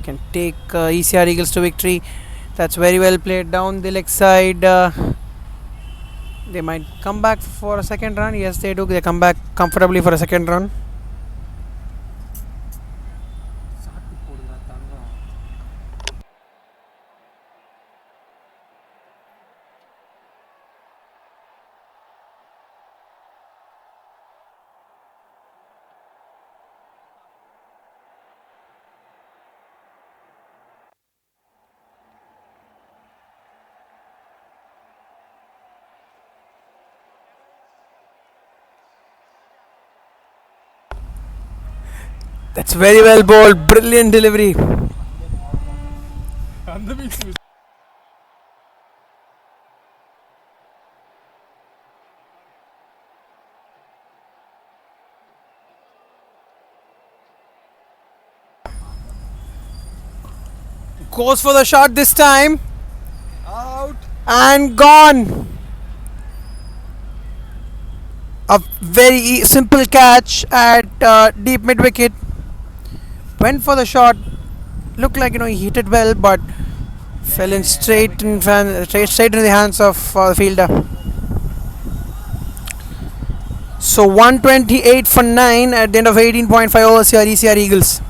can take ECR Eagles to victory. That's very well played down the leg side. They might come back for a second run. Yes, they do. They come back comfortably for a second run. That's very well bowled. Brilliant delivery. Goes for the shot this time. Out. And gone. A very simple catch at deep mid wicket. Went for the shot. Looked like he hit it well, but fell in straight in the hands of the fielder. So 128 for 9 at the end of 18.5 overs here, ECR Eagles.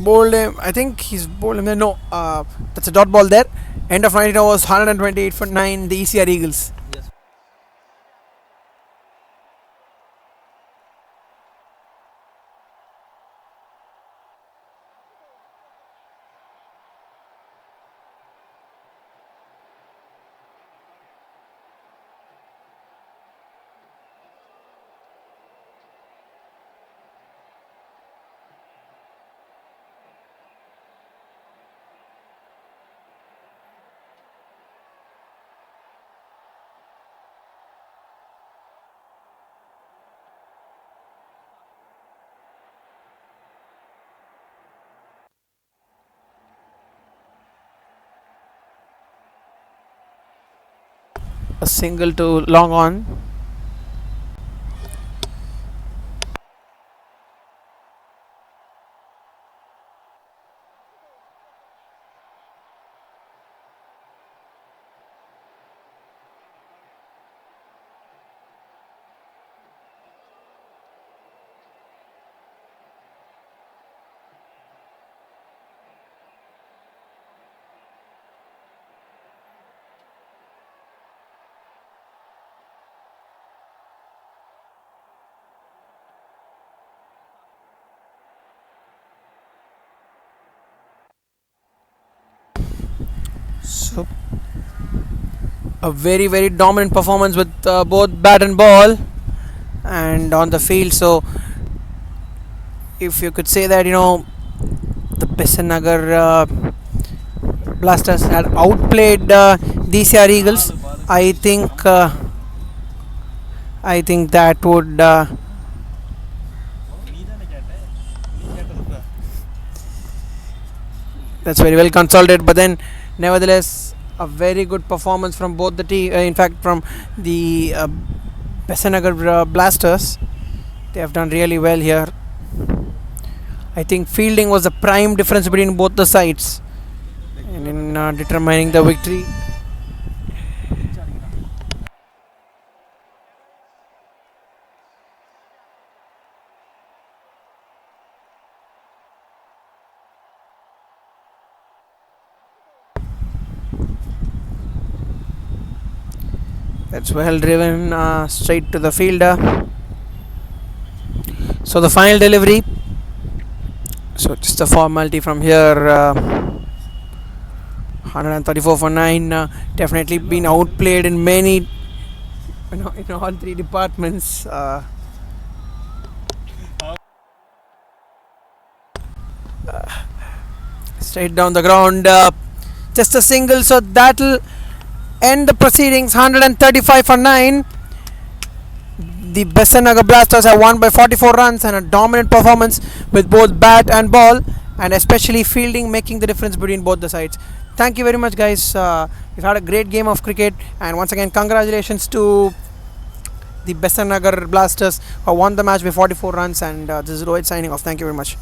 Bowled him. I think he's bowled him there. No, that's a dot ball there. End of 19 overs, 128 for 9, the ECR Eagles. Yes. A single to long on. So a very very dominant performance with both bat and ball and on the field. So if you could say that, the BESANT Nagar Blasters had outplayed the ECR Eagles, I think that would that's very well consolidated. But then, nevertheless, a very good performance from both the team. In fact, from the BESANT Nagar Blasters, they have done really well here. I think fielding was the prime difference between both the sides, and in determining the victory. That's well driven straight to the fielder. So the final delivery. So just a formality from here. 134 for 9. Definitely been outplayed in many, in all three departments. Straight down the ground. Just a single. So that'll end the proceedings. 135 for 9. The BESANT Nagar Blasters have won by 44 runs, and a dominant performance with both bat and ball, and especially fielding making the difference between both the sides. Thank you very much, guys. We've had a great game of cricket, and once again congratulations to the BESANT Nagar Blasters who won the match by 44 runs. And this is Rohit signing off. Thank you very much.